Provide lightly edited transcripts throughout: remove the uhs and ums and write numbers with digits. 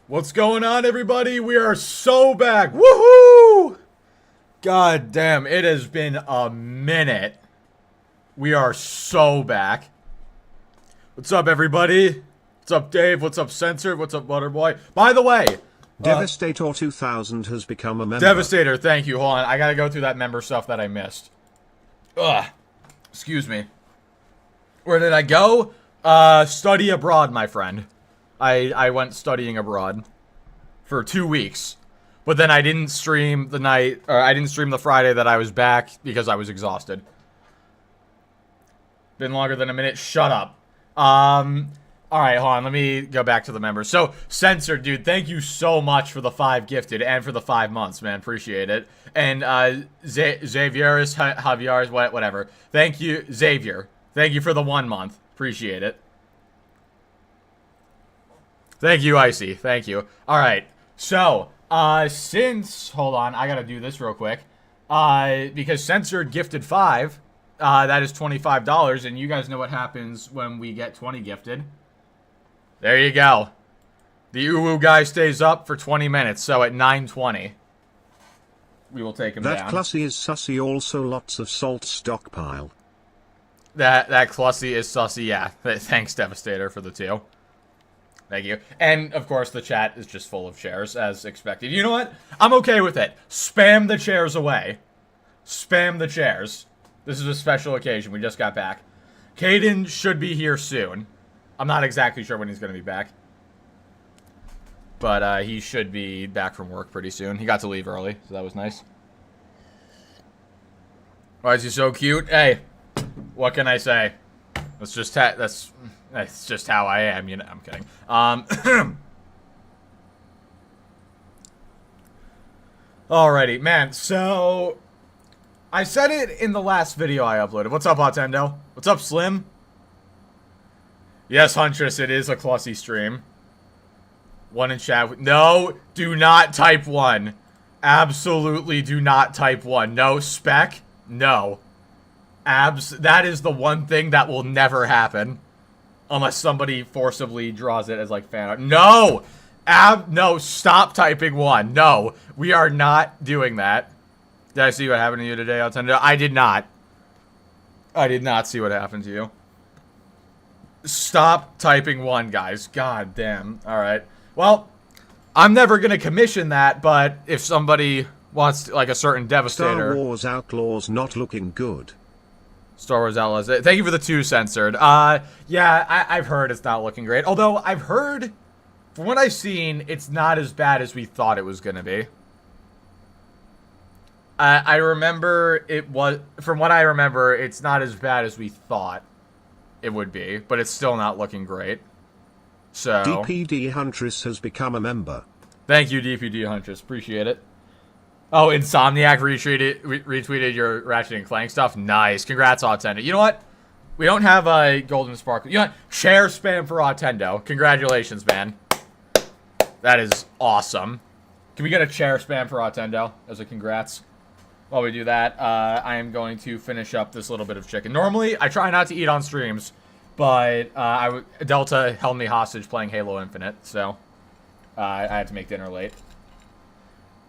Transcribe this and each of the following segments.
What's going on, everybody? We are so back. Woohoo! God damn, it has been a minute. We are so back. What's up, everybody? What's up, Dave? What's up, Censored? What's up, Butterboy? By the way, Devastator 2000 has become a member. Devastator, thank you. Hold on, I gotta go through that member stuff that I missed. Ugh. Excuse me. Where did I go? Study abroad, my friend. I went studying abroad for 2 weeks, but then I didn't stream the Friday that I was back because I was exhausted. Been longer than a minute. Shut up. Alright, hold on. Let me go back to the members. So, Censored, dude, thank you so much for the 5 gifted and for the 5 months, man. Appreciate it. And, Javier's, whatever. Thank you, Xavier. Thank you for the 1 month. Appreciate it. Thank you, Icy. Thank you. Alright. So, hold on. I gotta do this real quick. Because Censored gifted 5. That is $25, and you guys know what happens when we get 20 gifted. There you go. The Uwu guy stays up for 20 minutes, so at 9:20, we will take him down. That Clussy is sussy, also lots of salt stockpile. That Clussy is sussy, yeah. Thanks, Devastator, for the 2. Thank you. And, of course, the chat is just full of chairs, as expected. You know what? I'm okay with it. Spam the chairs away. Spam the chairs. This is a special occasion. We just got back. Caden should be here soon. I'm not exactly sure when he's going to be back. But he should be back from work pretty soon. He got to leave early, so that was nice. Why is he so cute? Hey, what can I say? That's just how I am, you know. I'm kidding. Alrighty, man. So I said it in the last video I uploaded. What's up, Otendo? What's up, Slim? Yes, Huntress, it is a Clussy stream. 1 in chat. No, do not type 1. Absolutely do not type 1. No, Spec? No. That is the one thing that will never happen. Unless somebody forcibly draws it as, like, fan art. No! No, stop typing 1. No, we are not doing that. Did I see what happened to you today, Otendo? I did not. I did not see what happened to you. Stop typing 1, guys. God damn. Alright. Well, I'm never gonna commission that, but if somebody wants, like, a certain Devastator... Star Wars Outlaws not looking good. Star Wars Outlaws. Thank you for the 2, Censored. Yeah, I've heard it's not looking great. Although, I've heard, from what I've seen, it's not as bad as we thought it was gonna be. I remember it was... From what I remember, it's not as bad as we thought it would be, but it's still not looking great. So... DPD Huntress has become a member. Thank you, DPD Huntress. Appreciate it. Oh, Insomniac retweeted your Ratchet and Clank stuff. Nice. Congrats, Otendo. You know what? We don't have a Golden Sparkle. You know what? Share spam for Otendo. Congratulations, man. That is awesome. Can we get a chair spam for Otendo as a congrats? While we do that, I am going to finish up this little bit of chicken. Normally, I try not to eat on streams, but Delta held me hostage playing Halo Infinite, so I had to make dinner late.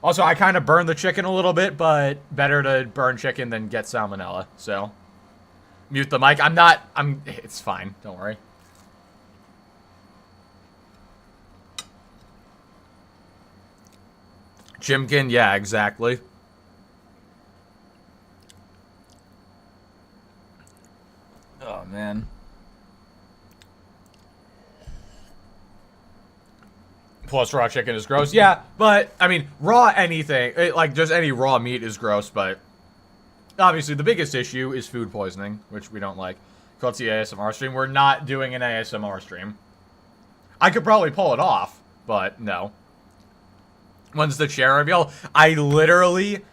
Also, I kind of burned the chicken a little bit, but better to burn chicken than get salmonella, so mute the mic. It's fine, don't worry. Chimkin, yeah, exactly. Oh, man. Plus, raw chicken is gross. Yeah, but, I mean, raw anything, like, just any raw meat is gross, but obviously the biggest issue is food poisoning, which we don't like. Called the ASMR stream. We're not doing an ASMR stream. I could probably pull it off, but no. When's the chair reveal? I literally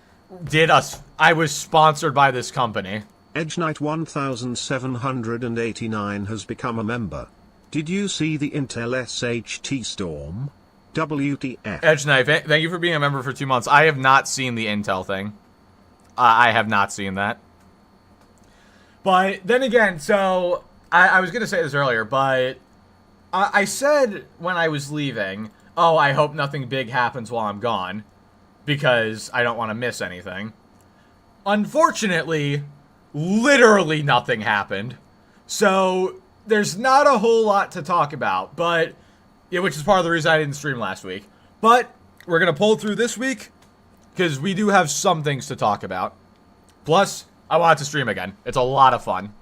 I was sponsored by this company. Edge Knight 1789 has become a member. Did you see the Intel SHT storm? WTF. Edge Knight, thank you for being a member for 2 months. I have not seen the Intel thing. I have not seen that. But then again, so I was going to say this earlier, but I said when I was leaving, oh, I hope nothing big happens while I'm gone, because I don't want to miss anything. Unfortunately, literally nothing happened. So, there's not a whole lot to talk about, but, yeah, which is part of the reason I didn't stream last week. But, we're going to pull through this week, because we do have some things to talk about. Plus, I want to stream again. It's a lot of fun.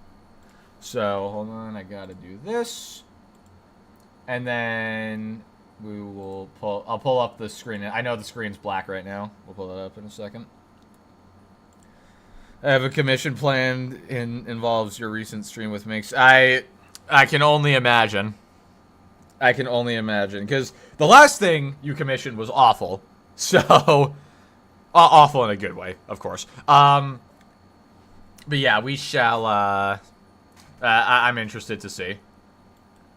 So, hold on, I gotta do this. And then we will I'll pull up the screen. I know the screen's black right now. We'll pull that up in a second. I have a commission planned involves your recent stream with Minx. I can only imagine. I can only imagine. Because the last thing you commissioned was awful. So, awful in a good way, of course. But yeah, we shall, I'm interested to see.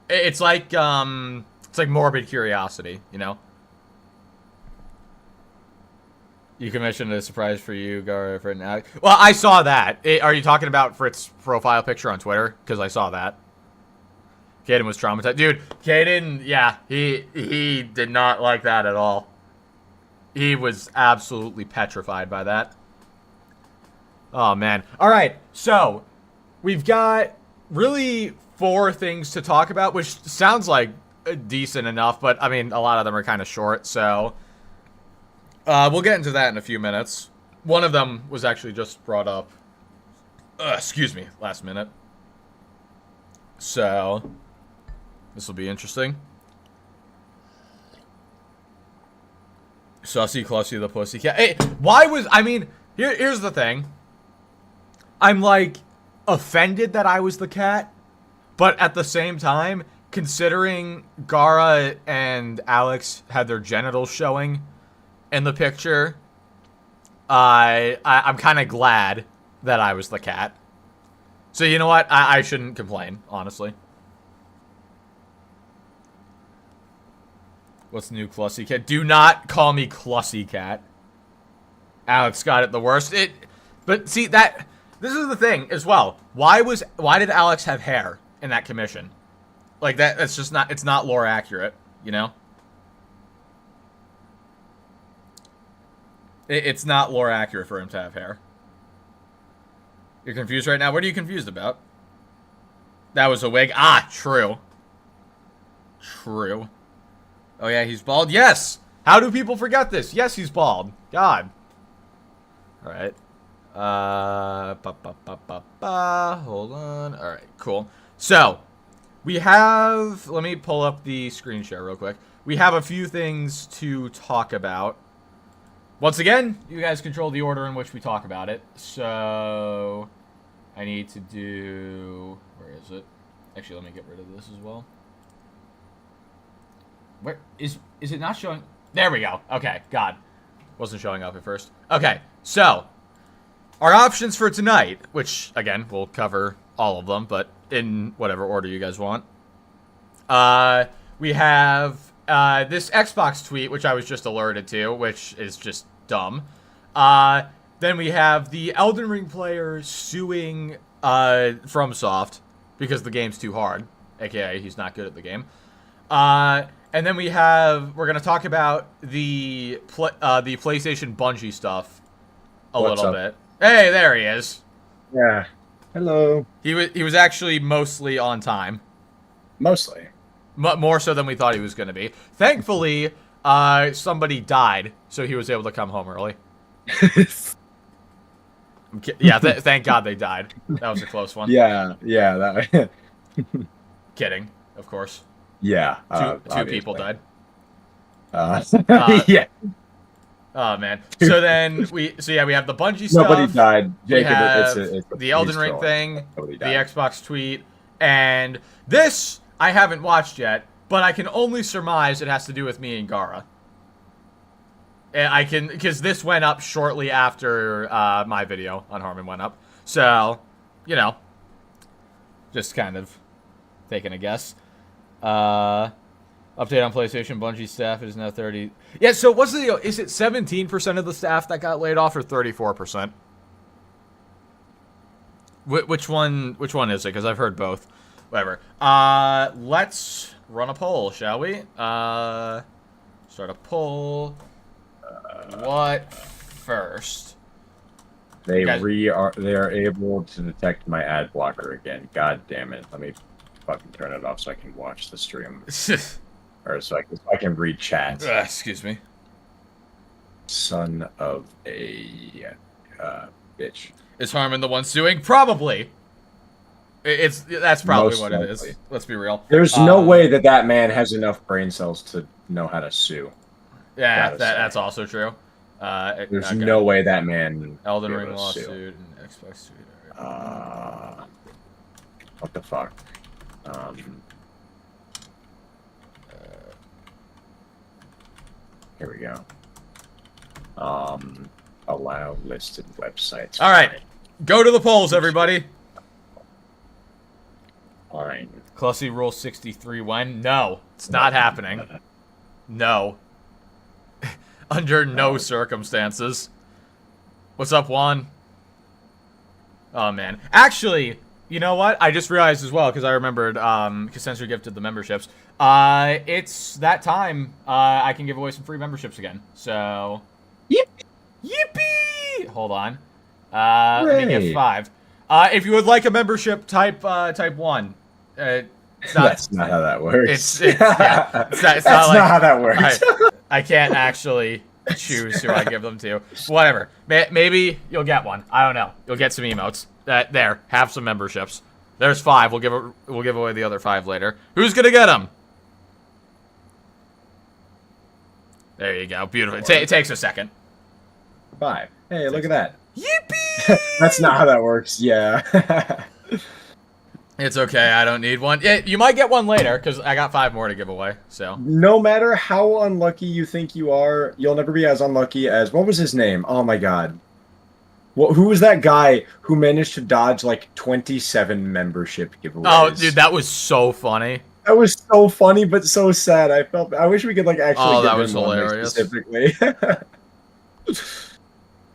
It's like morbid curiosity, you know? You commissioned a surprise for you, Garaa, for now. Well, I saw that. Are you talking about Fritz's profile picture on Twitter? Because I saw that. Caden was traumatized. Dude, Caden, yeah, he did not like that at all. He was absolutely petrified by that. Oh, man. All right, so we've got really 4 things to talk about, which sounds like decent enough, but, I mean, a lot of them are kind of short, so we'll get into that in a few minutes. One of them was actually just brought up, excuse me, last minute. So, this will be interesting. Sussy, Clussy, the Pussycat. Hey, why was, I mean, here's the thing. I'm, like, offended that I was the cat, but at the same time, considering Garaa and Alex had their genitals showing in the picture, I'm kind of glad that I was the cat. So you know what? I shouldn't complain, honestly. What's new, Clussy Cat? Do not call me Clussy Cat. Alex got it the worst. But see, this is the thing as well. Why did Alex have hair in that commission? Like that's just not, it's not lore accurate, you know? It's not lore accurate for him to have hair. You're confused right now? What are you confused about? That was a wig. Ah, true. True. Oh yeah, he's bald? Yes! How do people forget this? Yes, he's bald. God. Alright. Hold on. Alright, cool. So, we have, let me pull up the screen share real quick. We have a few things to talk about. Once again, you guys control the order in which we talk about it. So, I need to do, where is it? Actually, let me get rid of this as well. Where, is it not showing? There we go. Okay, God. Wasn't showing up at first. Okay, so, our options for tonight, which, again, we'll cover all of them, but in whatever order you guys want. We have this Xbox tweet, which I was just alerted to, which is just dumb. Then we have the Elden Ring player suing FromSoft because the game's too hard, aka he's not good at the game. And then we're going to talk about the PlayStation Bungie stuff a little bit. Hey, there he is. Yeah. Hello. He was actually mostly on time. Mostly. More so than we thought he was going to be. Thankfully, somebody died, so he was able to come home early. Yeah, thank God they died. That was a close one. Yeah, that. Kidding, of course. Yeah. Two people died. Yeah. Oh man. So then we have the Bungie stuff. Nobody died. Jacob, it's the Elden Ring thing, the Xbox tweet, and this I haven't watched yet, but I can only surmise it has to do with me and Garaa. And because this went up shortly after my video on Harman went up, so you know, just kind of taking a guess. Update on PlayStation Bungie staff is now 30. Yeah, so what's the deal? Is it 17% of the staff that got laid off or 34%? Which one is it? Because I've heard both. Whatever. Let's run a poll, shall we? Start a poll. What first? They Guys- they are able to detect my ad blocker again. God damn it! Let me fucking turn it off so I can watch the stream, or so I can read chat. Excuse me. Son of a bitch. Is Harman the one suing? Probably. That's probably Most what it is. likely. Let's be real. There's no way that man has enough brain cells to know how to sue. Yeah, gotta say. that's also true. There's okay. no way that man. Elden be Ring able to sue. lawsuit and Xbox suit. What the fuck? Here we go. Allow listed websites. All right, go to the polls, everybody. Fine. Clussy Rule 63 when? No, it's not happening. No. Under no circumstances. What's up, Juan? Oh, man. Actually, you know what? I just realized as well, because I remembered, because Sensor gifted the memberships. It's that time I can give away some free memberships again. So... Yippee! Hold on. Let me get 5. If you would like a membership, type 1. That's not how that works. It's That's not like, not how that works. I can't actually choose who I give them to. Whatever. Maybe you'll get one. I don't know. You'll get some emotes. There. Have some memberships. There's 5. We'll give away the other 5 later. Who's gonna get them? There you go. Beautiful. It takes a second. 5. Hey, look at that. Yippee! That's not how that works. Yeah. It's okay. I don't need one. Yeah, you might get one later because I got 5 more to give away. So No matter how unlucky you think you are, you'll never be as unlucky as what was his name? Oh my god. Who was that guy who managed to dodge like 27 membership giveaways? Oh, dude, that was so funny. That was so funny, but so sad. I wish we could like actually. Oh, give that him was one, like, hilarious. specifically.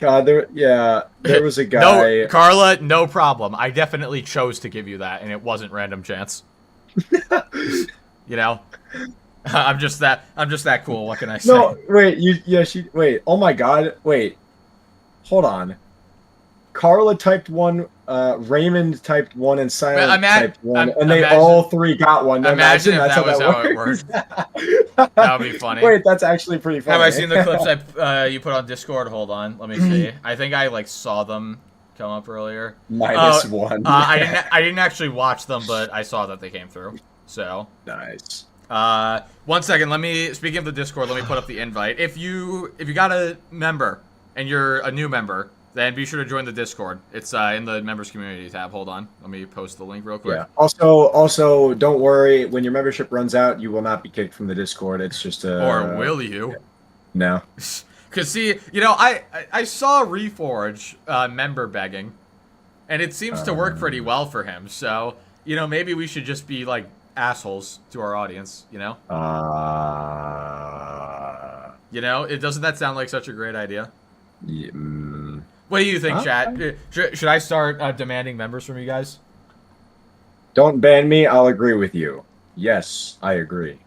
God, there was a guy. No, Carla, no problem. I definitely chose to give you that, and it wasn't random chance. You know, I'm just that cool. What can I say? No, wait, wait. Oh my God, wait. Hold on. Carla typed 1, Raymond typed 1, and Silent typed 1, and they all 3 got one. Imagine if that's that was how it works. worked. That would be funny. Wait, that's actually pretty funny. Have I seen the clips you put on Discord? Hold on, let me see. I think I like saw them come up earlier. -1. I didn't actually watch them, but I saw that they came through. So nice. 1 second. Speaking of the Discord, let me put up the invite. If you got a member and you're a new member, then be sure to join the Discord. It's in the members community tab. Hold on, let me post the link real quick. Yeah. Also, don't worry. When your membership runs out, you will not be kicked from the Discord. It's just a. Or will you? No. Cause see, you know, I saw Reforge member begging, and it seems to work pretty well for him. So you know, maybe we should just be like assholes to our audience. You know. You know, doesn't that sound like such a great idea? Yeah, What do you think, chat? Should I start demanding members from you guys? Don't ban me. I'll agree with you. Yes, I agree.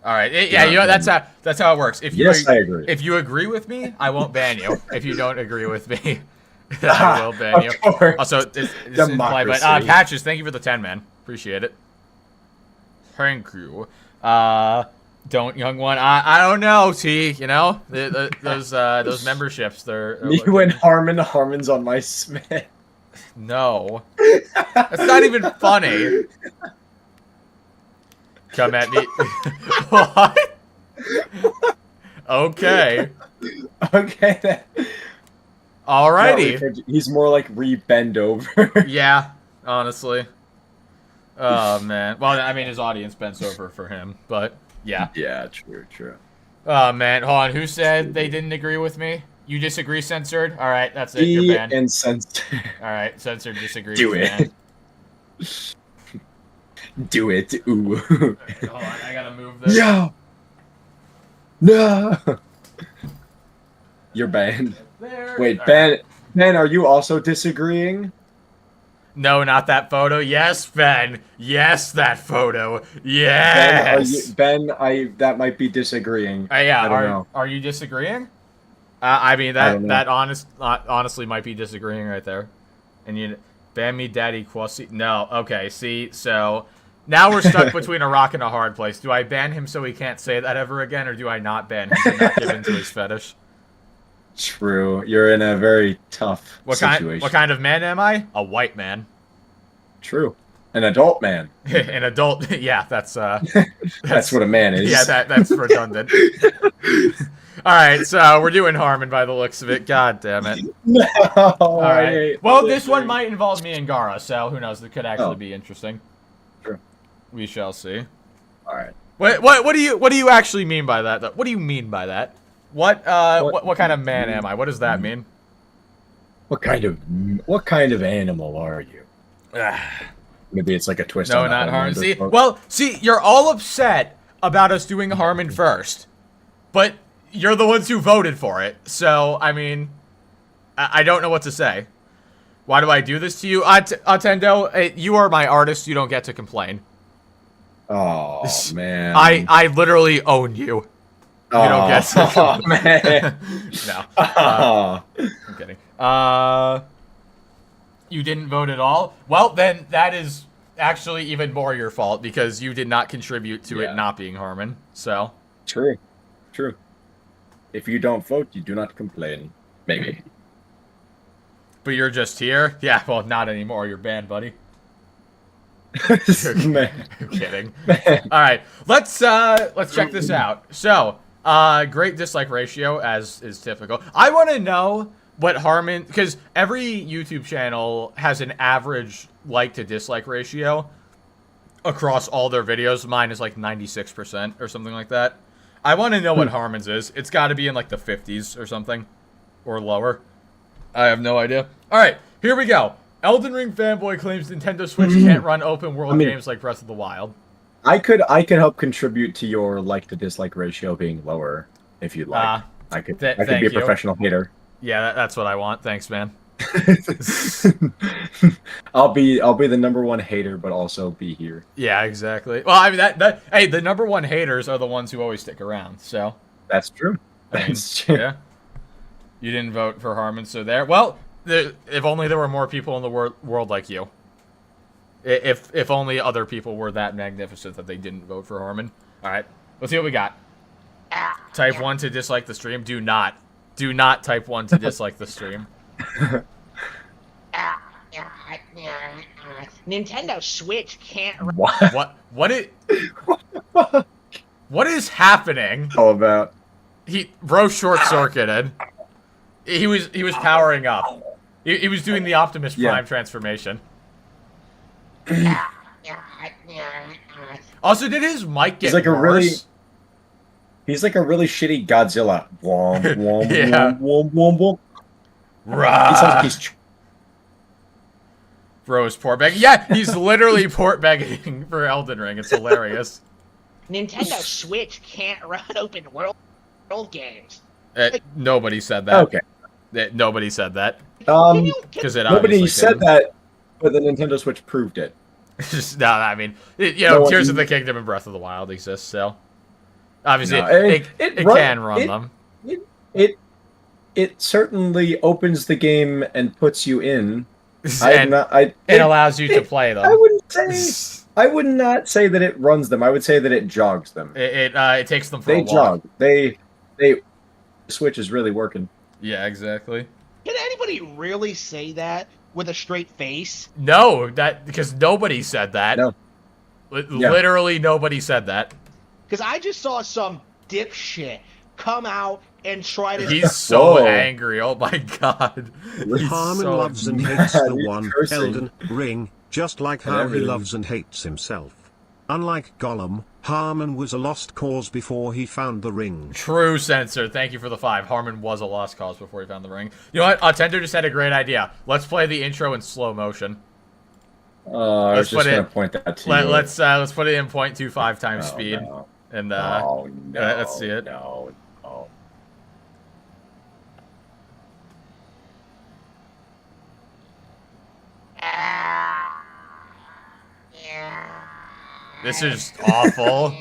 All right. Yeah, you know that's how it works. Yes, I agree. If you agree with me, I won't ban you. If you don't agree with me, I will ban you. Of course. Also, this is in play, but Patches, thank you for the 10, man. Appreciate it. Thank you. Don't young one. I don't know. T. You know those memberships. They're You and Harman's on my Smith. No, that's not even funny. Come at me. What? Okay. Okay. Alrighty. No, he's more like re-bend over. Yeah, honestly. Oh man. Well, I mean, his audience bends over for him, but yeah. Yeah, true. Oh man, hold on. Who said they didn't agree with me? You disagree, censored? All right, that's it. You're banned. And censored. All right, censored disagrees. Do it. Banned. Do it. Ooh. Hold on, I gotta move this. No. You're banned. There. Wait, All Ben, are you also disagreeing? No, not that photo. Yes, Ben. Yes, that photo. Yes. Ben, that might be disagreeing. Yeah. I don't know. Are you disagreeing? I mean I don't know. that honestly might be disagreeing right there. And you ban me, daddy quasi. No. Okay. See. So now we're stuck between a rock and a hard place. Do I ban him so he can't say that ever again, or do I not ban him to not give in to his fetish? True. You're in a very tough situation. What kind of man am I? A white man. True. An adult man. An adult. Yeah, that's that's what a man is. Yeah, that's redundant. All right, so we're doing Harman by the looks of it. God damn it. No. All right. Well, this one might involve me and Garaa, so who knows? It could actually be interesting. True. We shall see. All right. What do you actually mean by that? Though? What do you mean by that? What kind of man am I? What does that mean? What kind of animal are you? Maybe it's like a twist. No, not Harman. See, you're all upset about us doing Harman first, but you're the ones who voted for it. So I mean, I don't know what to say. Why do I do this to you, Attendo? You are my artist. You don't get to complain. Oh man, I literally own you. You don't get to complain. Man. No, I'm kidding. You didn't vote at all? Well, then that is actually even more your fault because you did not contribute to it not being Harman. So true. If you don't vote, you do not complain. Maybe. But you're just here? Yeah, well, not anymore. You're banned, buddy. Man. I'm kidding. All right, let's check this out. So, great dislike ratio, as is typical. I want to know what Harman, because every YouTube channel has an average like to dislike ratio across all their videos. Mine is like 96% or something like that. I want to know what Harman's is. It's got to be in like the 50s or something, or lower. I have no idea. All right, here we go. Elden Ring fanboy claims Nintendo Switch can't run open world games like Breath of the Wild. I could help contribute to your like to dislike ratio being lower if you'd like. I could be a professional hater. Yeah, that's what I want. Thanks, man. I'll be the #1 hater, but also be here. Yeah, exactly. Well, I mean hey, the #1 haters are the ones who always stick around. So that's true. That's true. Yeah. You didn't vote for Harman, so there. Well, if only there were more people in the world like you. If only other people were that magnificent that they didn't vote for Harman. All right, let's see what we got. Type 1 to dislike the stream. Do not type 1 to dislike the stream. Nintendo Switch can't. What is happening? All about. Bro short circuited. He was powering up. He was doing the Optimus Prime transformation. Also, did his mic get worse? He's like a really shitty Godzilla. Womp, womp, Yeah. womp, womp, womp, Rah. He sounds like he's... Bro is port begging. Yeah, he's literally port begging for Elden Ring. It's hilarious. Nintendo Switch can't run open world games. Nobody said that. Okay. Nobody said that. Because nobody said that, but the Nintendo Switch proved it. No, I mean, Tears of the Kingdom and Breath of the Wild exist, so obviously it can run them. It certainly opens the game and puts you in. It allows you to play them. I would not say that it runs them. I would say that it jogs them. It takes them for a walk. Jog. The Switch is really working. Yeah, exactly. Can anybody really say that with a straight face? No, because nobody said that. No. Literally nobody said that. Because I just saw some dipshit come out and try to... He's so angry. Oh my god. Harman loves and hates the one Elden Ring, just like how he loves and hates himself. Unlike Gollum, Harman was a lost cause before he found the ring. True, Censor. Thank you for the 5. Harman was a lost cause before he found the ring. You know what? Attender just had a great idea. Let's play the intro in slow motion. I was just going to point that to you. Let's put it in 0.25 times speed. No. And let's see it. No. This is awful.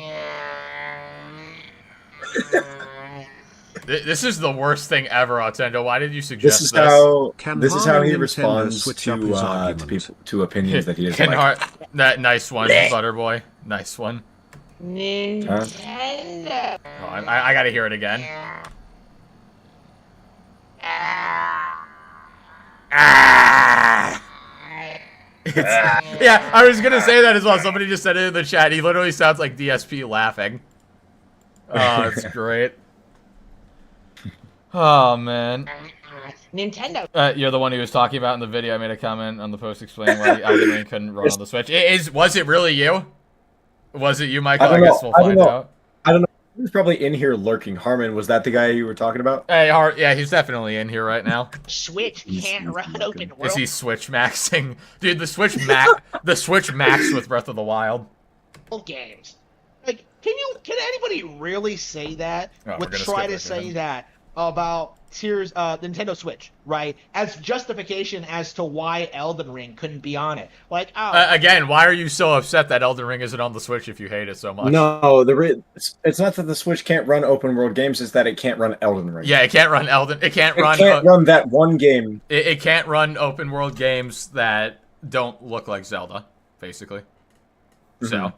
This is the worst thing ever, Otendo. Why did you suggest this? This is how he Nintendo responds switch up his to argument? to opinions that he doesn't like. That nice one, Butterboy. Nice one. Nintendo. Oh, I gotta hear it again. Yeah, I was gonna say that as well. Somebody just said it in the chat. He literally sounds like DSP laughing. Oh, that's great. Oh man. Nintendo. You're the one who was talking about in the video. I made a comment on the post explaining why Elden Ring couldn't run on the Switch. Was it really you? Was it you, Michael? I guess we'll find out. I don't know. He was probably in here lurking. Harman, was that the guy you were talking about? Hey, yeah, he's definitely in here right now. Switch can't run open world. Is he Switch maxing? Dude, the Switch max with Breath of the Wild. Games. Like, can anybody really say that? Oh, Would try to say that about Nintendo Switch, right? As justification as to why Elden Ring couldn't be on it. Like, again, why are you so upset that Elden Ring isn't on the Switch if you hate it so much? No, it's not that the Switch can't run open world games; it's that it can't run Elden Ring. Yeah, it can't run It can't run that one game. It can't run open world games that don't look like Zelda, basically. Mm-hmm. So,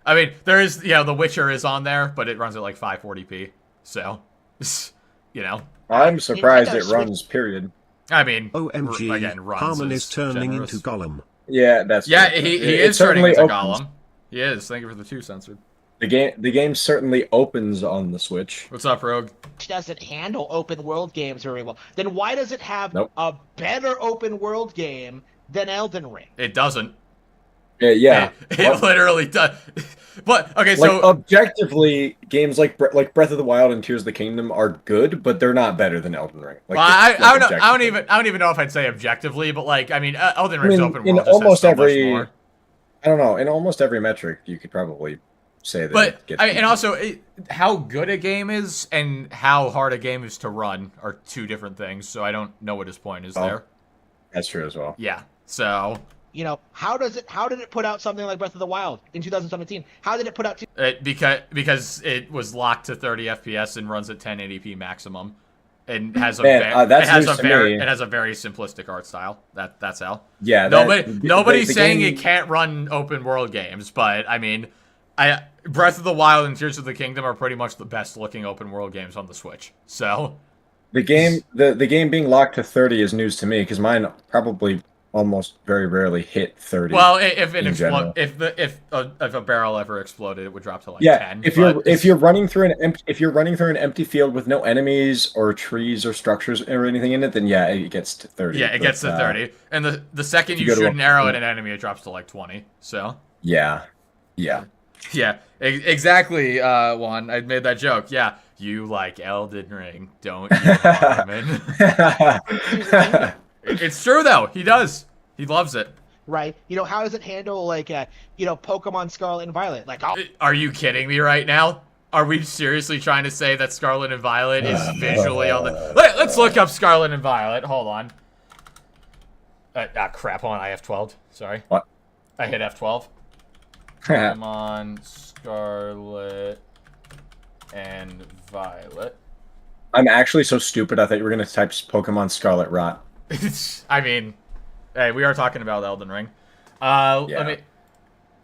I mean, there is, The Witcher is on there, but it runs at like 540p. So, I'm surprised it runs, period. I mean, OMG, again, runs Harman is turning generous. into Gollum. Yeah, that's yeah. true. He is turning into Gollum. He is. Thank you for the 2 censored. The game certainly opens on the Switch. What's up, Rogue? Doesn't handle open world games very well. Then why does it have a better open world game than Elden Ring? It doesn't. Yeah. It literally does. But okay, so objectively, games like Breath of the Wild and Tears of the Kingdom are good, but they're not better than Elden Ring. Well, I don't even know if I'd say objectively, but Elden Ring's open world just has so much more. I don't know. In almost every metric, you could probably say that. But and also, how good a game is and how hard a game is to run are 2 different things. So I don't know what his point is there. That's true as well. Yeah. So. How did it put out something like Breath of the Wild in 2017? How did it put out? Because it was locked to 30 FPS and runs at 1080p maximum, and has a very simplistic art style. That's how. Yeah. Nobody's saying it can't run open world games, but I mean, Breath of the Wild and Tears of the Kingdom are pretty much the best looking open world games on the Switch. So. The game being locked to 30 is news to me because mine probably almost very rarely hit 30. Well, if a barrel ever exploded, it would drop to 10. If you're running through an empty field with no enemies or trees or structures or anything in it, then it gets to 30. Yeah, it gets to 30. And the second you shoot an arrow at an enemy, it drops to 20. So. Yeah. Exactly. Juan, I made that joke. Yeah, you like Elden Ring, don't you, Harman? It's true though. He does. He loves it. Right. How does it handle Pokemon Scarlet and Violet? Are you kidding me right now? Are we seriously trying to say that Scarlet and Violet is visually on the? Let's look up Scarlet and Violet. Hold on. Crap. Hold on. I F12. Sorry. What? I hit F12. Pokemon Scarlet and Violet. I'm actually so stupid. I thought you were gonna type Pokemon Scarlet Rot. I mean, hey, we are talking about Elden Ring.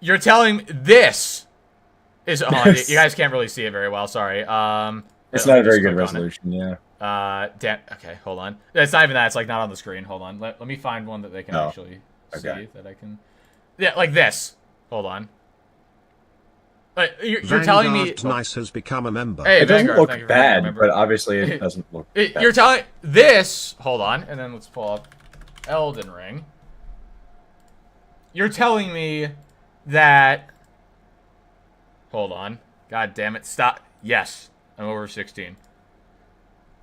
You're telling me this is on. You guys can't really see it very well. Sorry. It's not a very good resolution. Yeah. Damn. Okay, hold on. It's not even that. It's not on the screen. Hold on. Let me find one that they can actually see that I can. Yeah, like this. Hold on. You're telling me Nice has become a member. Hey, it doesn't look bad, but obviously it doesn't look bad. You're telling this. Hold on, and then let's pull up Elden Ring. You're telling me that. Hold on. God damn it! Stop. Yes, I'm over 16.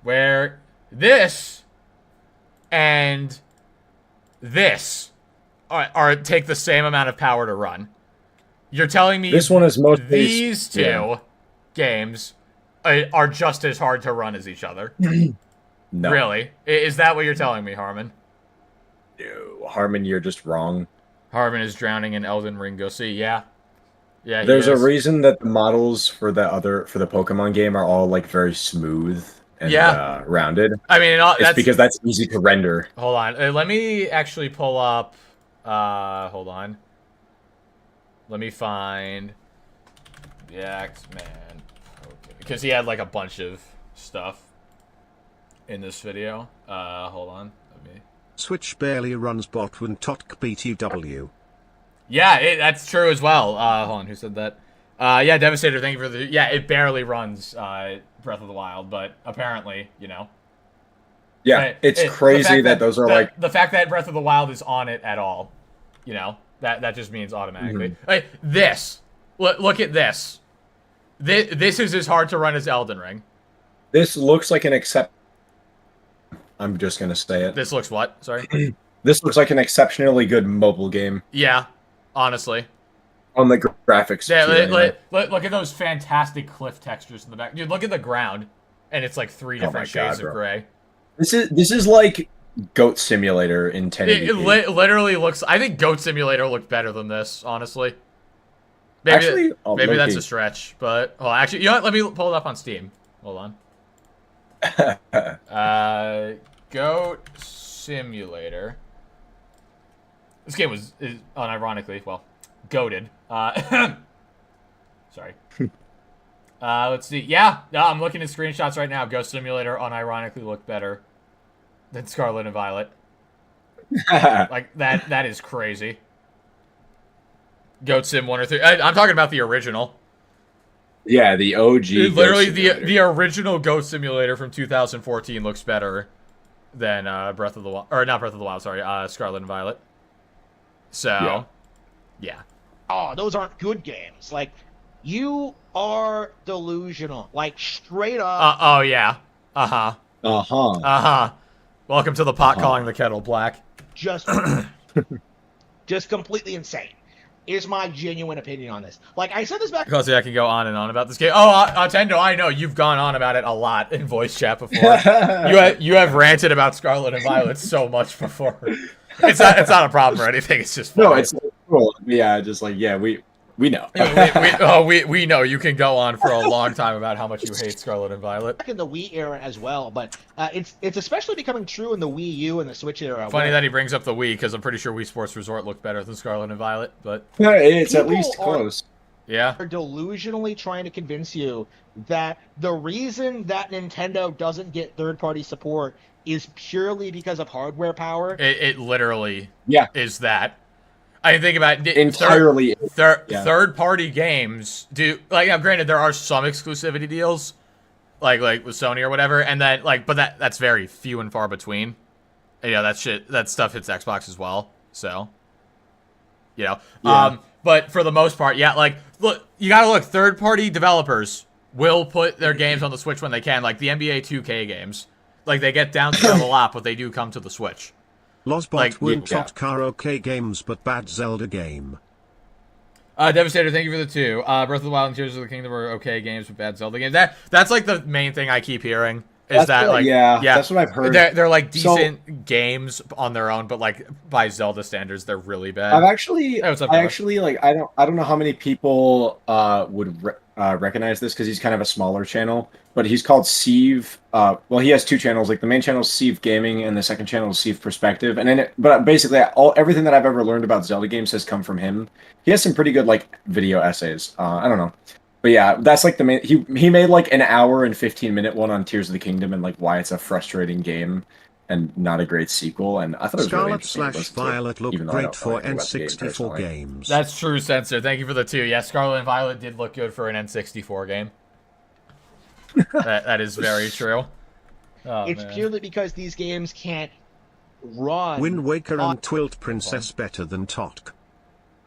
Where this and this are take the same amount of power to run. You're telling me this one is mostly these two games are just as hard to run as each other? No. Really? Is that what you're telling me, Harman? No, Harman, you're just wrong. Harman is drowning in Elden Ring. Go see. Yeah. Yeah, he There's a is. reason that the models for the Pokemon game are all like very smooth and Yeah. rounded. I mean, It's because that's easy to render. Hold on. Let me actually pull up. Hold on. Let me find the X-Man. Because he had like a bunch of stuff in this video. Hold on. Let me. Switch barely runs bot when Totk BTW. Yeah, that's true as well. Hold on. Who said that? Yeah, Devastator, thank you for the... Yeah, it barely runs Breath of the Wild, but apparently, you know. Yeah, it's crazy that those are like... The fact that Breath of the Wild is on it at all, you know, that just means automatically. Like, this. Look at this. This is as hard to run as Elden Ring. This looks like an I'm just going to say it. This looks what? Sorry? This looks like an exceptionally good mobile game. Yeah, honestly. On the graphics. Yeah, look at those fantastic cliff textures in the back. Dude, look at the ground. And it's like 3 different shades of gray. This is like Goat Simulator in 1080p. It literally looks... I think Goat Simulator looked better than this, honestly. Maybe, maybe that's a stretch, but... Oh, actually, you know what? Let me pull it up on Steam. Hold on. Goat Simulator. This game is unironically, well, goated. Sorry. Let's see. Yeah, I'm looking at screenshots right now. Ghost Simulator unironically looked better than Scarlet and Violet. Like, that is crazy. Goat Sim 1 or 3. I'm talking about the original. Yeah, the OG. Literally, the original Ghost Simulator from 2014 looks better than Breath of the Wild. Or, not Breath of the Wild, sorry. Scarlet and Violet. So, yeah. Oh, those aren't good games. Like, you are delusional. Like, straight up. Oh, yeah. Uh-huh. Uh-huh. Uh-huh. Welcome to the pot calling the kettle black. Just completely insane. Is my genuine opinion on this. Like, I said this back... Because I can go on and on about this game. Oh, Tendo, I know. You've gone on about it a lot in voice chat before. you have ranted about Scarlet and Violet so much before. It's not a problem or anything. It's just funny. No, it's cool. Yeah, just like, yeah, we know. we know. You can go on for a long time about how much you hate Scarlet and Violet. Back in the Wii era as well, but it's especially becoming true in the Wii U and the Switch era. Funny that he brings up the Wii, because I'm pretty sure Wii Sports Resort looked better than Scarlet and Violet, but... Yeah, it's at least close. Yeah. Are delusionally trying to convince you that the reason that Nintendo doesn't get third-party support is purely because of hardware power. It literally is that. I think about it, entirely third-party games do, like, now granted there are some exclusivity deals, like with Sony or whatever, and then but that's very few and far between. And, that stuff hits Xbox as well. So, but for the most part, look, you gotta look. Third-party developers will put their games on the Switch when they can, like the NBA 2K games. Like, they get downscaled a lot, but they do come to the Switch. Lozbot will tot karaoke games, but bad Zelda game. Devastator, thank you for the 2. Breath of the Wild and Tears of the Kingdom are okay games, but bad Zelda games. That's like the main thing I keep hearing. Is that's what I've heard. They're like decent games on their own, but like by Zelda standards, they're really bad. I don't know how many people would recognize this because he's kind of a smaller channel, but he's called Sieve. Well, he has 2 channels. Like, the main channel is Sieve Gaming, and the second channel is Sieve Perspective. And then, but basically, everything that I've ever learned about Zelda games has come from him. He has some pretty good video essays. I don't know. But yeah, that's like the main... He made like an hour and 15-minute one on Tears of the Kingdom and like why it's a frustrating game and not a great sequel. And I thought it was really interesting. Violet look great for N64 games. That's true, Censor. Thank you for the 2. Yeah, Scarlet and Violet did look good for an N64 game. that is very true. It's purely because these games can't run. Wind Waker and Twilt Princess better than Totk.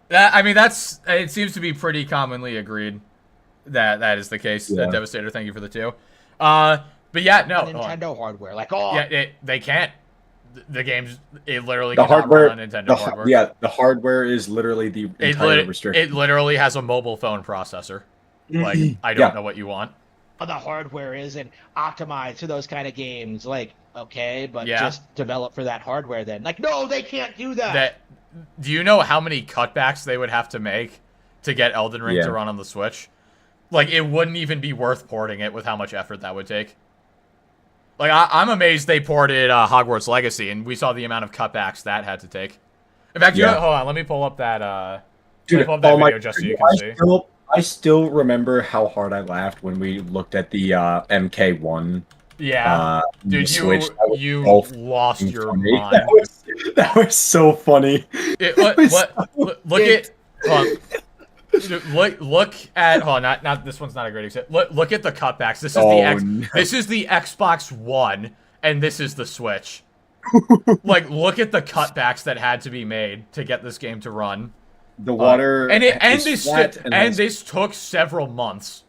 It seems to be pretty commonly agreed that is the case. Yeah. Devastator, thank you for the 2. But yeah, no. Nintendo hardware, they can't. The games, it literally the cannot hardware run on Nintendo hardware. Yeah, the hardware is literally the entire restriction. It literally has a mobile phone processor. Like, I don't know what you want. The hardware isn't optimized to those kind of games. Like, okay, but just develop for that hardware then. Like, no, they can't do that. Do you know how many cutbacks they would have to make to get Elden Ring to run on the Switch. Like, it wouldn't even be worth porting it with how much effort that would take. Like, I'm amazed they ported Hogwarts Legacy, and we saw the amount of cutbacks that had to take. In fact, you know, hold on, let me pull up that, Dude, pull up that video just so you can see. I still remember how hard I laughed when we looked at the MK1. Yeah, dude, Switch. you lost your funny. mind. That was so funny. Look at hold on, not this one's not a great example. Look at the cutbacks. This is this is the Xbox One, and this is the Switch. Like, look at the cutbacks that had to be made to get this game to run. The water this took several months.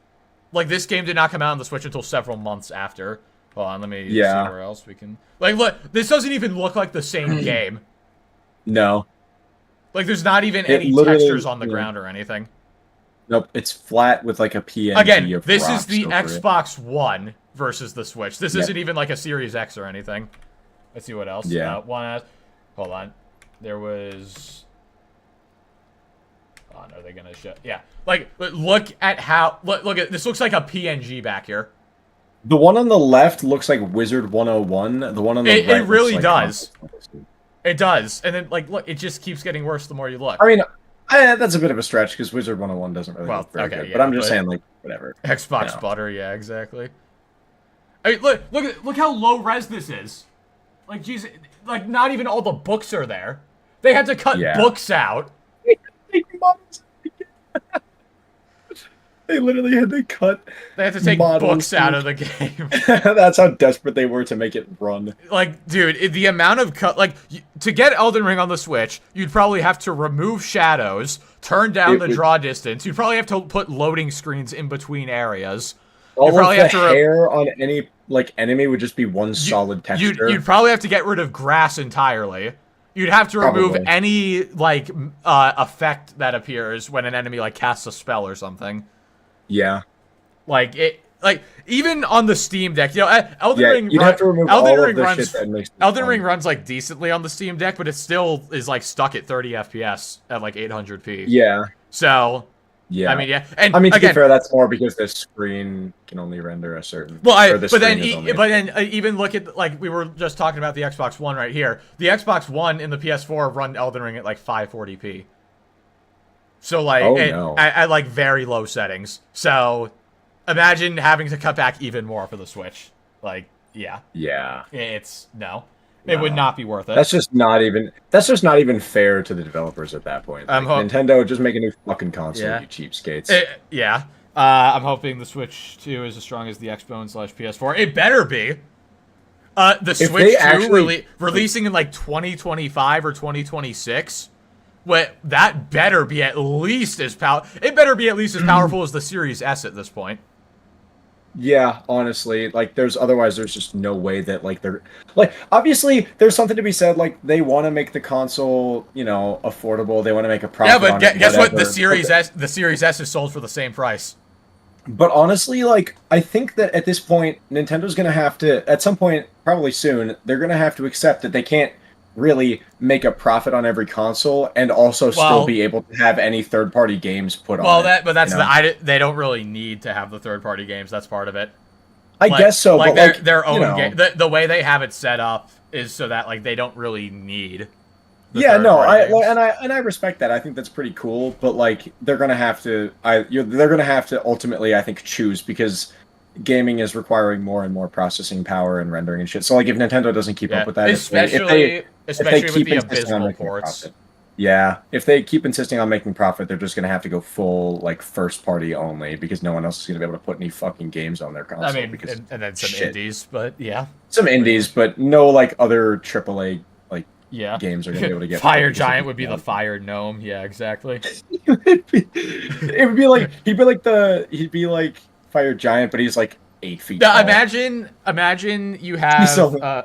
Like, this game did not come out on the Switch until several months after. Hold on, let me see where else we can. Like, look, this doesn't even look like the same game. No. Like, there's not even any textures on the ground or anything. Nope, it's flat with like a PNG. Again, this is the Xbox One versus the Switch. This isn't even like a Series X or anything. Let's see what else. Yeah. Hold on. There was. Oh, no, they're gonna show. Yeah. Like, look at how. Look at this. Looks like a PNG back here. The one on the left looks like Wizard 101. The one on the right. It really like does. It does. And then, like, look, it just keeps getting worse the more you look. I mean, that's a bit of a stretch because Wizard 101 doesn't really look very good. Yeah, but I'm just saying, like, whatever. Xbox butter, yeah, exactly. I mean, look how low res this is. Like, geez, like, not even all the books are there. They had to cut books out. They literally had to cut. They had to take books out of the game. That's how desperate they were to make it run. Like, dude, the amount of to get Elden Ring on the Switch, you'd probably have to remove shadows, turn down the draw distance. You'd probably have to put loading screens in between areas. All of the hair on any enemy would just be one solid texture. You'd probably have to get rid of grass entirely. You'd have to remove any effect that appears when an enemy casts a spell or something. Yeah. Even on the Steam Deck, Elden Ring. You'd have to remove Elden all Ring of the runs. Shit that makes Elden Ring runs decently on the Steam Deck, but it still is stuck at 30 FPS at 800p. Yeah. So. Yeah. I mean, yeah. And I mean, to again, be fair, that's more because the screen can only render a certain. But then even look at we were just talking about the Xbox One right here. The Xbox One and the PS4 run Elden Ring at 540p. So at very low settings. So imagine having to cut back even more for the Switch. Yeah. It's it would not be worth it. That's just not even fair to the developers at that point. Nintendo, just make a new fucking console, you cheapskates. I'm hoping the Switch 2 is as strong as the Xbox/PS4. It better be. The Switch 2 releasing in 2025 or 2026. That better be at least as It better be at least as powerful as the Series S at this point. Yeah, honestly, there's just no way that they're obviously there's something to be said. They want to make the console, affordable. They want to make a profit. Yeah, but guess what? The Series S is sold for the same price. But honestly, I think that at this point, Nintendo's gonna have to, at some point, probably soon, they're gonna have to accept that they can't really make a profit on every console and also still be able to have any third-party games put on it. They don't really need to have the third-party games. That's part of it. I guess so, but their own game. The way they have it set up is so that they don't really need. I respect that. I think that's pretty cool, but they're gonna have to. They're gonna have to ultimately, I think, choose because gaming is requiring more and more processing power and rendering and shit. So if Nintendo doesn't keep up with that, especially with the abysmal ports. If they keep insisting on making profit, they're just gonna have to go full first party only because no one else is gonna be able to put any fucking games on their console. I mean, and then some indies, but some indies, but no other AAA games are gonna be able to get. Fire Giant would be the Fire Gnome. Yeah, exactly. it would be like he'd be like Fire Giant, but he's 8 feet tall. Imagine you have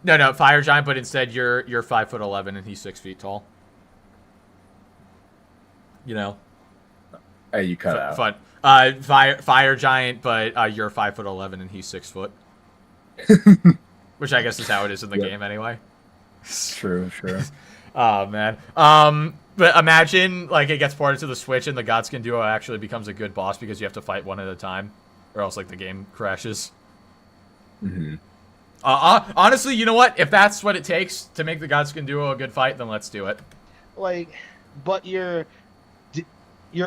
no Fire Giant, but instead you're 5'11" and he's 6 feet tall. Hey, you cut out. Fun. Fire Giant, but you're 5'11" and he's 6 foot. Which I guess is how it is in the game anyway. True. Oh man. But imagine like it gets ported to the Switch and the Godskin duo actually becomes a good boss because you have to fight one at a time, or else like the game crashes. Mm-hmm. Honestly, you know what? If that's what it takes to make the Godskin duo a good fight, then let's do it. Like, but you're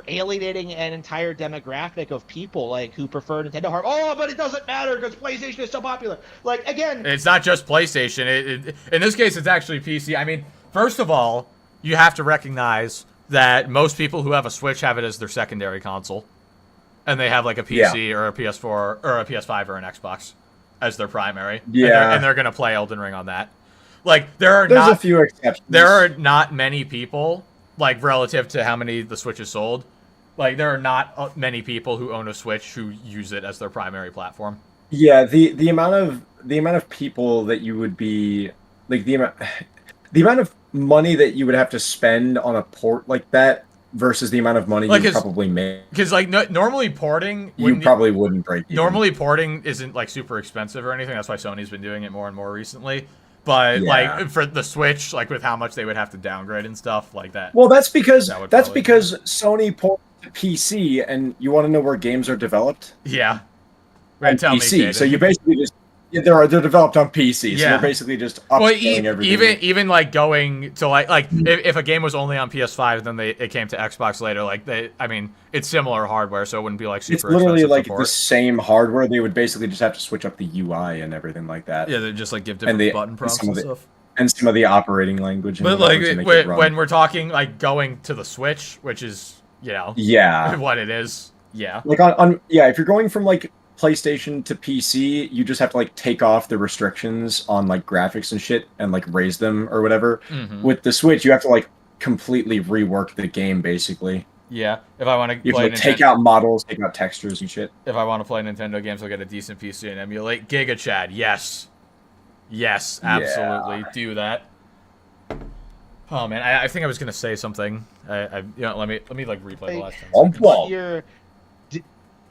alienating an entire demographic of people like who prefer Nintendo Hard. Oh, but it doesn't matter because PlayStation is so popular. Like again, it's not just PlayStation. In this case, it's actually PC. I mean, first of all, you have to recognize that most people who have a Switch have it as their secondary console, and they have like a PC or a PS4 or a PS5 or an Xbox as their primary. Yeah, and they're gonna play Elden Ring on that. Like there's a few exceptions. There are not many people, like relative to how many the Switch is sold. Like there are not many people who own a Switch who use it as their primary platform. Yeah, the amount of people that you would be like the amount of money that you would have to spend on a port like that versus the amount of money you would probably make. Because like normally porting, you probably wouldn't break even. Normally porting isn't like super expensive or anything. That's why Sony's been doing it more and more recently. But like for the Switch, like with how much they would have to downgrade and stuff like that. Well, that's because Sony ported to PC, and you want to know where games are developed? Yeah, right. Tell PC. Me, so you basically just they're developed on PC. So they're basically just upscaling everything. Even like going to like if a game was only on PS5, then it came to Xbox later. Like I mean, it's similar hardware, so it wouldn't be like super. It's literally like the same hardware. They would basically just have to switch up the UI and everything like that. Yeah, they just like give different button prompts and stuff. And some of the operating language. But like when we're talking like going to the Switch, which is what it is. Yeah. Like if you're going from like PlayStation to PC, you just have to like take off the restrictions on like graphics and shit and like raise them or whatever. Mm-hmm. With the Switch, you have to like completely rework the game basically. Yeah, if I want to you have to take out models, take out textures and shit. If I want to play Nintendo games, I'll get a decent PC and emulate. Giga Chad, yes, absolutely, do that. Oh man, I think I was gonna say something. Let me like replay the last 10 seconds.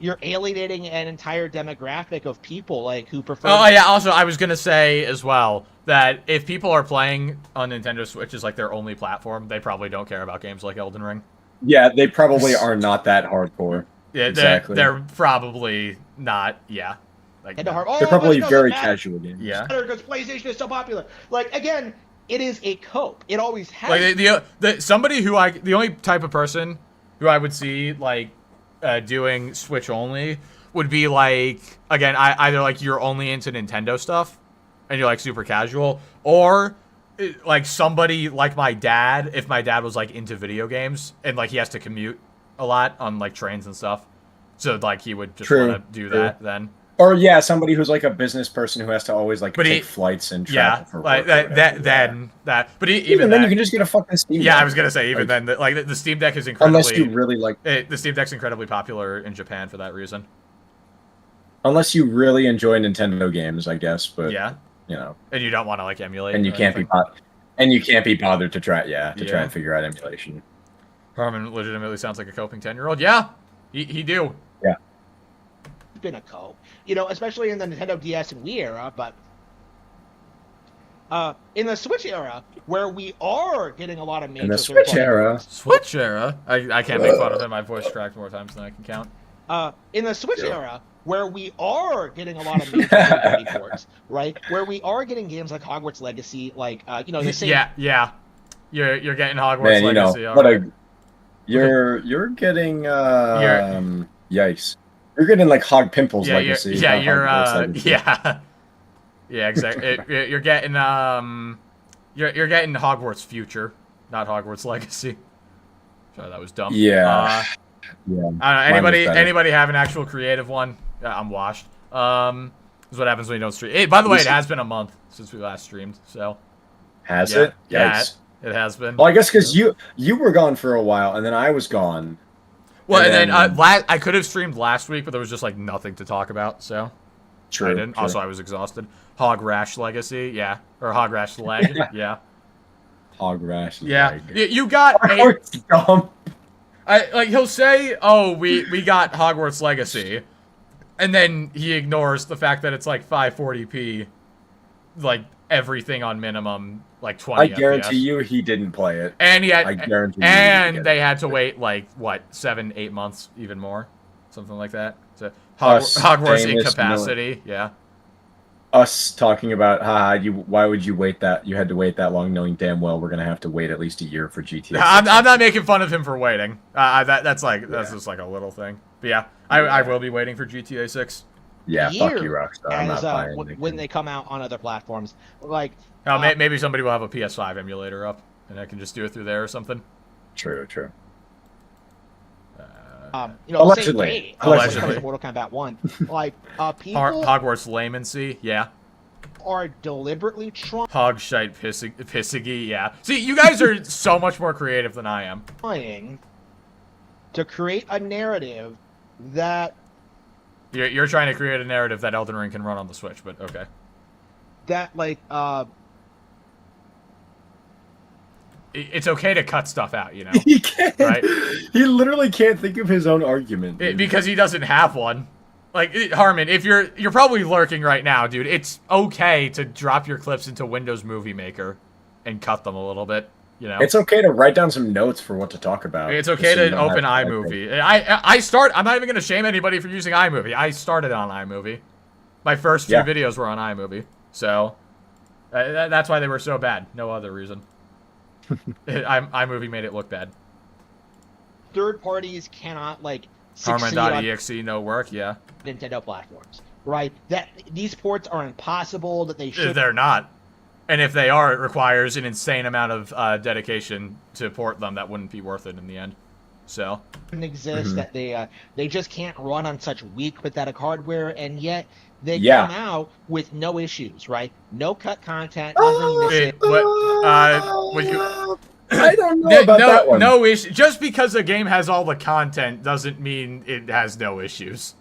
You're alienating an entire demographic of people like who prefer. Oh yeah. Also, I was gonna say as well that if people are playing on Nintendo Switch as like their only platform, they probably don't care about games like Elden Ring. Yeah, they probably are not that hardcore. Yeah, exactly. They're probably not. Yeah, like they're probably very casual games. Yeah, because PlayStation is so popular. Like again, it is a cope. It always has. Like the only type of person who I would see like. Doing Switch only would be like again either like you're only into Nintendo stuff and you're like super casual, or like somebody like my dad, if my dad was like into video games and like he has to commute a lot on like trains and stuff, so like he would just want to do that then. Or somebody who's like a business person who has to always like take flights and travel for work. But even then you can just get a fucking Steam Deck. Yeah, I was gonna say then the Steam Deck is incredibly. Unless you really like the Steam Deck's incredibly popular in Japan for that reason. Unless you really enjoy Nintendo games, I guess. But and you don't want to like emulate, and you can't be bothered to try and figure out emulation. Harman legitimately sounds like a coping 10-year-old. Yeah, he do. Yeah. Been a cope, especially in the Nintendo DS and Wii era, but in the Switch era, where we are getting a lot of major Switch era, I can't make fun of him. My voice cracked more times than I can count. In the Switch era, where we are getting a lot of major third-party ports, right? Where we are getting games like Hogwarts Legacy, like the same. Yeah, you're getting Hogwarts Legacy. You're getting yikes. You're getting like Hog Pimple's Legacy. Exactly. You're getting you're getting Hogwarts Future, not Hogwarts Legacy. Sorry, that was dumb. Yeah. I don't know. Anybody have an actual creative one? I'm washed. This is what happens when you don't stream. Hey, by the way, it has been a month since we last streamed. So. Has it? Yikes. Yeah, it has been. Well, I guess because you were gone for a while, and then I was gone. Well, and then I could have streamed last week, but there was just like nothing to talk about, so true. I didn't. True. Also, I was exhausted. Hog Rash Legacy, or Hog Rash Leg, yeah. Hog Rash. Leg. You got he'll say, "Oh, we got Hogwarts Legacy," and then he ignores the fact that it's like 540p, like everything on minimum like 20 I guarantee FPS. you he didn't play it. And he had, I guarantee you and they had to wait like what 7-8 months, even more, something like that. So Hogwarts incapacity, yeah. Us talking about why would you wait that? You had to wait that long, knowing damn well we're gonna have to wait at least a year for GTA 6. I'm not making fun of him for waiting. That's just like a little thing. But yeah, I will be waiting for GTA 6. Yeah, fuck you, Rockstar. I'm as, not buying when they come out on other platforms. Like, maybe somebody will have a PS5 emulator up, and I can just do it through there or something. True. Allegedly. Allegedly. Mortal Kombat 1. Like, people Hogwarts laymancy, yeah. are deliberately Hogshite pissigi, yeah. See, you guys are so much more creative than I am. trying to create a narrative that You're trying to create a narrative that Elden Ring can run on the Switch, but okay. It's okay to cut stuff out, you know? He can't. Right? He literally can't think of his own argument. Because he doesn't have one. Like, Harman, if you're probably lurking right now, dude. It's okay to drop your clips into Windows Movie Maker and cut them a little bit, you know? It's okay to write down some notes for what to talk about. It's okay to open iMovie. I'm not even going to shame anybody for using iMovie. I started on iMovie. My first few videos were on iMovie. So, that's why they were so bad. No other reason. iMovie made it look bad. third parties cannot, like, succeed Harman.exe, no work, yeah. Nintendo platforms, right? That these ports are impossible, that they should... They're not. And if they are, it requires an insane amount of dedication to port them that wouldn't be worth it in the end. So... exist, that they just can't run on such weak, pathetic hardware, and yet they come out with no issues, right? No cut content, nothing missing. I don't know about that one. No issue. Just because a game has all the content doesn't mean it has no issues.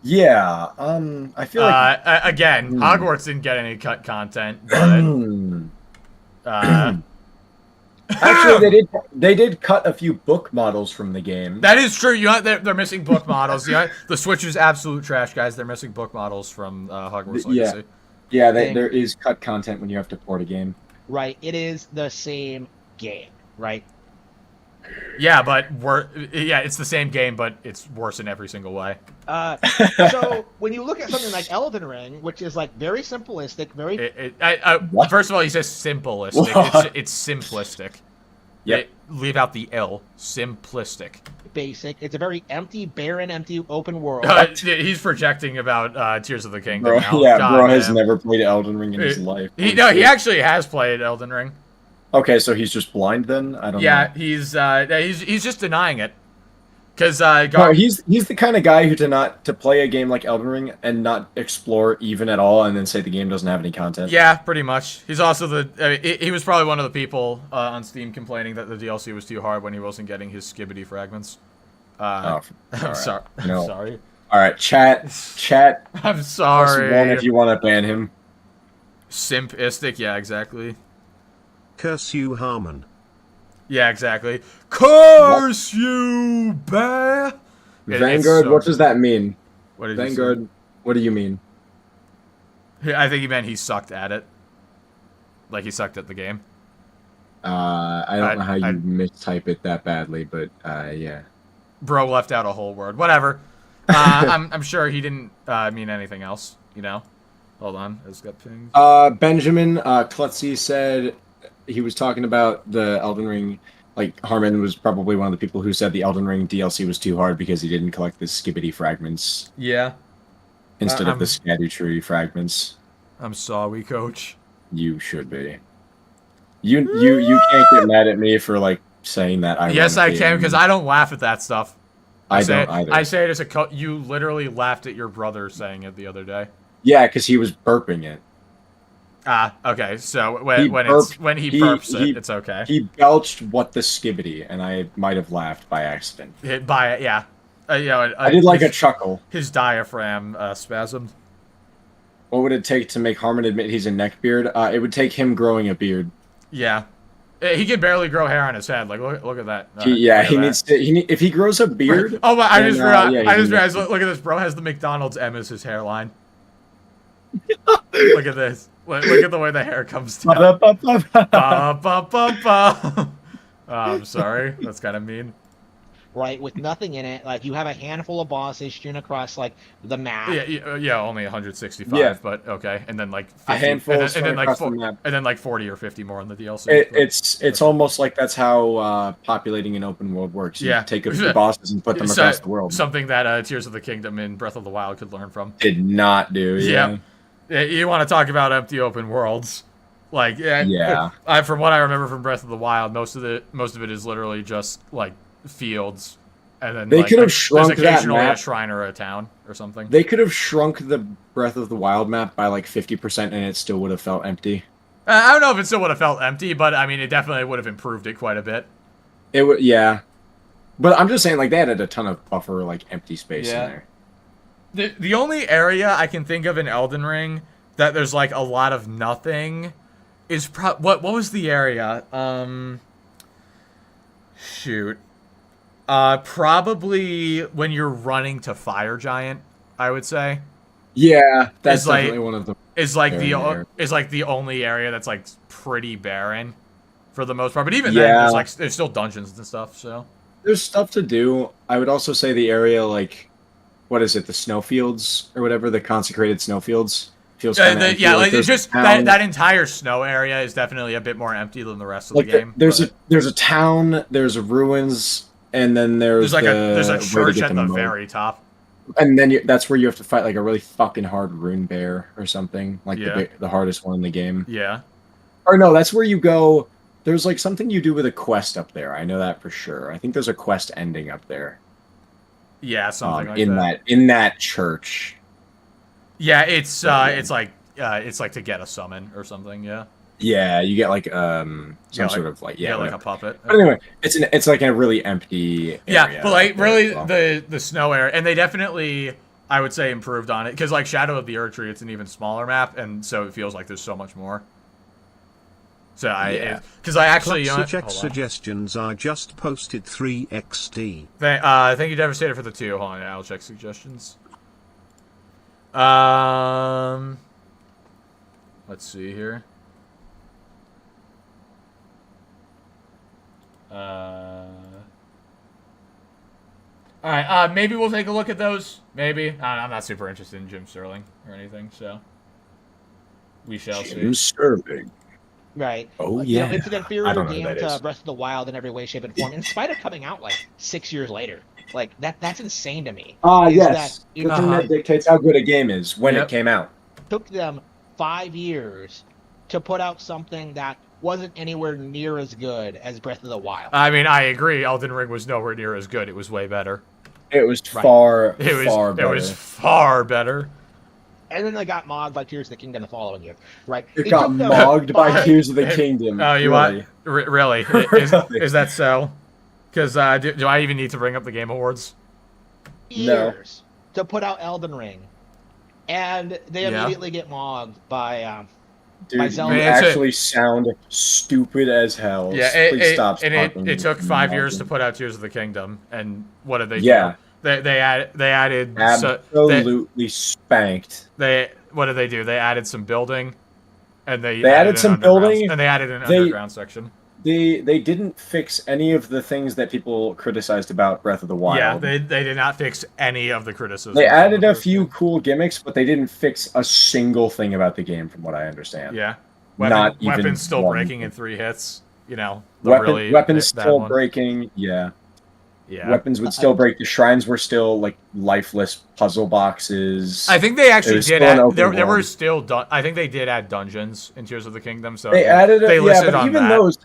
Yeah, I feel like again, Hogwarts didn't get any cut content, but actually they did cut a few book models from the game. That is true. You know, they're missing book models. The Switch is absolute trash, guys. They're missing book models from Hogwarts Legacy. Yeah, there is cut content when you have to port a game. Right, it is the same game, right? Yeah, but it's the same game, but it's worse in every single way. So when you look at something like Elden Ring, which is like very simplistic, first of all, he says simplistic. It's simplistic. Yep. Leave out the L. Simplistic. Basic. It's a very barren, empty, open world. He's projecting about Tears of the Kingdom. Bro, now. yeah, bro has never played Elden Ring in his life. He actually has played Elden Ring. Okay, so he's just blind then? I don't know. Yeah, he's just denying it. Because he's the kind of guy who to play a game like Elden Ring and not explore even at all, and then say the game doesn't have any content. Yeah, pretty much. He's also he was probably one of the people on Steam complaining that the DLC was too hard when he wasn't getting his skibbity fragments. I'm sorry. No. I'm sorry. All right, chat. I'm sorry. Press 1 if you want to ban him. Simpistic, yeah, exactly. Curse you, Harman. Yeah, exactly. Curse you, bear! Vanguard, what does that mean? What did Vanguard, what do you mean? I think he meant he sucked at it. Like he sucked at the game. I don't know how you mistype it that badly, but yeah. Bro left out a whole word. Whatever. I'm sure he didn't mean anything else, you know? Hold on, I just got pinged. Benjamin Klutzy said he was talking about the Elden Ring. Like, Harman was probably one of the people who said the Elden Ring DLC was too hard because he didn't collect the skibbity fragments. Yeah. Instead of the scattertree fragments. I'm sorry, coach. You should be. You can't get mad at me for, like, saying that. Yes, I can, because I don't laugh at that stuff. I don't either. I say it as you literally laughed at your brother saying it the other day. Yeah, because he was burping it. Okay. So when he burps it, it's okay. He belched "what the skibbity," and I might have laughed by accident. Yeah. I did like a chuckle. His diaphragm spasmed. What would it take to make Harman admit he's a neckbeard? It would take him growing a beard. Yeah. He can barely grow hair on his head. Like, look at that. Needs to. If he grows a beard. Oh, I just realized. Look at this. Bro has the McDonald's M as his hairline. Look at this. Look at the way the hair comes down. I'm sorry. That's kind of mean. Right, with nothing in it. Like, you have a handful of bosses strewn across, like, the map. Yeah, only 165, Yeah. but okay. And then, like, 50, a handful and then like, across the map. and then, like, 40 or 50 more on the DLC. It's almost like that's how populating an open world works. You take a few bosses and put them across the world. Something that Tears of the Kingdom in Breath of the Wild could learn from. Did not do, yeah. You want to talk about empty open worlds. Like, from what I remember from Breath of the Wild, most of it is literally just, like, fields, and then they could have shrunk there's occasionally that map. a shrine or a town or something. They could have shrunk the Breath of the Wild map by like 50%, and it still would have felt empty. I don't know if it still would have felt empty, but I mean, it definitely would have improved it quite a bit. It would, yeah. But I'm just saying, like, they added a ton of buffer, like, empty space in there. The only area I can think of in Elden Ring that there's like a lot of nothing is what was the area? Shoot. Probably when you're running to Fire Giant, I would say. Yeah, that's definitely one of them. Is like the only area that's like pretty barren for the most part. But even then, there's still dungeons and stuff. So there's stuff to do. I would also say the area, like, what is it, the snowfields or whatever, the consecrated snowfields. Feels that entire snow area is definitely a bit more empty than the rest of the game. There's a town, there's ruins. And then there's a church at the very top, and then that's where you have to fight like a really fucking hard rune bear or something, like the hardest one in the game. Yeah, or no, that's where you go. There's like something you do with a quest up there. I know that for sure. I think there's a quest ending up there. Yeah, something like in that. In that church. Yeah, it's like to get a summon or something. Yeah. Yeah, you get like sort of like like a puppet. But anyway, it's like a really empty area. Yeah, but like really the snow area, and they definitely, I would say, improved on it, because like Shadow of the Erdtree, it's an even smaller map, and so it feels like there's so much more. So because I actually suggestions are just posted 3XD. Thank you, Devastator, for the 2. Hold on, I'll check suggestions. Let's see here. Alright, maybe we'll take a look at those. Maybe. I'm not super interested in Jim Sterling or anything, so we shall see. Jim Sterling. Right. Oh, yeah. You know, it's an inferior game to Breath of the Wild in every way, shape, and form, in spite of coming out like 6 years later. Like, that's insane to me. Yes. That dictates how good a game is when it came out. It took them 5 years to put out something that wasn't anywhere near as good as Breath of the Wild. I mean, I agree. Elden Ring was nowhere near as good. It was way better. It was far better. It was far better. And then they got mogged by Tears of the Kingdom the following year, right? It got mogged by Tears of the Kingdom. Oh, you what? Really? Is that so? Because do I even need to bring up the Game Awards? Years to put out Elden Ring, and they immediately get mogged by Dude, you actually sound stupid as hell. Yeah, please stop. And it took 5 years to put out Tears of the Kingdom, and what did they do? They added absolutely spanked. What did they do? They added some building, and they added some building, and they added an underground section. They didn't fix any of the things that people criticized about Breath of the Wild. Yeah, they did not fix any of the criticisms. They added a few cool gimmicks, but they didn't fix a single thing about the game, from what I understand. Yeah, weapons still breaking in 3 hits. You know, weapons still breaking. Yeah. Weapons would still break. The shrines were still like lifeless puzzle boxes. I think they actually did add. There were still. I think they did add dungeons in Tears of the Kingdom. So they added. They listed on even that.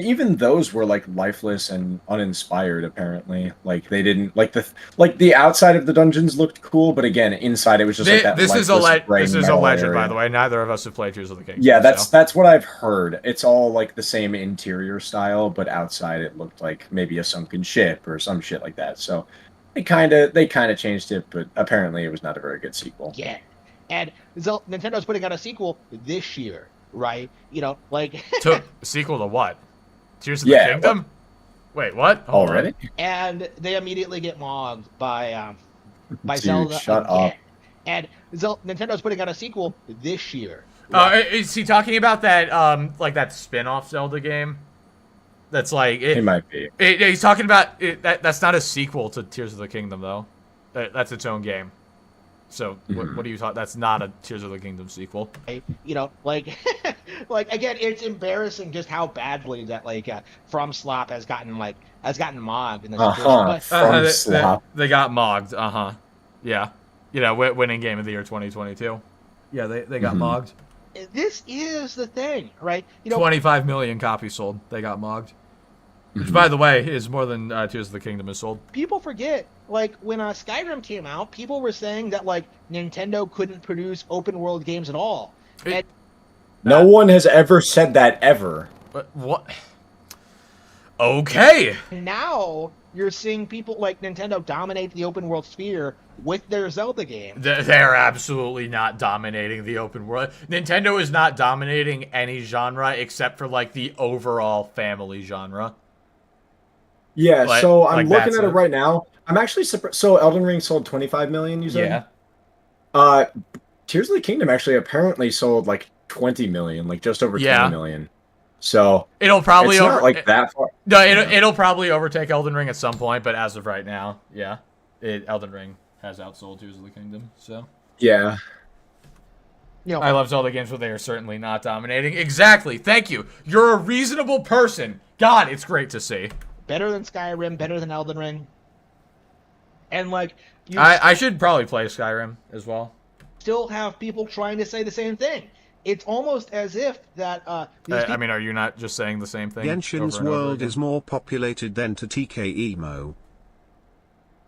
Even those were like lifeless and uninspired. Apparently, like they didn't the outside of the dungeons looked cool, but again, inside it was just like that. This is a legend, by the way. Neither of us have played Tears of the Kingdom. Yeah, that's what I've heard. It's all like the same interior style, but outside it looked like maybe a sunken ship or some shit like that. So they kind of changed it, but apparently it was not a very good sequel. Yeah, and Nintendo's putting out a sequel this year, right? You know, like a sequel to what? Tears of the Kingdom? Wait, what? Already? And they immediately get mogged by Dude, Zelda. Shut up. And Nintendo's putting out a sequel this year, Is he talking about that, like that spin-off Zelda game? That's like... It might be. He's talking about... That's not a sequel to Tears of the Kingdom, though. That's its own game. So, what do you talk? That's not a Tears of the Kingdom sequel. You know, like, like again, it's embarrassing just how badly that like From Slop has gotten mogged in this situation. They got mogged. Yeah. You know, winning game of the year 2022. Yeah, they got mogged. This is the thing, right? You know, 25 million copies sold. They got mogged. Which, by the way, is more than Tears of the Kingdom is sold. People forget, like, when Skyrim came out, people were saying that, like, Nintendo couldn't produce open-world games at all. No one has ever said that, ever. But what? Okay. Now, you're seeing people like Nintendo dominate the open-world sphere with their Zelda game. They're absolutely not dominating the open world. Nintendo is not dominating any genre except for, like, the overall family genre. Yeah, so I'm looking at it right now. I'm actually surprised. So Elden Ring sold 25 million, you said? Yeah. Tears of the Kingdom actually apparently sold like 20 million, like just over 20 million. So it'll probably not like that far. No, it'll probably overtake Elden Ring at some point, but as of right now, yeah, Elden Ring has outsold Tears of the Kingdom. So yeah. You know, I love Zelda games, but they are certainly not dominating. Exactly. Thank you. You're a reasonable person. God, it's great to see. Better than Skyrim, better than Elden Ring. And, like... I should probably play Skyrim as well. Still have people trying to say the same thing. It's almost as if that... I mean, are you not just saying the same thing? Genshin's world is more populated than to TK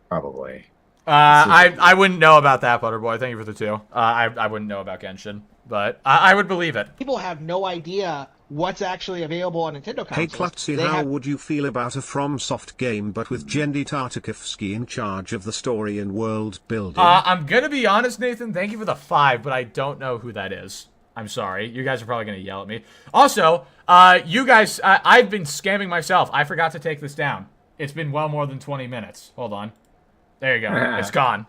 Probably. I wouldn't know about that, Butterboy. Thank you for the 2. I wouldn't know about Genshin, but I would believe it. People have no idea what's actually available on Nintendo consoles. Hey Klutzy, how would you feel about a FromSoft game but with Genndy Tartakovsky in charge of the story and world building? I'm gonna be honest, Nathan, thank you for the 5, but I don't know who that is. I'm sorry. You guys are probably gonna yell at me. Also, you guys, I've been scamming myself. I forgot to take this down. It's been well more than 20 minutes. Hold on. There you go. It's gone.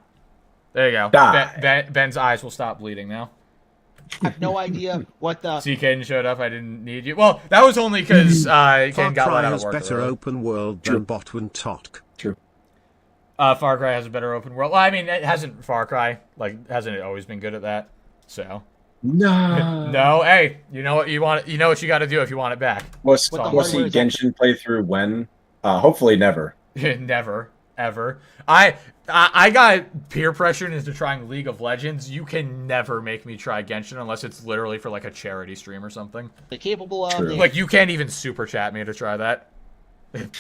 There you go. Ben's eyes will stop bleeding now. I have no idea what the... See, Caden showed up. I didn't need you. Well, that was only because Caden got let out of work. Far Cry has better open world than Botwin Talk. True. Far Cry has a better open world. Well, I mean, it hasn't Far Cry, like, hasn't it always been good at that? So. No. No, hey, you know what you want? You know what you got to do if you want it back. We'll see Genshin playthrough when? Hopefully never. Never. Ever. I got peer pressured into trying League of Legends. You can never make me try Genshin unless it's literally for like a charity stream or something. They're capable of. Like you can't even super chat me to try that.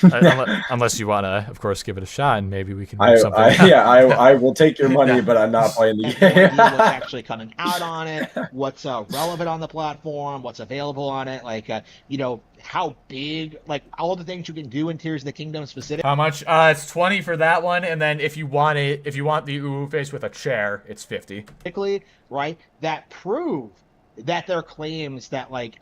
Unless you want to, of course, give it a shot and maybe we can do something. I will take your money, but I'm not playing the game. What's actually coming out on it, what's relevant on the platform, what's available on it, like, you know, how big, like, all the things you can do in Tears of the Kingdom specific. How much? It's 20 for that one, and then if you want the Uwu face with a chair, it's 50. Right? That prove that their claims that, like,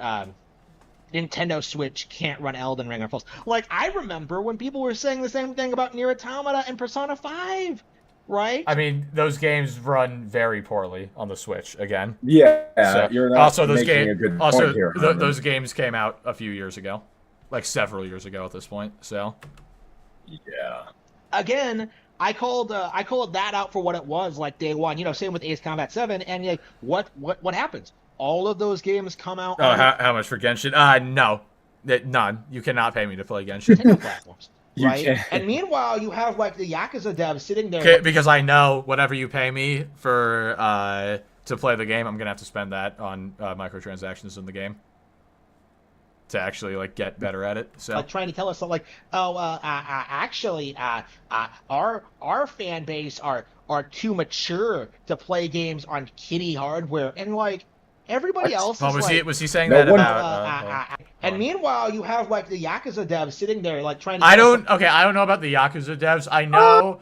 Nintendo Switch can't run Elden Ring are false. Like, I remember when people were saying the same thing about Nier Automata and Persona 5, right? I mean, those games run very poorly on the Switch again. Yeah, so, you're not also those making a good point here. Those games came out a few years ago, like several years ago at this point. So, yeah. Again, I called that out for what it was, like day one. You know, same with Ace Combat 7, and like, what happens? All of those games come out. Oh, how much for Genshin? No, none. You cannot pay me to play Genshin. Platforms, right? And meanwhile, you have like the Yakuza devs sitting there. Okay, because I know whatever you pay me for to play the game, I'm gonna have to spend that on microtransactions in the game to actually like get better at it. So like trying to tell us like, actually, our fan base are are too mature to play games on kiddie hardware, and like everybody else. Oh, is was he saying that about? And meanwhile, you have like the Yakuza devs sitting there like trying to. I don't know about the Yakuza devs. I know.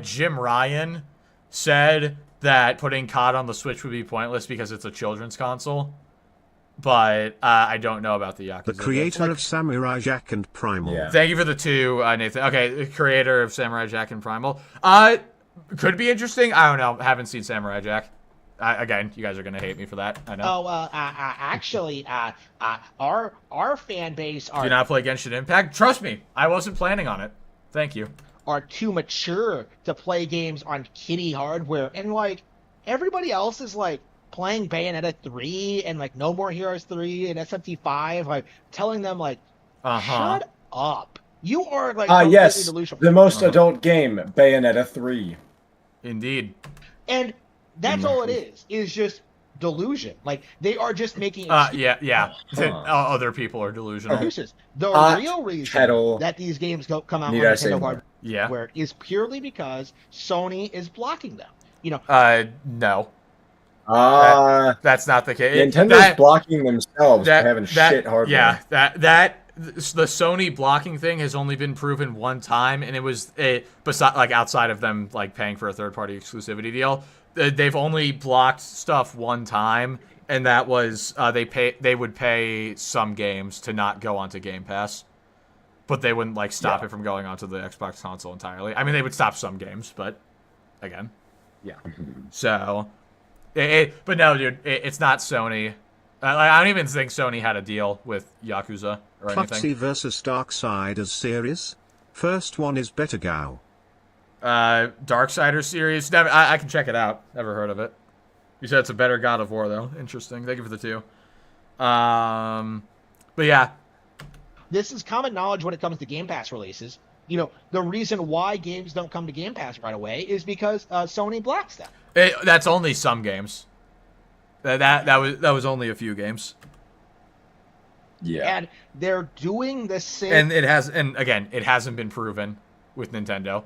Jim Ryan said that putting COD on the Switch would be pointless because it's a children's console. But I don't know about the Yakuza. The creator of Samurai Jack and Primal. Yeah. Thank you for the two, Nathan. Okay, the creator of Samurai Jack and Primal. Could be interesting. I don't know. Haven't seen Samurai Jack. Again, you guys are gonna hate me for that. I know. Oh, actually, our fan base Do not play Genshin Impact. Trust me, I wasn't planning on it. Thank you. are too mature to play games on kiddie hardware, and like everybody else is like playing Bayonetta 3 and like No More Heroes 3 and SMT 5, like telling them like, shut up. You are like yes, delusional. the most adult game, Bayonetta 3. Indeed. And that's all it is just delusion. Like they are just making yeah. Other people are delusional. excuses. The real reason kettle. that these games come out on Need I say Nintendo more? hardware is purely because Sony is blocking them. You know, No. That's not the case. Nintendo's blocking themselves for having shit hardware. Yeah, the Sony blocking thing has only been proven one time, and it was outside of them like paying for a third-party exclusivity deal. They've only blocked stuff one time, and that was they would pay some games to not go onto Game Pass, but they wouldn't like stop it from going onto the Xbox console entirely. I mean, they would stop some games, but again, so. But no, dude, it's not Sony. I don't even think Sony had a deal with Yakuza or anything. Clutzy versus Darksiders series. First one is better Gao. Darksiders series. Never, I can check it out. Never heard of it. You said it's a better God of War though. Interesting. Thank you for the 2. But yeah, this is common knowledge when it comes to Game Pass releases. You know, the reason why games don't come to Game Pass right away is because Sony blocks them. That's only some games. That was only a few games. Yeah. And they're doing the same. And it hasn't been proven with Nintendo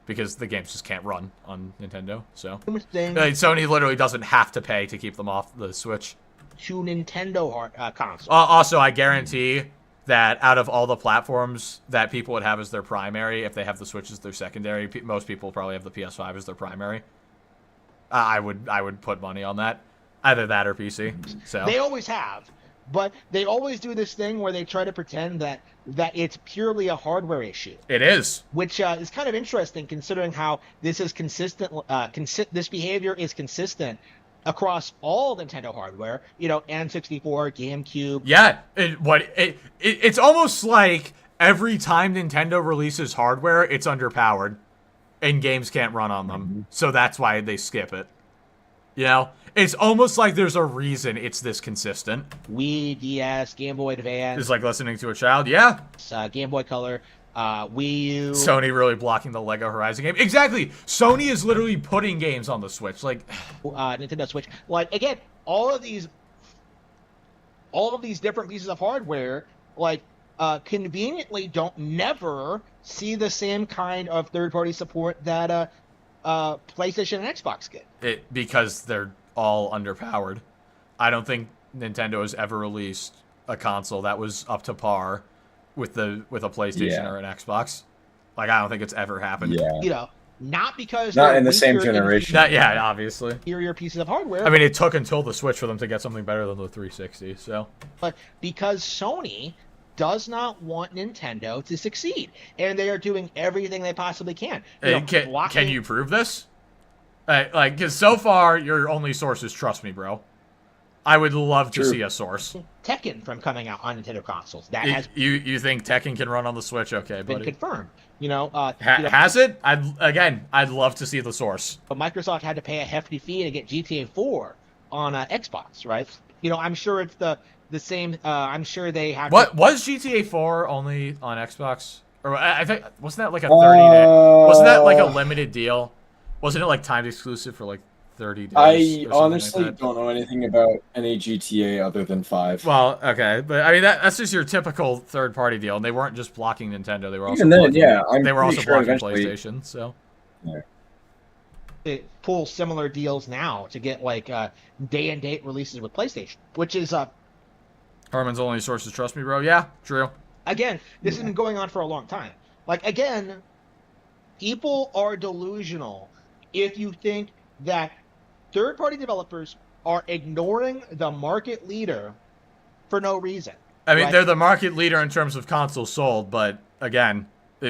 because the games just can't run on Nintendo. So Sony literally doesn't have to pay to keep them off the Switch. To Nintendo console. Also, I guarantee that out of all the platforms that people would have as their primary, if they have the Switch as their secondary, most people probably have the PS5 as their primary. I would put money on that. Either that or PC. So they always have, but they always do this thing where they try to pretend that it's purely a hardware issue. It is, which is kind of interesting considering how this is consistent. This behavior is consistent across all Nintendo hardware. You know, N64, GameCube. Yeah, it's almost like every time Nintendo releases hardware, it's underpowered, and games can't run on them. So that's why they skip it. You know, it's almost like there's a reason it's this consistent. Wii, DS, Game Boy Advance. It's like listening to a child. Yeah. Game Boy Color, Wii U. Sony really blocking the Lego Horizon game. Exactly. Sony is literally putting games on the Switch. Like Nintendo Switch. Like again, all of these different pieces of hardware, like conveniently don't never see the same kind of third-party support that PlayStation and Xbox get. Because they're all underpowered. I don't think Nintendo has ever released a console that was up to par with a PlayStation or an Xbox. Like, I don't think it's ever happened. Yeah. You know, not because not in the same generation. Obviously. Inferior pieces of hardware. I mean, it took until the Switch for them to get something better than the 360. So, but because Sony does not want Nintendo to succeed, and they are doing everything they possibly can. Can you prove this? Because so far your only source is Trust Me, Bro. I would love to see a source. Tekken from coming out on Nintendo consoles. That has you think Tekken can run on the Switch? Okay, been buddy. confirmed. You know, has it? I'd love to see the source. But Microsoft had to pay a hefty fee to get GTA 4 on Xbox, right? You know, I'm sure it's the same. I'm sure they have. Was GTA 4 only on Xbox? Or I think wasn't that like a 30-day? Wasn't that like a limited deal? Wasn't it like timed exclusive for like 30 days? I honestly don't know anything about any GTA other than 5. Well, okay, but I mean that's just your typical third-party deal, and they weren't just blocking Nintendo; they were also blocking PlayStation. So they pull similar deals now to get like day-and-date releases with PlayStation, which is Harman's only source is Trust Me, Bro. Yeah, true. Again, this has been going on for a long time. Like again, people are delusional if you think that third-party developers are ignoring the market leader for no reason. I mean, they're the market leader in terms of consoles sold, but again,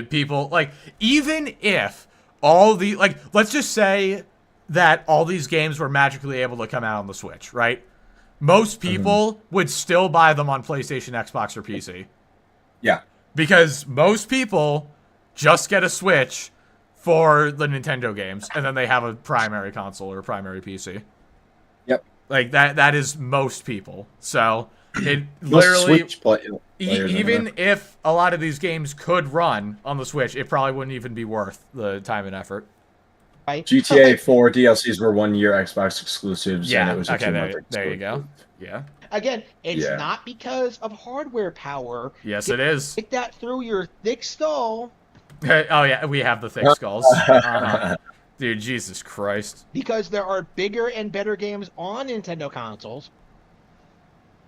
people like even if all the let's just say that all these games were magically able to come out on the Switch, right? Most people would still buy them on PlayStation, Xbox, or PC. Yeah. Because most people just get a Switch for the Nintendo games, and then they have a primary console or a primary PC. Yep. Like, that is most people. So, it literally... Switch players even if a lot of these games could run on the Switch, it probably wouldn't even be worth the time and effort. Right? GTA 4 DLCs were 1 year Xbox exclusives. Yeah, and it was a okay, 2-month there you go. exclusive. Yeah. Again, it's not because of hardware power. Yes, it is. Get that through your thick skull. Oh, yeah, we have the thick skulls. Dude, Jesus Christ. Because there are bigger and better games on Nintendo consoles.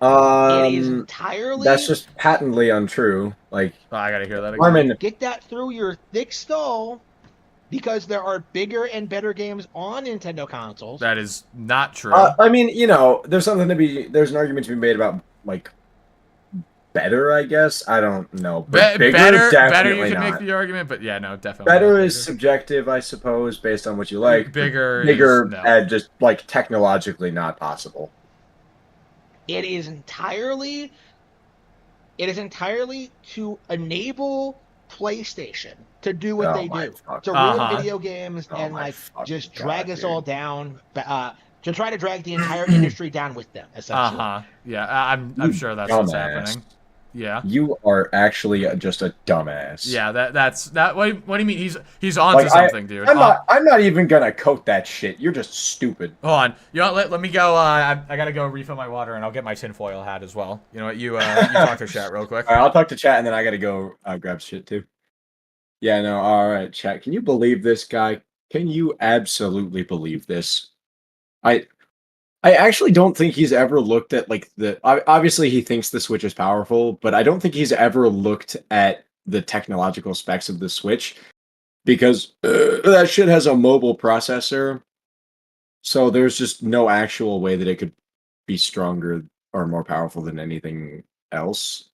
It is entirely... That's just patently untrue. Like, Oh, I gotta hear that again. Harman, Get that through your thick skull. Because there are bigger and better games on Nintendo consoles. That is not true. I mean, there's an argument to be made about, like, better, I guess. I don't know. But better, definitely you can not. make the argument, but yeah, no, definitely. Better is subjective, I suppose, based on what you like. Bigger is, no. and just, like, technologically not possible. It is entirely to enable PlayStation to do what they do, to ruin video games and like just drag us all down, to try to drag the entire industry down with them. Essentially. Yeah, I'm sure that's what's happening. Yeah. You are actually just a dumbass. Yeah, that's that. What do you mean? He's onto something, dude. I'm not even gonna coat that shit. You're just stupid. Hold on. You know what? Let me go. I gotta go refill my water, and I'll get my tinfoil hat as well. You know what? You talk to chat real quick. All right, I'll talk to chat, and then I gotta go grab shit too. Yeah, no. All right, chat. Can you believe this guy? Can you absolutely believe this? I actually don't think he's ever looked at like obviously he thinks the Switch is powerful, but I don't think he's ever looked at the technological specs of the Switch because that shit has a mobile processor. So there's just no actual way that it could be stronger or more powerful than anything else.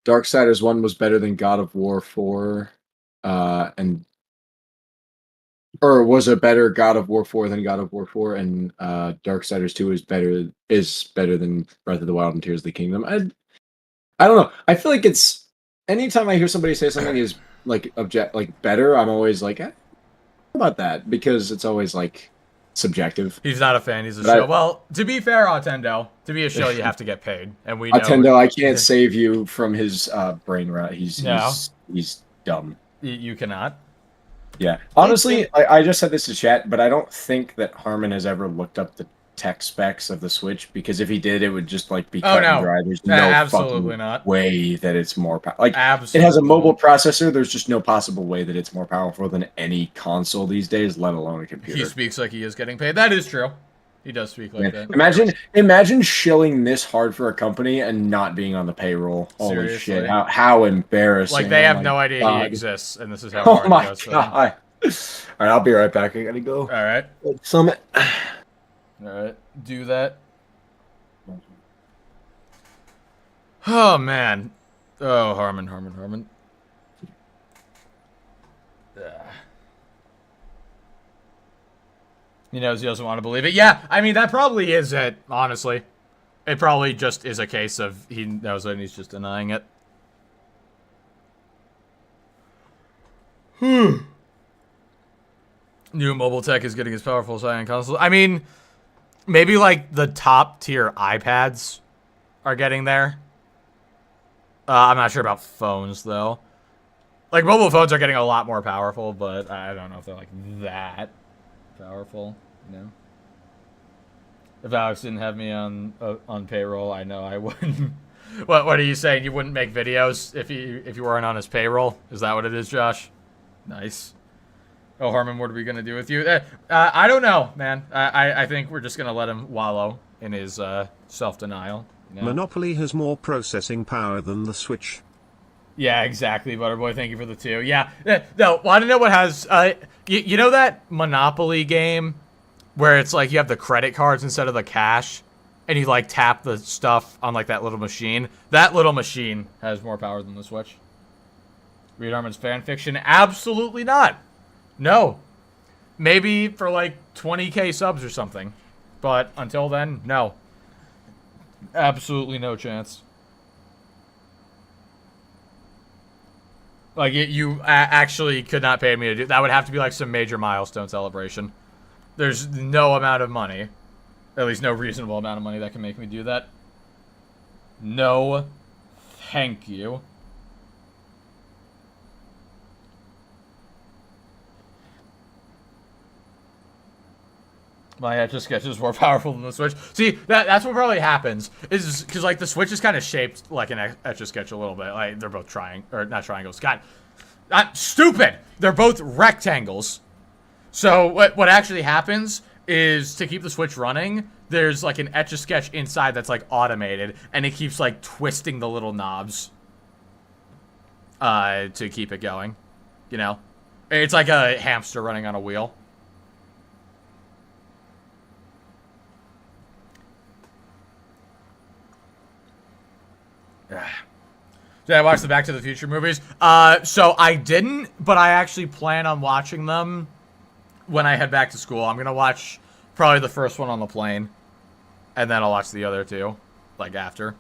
Darksiders 1 was better than God of War 4 or was a better God of War 4 than God of War 4, and Darksiders 2 is better than Breath of the Wild and Tears of the Kingdom. I don't know. I feel like it's anytime I hear somebody say something is like better, I'm always like, how about that? Because it's always like subjective. He's not a fan. He's a show. Well, to be fair, Otendo, to be a show, you have to get paid, and we know. Otendo, I can't save you from his brain rot. He's dumb. You cannot. Yeah. Honestly, I just said this to chat, but I don't think that Harman has ever looked up the tech specs of the Switch, because if he did, it would just like be cut and dry. There's no absolutely not way that it's more like absolutely. It has a mobile processor. There's just no possible way that it's more powerful than any console these days, let alone a computer. He speaks like he is getting paid. That is true. He does speak like that. Imagine shilling this hard for a company and not being on the payroll. Holy Seriously. shit! How embarrassing! Like they have no idea he exists, and this is how Oh hard my it goes for god! them. All right, I'll be right back. I gotta go. All right. Summit. All right. Do that. Oh man. Oh, Harman. He knows he doesn't want to believe it. Yeah, I mean, that probably is it, honestly. It probably just is a case of he knows it and he's just denying it. New mobile tech is getting as powerful as high-end console. I mean, maybe like the top tier iPads are getting there. I'm not sure about phones, though. Like, mobile phones are getting a lot more powerful, but I don't know if they're like that powerful, you know. If Alex didn't have me on payroll, I know I wouldn't. What are you saying? You wouldn't make videos if you weren't on his payroll? Is that what it is, Josh? Nice. Oh, Harman, what are we gonna do with you? I don't know, man. I think we're just gonna let him wallow in his self-denial. You know? Monopoly has more processing power than the Switch. Yeah, exactly, Butterboy. Thank you for the 2. Yeah. No, want to know what has... you know that Monopoly game where it's like you have the credit cards instead of the cash, and you like tap the stuff on like that little machine? That little machine has more power than the Switch. Read Harman's fan fiction? Absolutely not. No. Maybe for like 20k subs or something. But until then, no. Absolutely no chance. Like, you actually could not pay me to do that. Would have to be like some major milestone celebration. There's no amount of money, at least no reasonable amount of money that can make me do that. No, thank you. My Etch-a-Sketch is more powerful than the Switch. See, that's what probably happens. Is because, like, the Switch is kind of shaped like an Etch-a-Sketch a little bit. Like, they're both not triangles. God, I'm stupid! They're both rectangles. So, what actually happens is, to keep the Switch running, there's, like, an Etch-a-Sketch inside that's, like, automated. And it keeps, like, twisting the little knobs. To keep it going. You know? It's like a hamster running on a wheel. Did I watch the Back to the Future movies? So I didn't, but I actually plan on watching them when I head back to school. I'm gonna watch probably the first one on the plane, and then I'll watch the other two, like, after.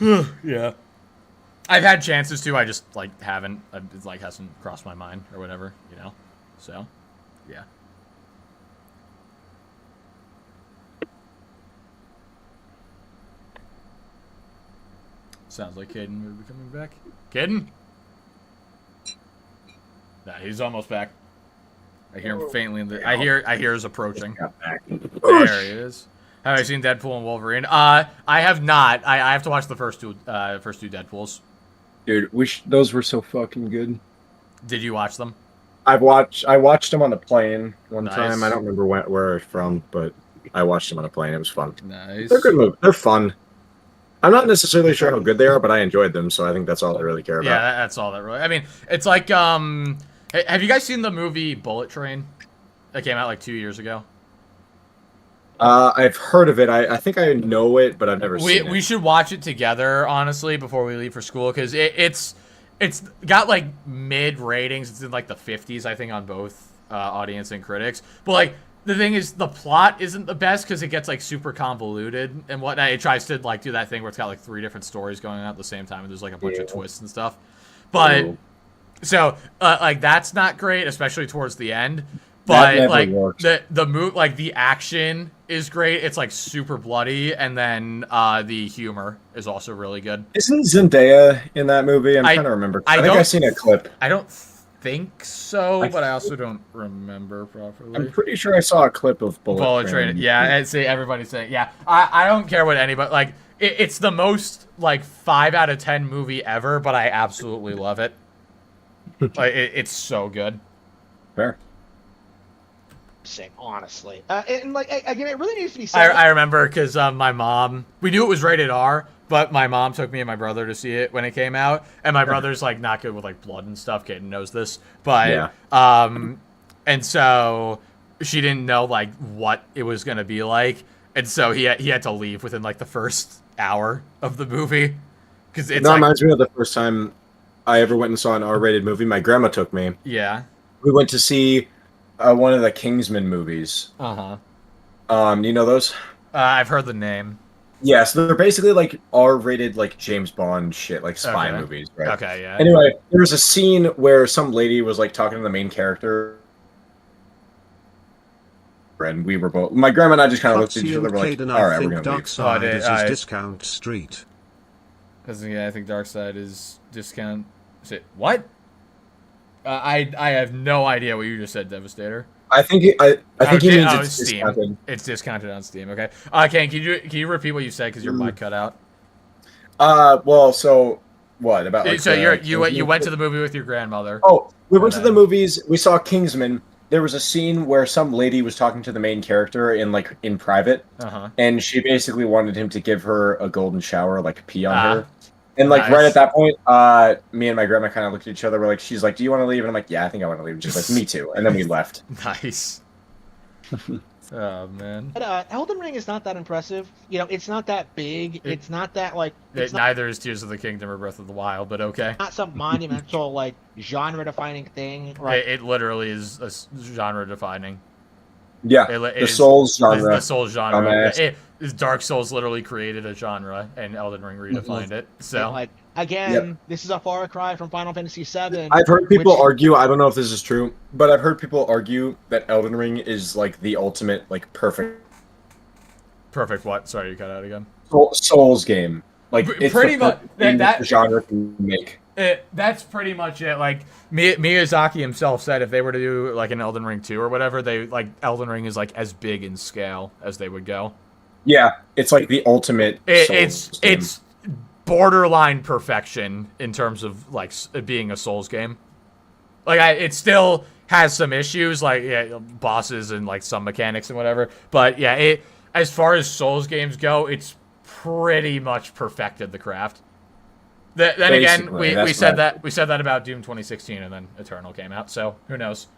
Yeah. I've had chances to, I just, like, haven't. It, like, hasn't crossed my mind or whatever, you know? So, yeah. Sounds like Caden will be coming back. Caden? Nah, he's almost back. I hear him faintly in the. I hear his approaching. There he is. Have I seen Deadpool and Wolverine? I have not. I have to watch the first two Deadpools. Dude, those were so fucking good. Did you watch them? I watched them on a plane one Nice. time. I don't remember where from, but I watched them on a plane. It was fun. Nice. They're good movies. They're fun. I'm not necessarily sure how good they are, but I enjoyed them, so I think that's all I really care about. Yeah, that's all that really. I mean, it's like have you guys seen the movie Bullet Train? That came out like 2 years ago. I've heard of it. I think I know it, but I've never seen it. We should watch it together, honestly, before we leave for school, because it's got like mid ratings. It's in like the 50s, I think, on both audience and critics. But like, the thing is, the plot isn't the best because it gets like super convoluted and whatnot. It tries to like do that thing where it's got like 3 different stories going on at the same time, and there's like a bunch of twists and stuff. But so like, that's not great, especially towards the end. But like the move, like the action is great. It's like super bloody, and then the humor is also really good. Isn't Zendaya in that movie? I'm trying to remember. I think I've seen a clip. I don't think so, but I also don't remember properly. I'm pretty sure I saw a clip of Bullet Train. Yeah, and see, everybody's saying, yeah. I don't care what anybody, like, it's the most, like, 5 out of 10 movie ever, but I absolutely love it. Like, it's so good. Fair. Honestly. And, like, again, it really needs to be said. I remember, because my mom, we knew it was rated R, but my mom took me and my brother to see it when it came out, and my brother's, like, not good with, like, blood and stuff. Kaden knows this, but, yeah. And so she didn't know, like, what it was going to be like, and so he had to leave within, like, the first hour of the movie. Because it reminds me of the first time I ever went and saw an R-rated movie. My grandma took me. Yeah. We went to see one of the Kingsman movies. Uh-huh. You know those? I've heard the name. Yeah, so they're basically like R-rated, like James Bond shit, like spy movies, right? Okay, yeah. Anyway, there was a scene where some lady was like talking to the main character, and we were both. My grandma and I just kind of looked at each other, like, "All right, we're gonna Dark leave." Side is Discount Street. Because yeah, I think Dark Side is discount. What? I have no idea what you just said, Devastator. I think he means it's Steam. discounted. It's discounted on Steam. Okay. Ken, can you repeat what you said because your mic cut out? Well, so what about? Like, so you went to the movie with your grandmother. Oh, we went to the movies. We saw Kingsman. There was a scene where some lady was talking to the main character in private, and she basically wanted him to give her a golden shower, like pee on her. And like right at that point, me and my grandma kind of looked at each other. We're like, she's like, "Do you want to leave?" And I'm like, "Yeah, I think I want to leave." And she's like, "Me too." And then we left. Nice. Oh man. But Elden Ring is not that impressive. You know, it's not that big. It's not that like. It's Neither is Tears of the Kingdom or Breath of the Wild, but okay. not some monumental like genre-defining thing, right? It literally is a genre defining. Yeah, the Souls genre. The Souls genre. Dark Souls literally created a genre, and Elden Ring redefined it. So, like again, this is a far cry from Final Fantasy VII. I've heard people argue. I don't know if this is true, but I've heard people argue that Elden Ring is like the ultimate, like perfect. Perfect. What? Sorry, you cut out again. Souls game. Like it's pretty much that genre can make. That's pretty much it. Like Miyazaki himself said, if they were to do like an Elden Ring 2 or whatever, they like Elden Ring is like as big in scale as they would go. Yeah, it's like the ultimate. It's borderline perfection in terms of like being a Souls game. Like it still has some issues, like bosses and like some mechanics and whatever. But yeah, as far as Souls games go, it's pretty much perfected the craft. Then again, we said that about Doom 2016, and then Eternal came out. So who knows?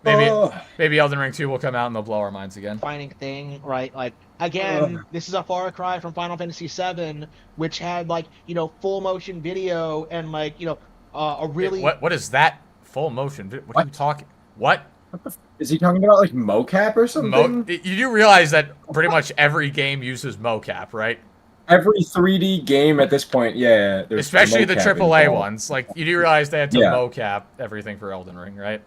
Maybe Elden Ring 2 will come out and they'll blow our minds again. Defining thing, right? Like again, this is a far cry from Final Fantasy VII, which had like full motion video and like a really what is that full motion? What are you talking? What? Is he talking about like mocap or something? You do realize that pretty much every game uses mocap, right? Every 3D game at this point, yeah. Especially the AAA ones. Like, you do realize they had to mocap everything for Elden Ring, right?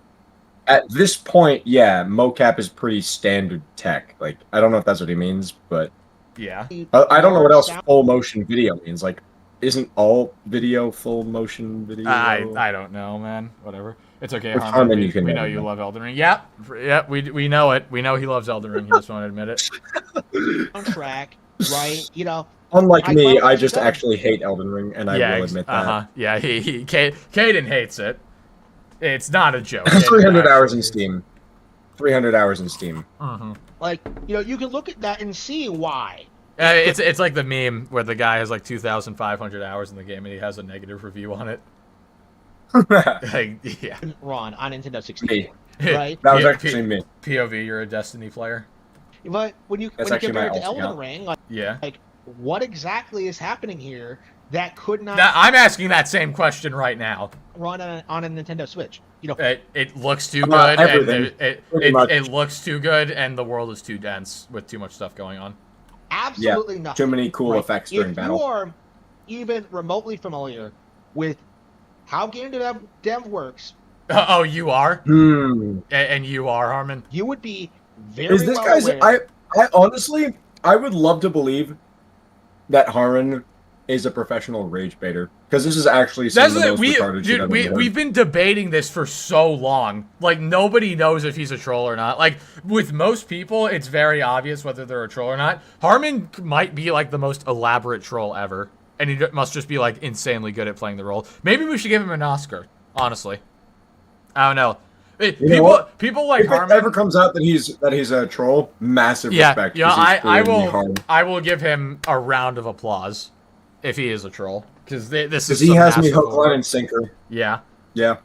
At this point, yeah, mocap is pretty standard tech. Like, I don't know if that's what he means, but... Yeah. I don't know what else full motion video means. Like, isn't all video full motion video? I don't know, man. Whatever. It's okay, With Harman. Harman, We know you love Elden Ring. Yeah, we know it. We know he loves Elden Ring. He just won't admit it. On track, right? Unlike me, I just actually hate Elden Ring, and I will admit that. Yeah, Caden hates it. It's not a joke. 300 hours in Steam. 300 hours in Steam. Like, you can look at that and see why. It's like the meme where the guy has like 2,500 hours in the game and he has a negative review on it. Like, yeah. Ron on Nintendo 64, right? That was actually me. POV, you're a Destiny player. But when you compare it to Elden Ring, like what exactly is happening here that could not? I'm asking that same question right now. Run on a Nintendo Switch. It looks too good. And it looks too good, and the world is too dense with too much stuff going on. Absolutely nothing. Too many cool effects during battle. If you are even remotely familiar with how game dev works. Oh, you are? And you are, Harman? You would be very Is this guy's... aware. I honestly, I would love to believe that Harman is a professional rage baiter. Because this is actually some of the most retarded shit I've ever heard. We've been debating this for so long. Like, nobody knows if he's a troll or not. Like, with most people, it's very obvious whether they're a troll or not. Harman might be, like, the most elaborate troll ever. And he must just be, like, insanely good at playing the role. Maybe we should give him an Oscar, honestly. I don't know. People like Harman. If it ever comes out that he's a troll, massive respect. Yeah, I will give him a round of applause if he is a troll, because this is. He has me hook, line, and sinker. Yeah. Yeah.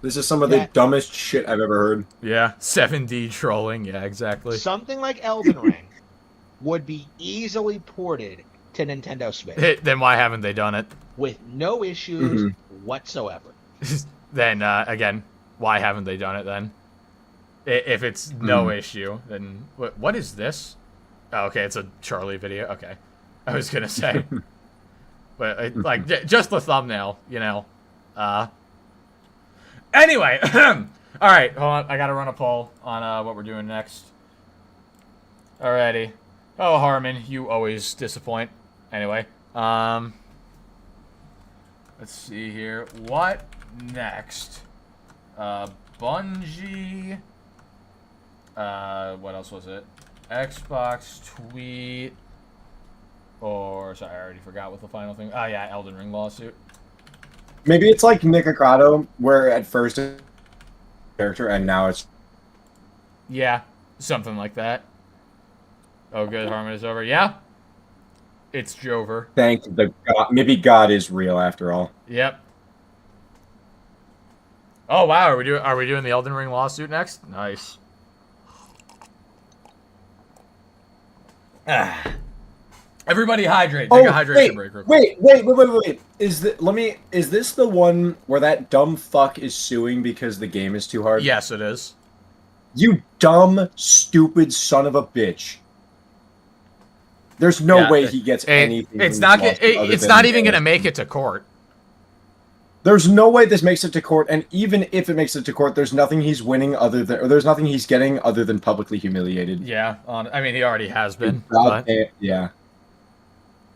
This is some of the dumbest shit I've ever heard. Yeah, 7D trolling. Yeah, exactly. Something like Elden Ring would be easily ported to Nintendo Switch. Then why haven't they done it? With no issues whatsoever. Then, again, why haven't they done it then? If it's no issue, then... What is this? Oh, okay, it's a Charlie video. Okay. I was gonna say. But, like, just the thumbnail, Anyway. Alright, hold on. I gotta run a poll on what we're doing next. Alrighty. Oh, Harman, you always disappoint. Anyway, let's see here. What next? Bungie. What else was it? Xbox tweet. Or, sorry, I already forgot what the final thing. Oh, yeah, Elden Ring lawsuit. Maybe it's like Nikocado, where at first it's character and now it's... Yeah, something like that. Oh, good, Harman is over. Yeah, it's Jover. Thank the God. Maybe God is real after all. Yep. Oh wow, are we doing the Elden Ring lawsuit next? Nice. Everybody hydrate. Take a hydration break real quick. Wait. Is this the one where that dumb fuck is suing because the game is too hard? Yes, it is. You dumb, stupid son of a bitch. There's no way he gets anything. It's not even going to make it to court. There's no way this makes it to court, and even if it makes it to court, there's nothing he's winning other than, or there's nothing he's getting other than publicly humiliated. Yeah, I mean, he already has been. Yeah.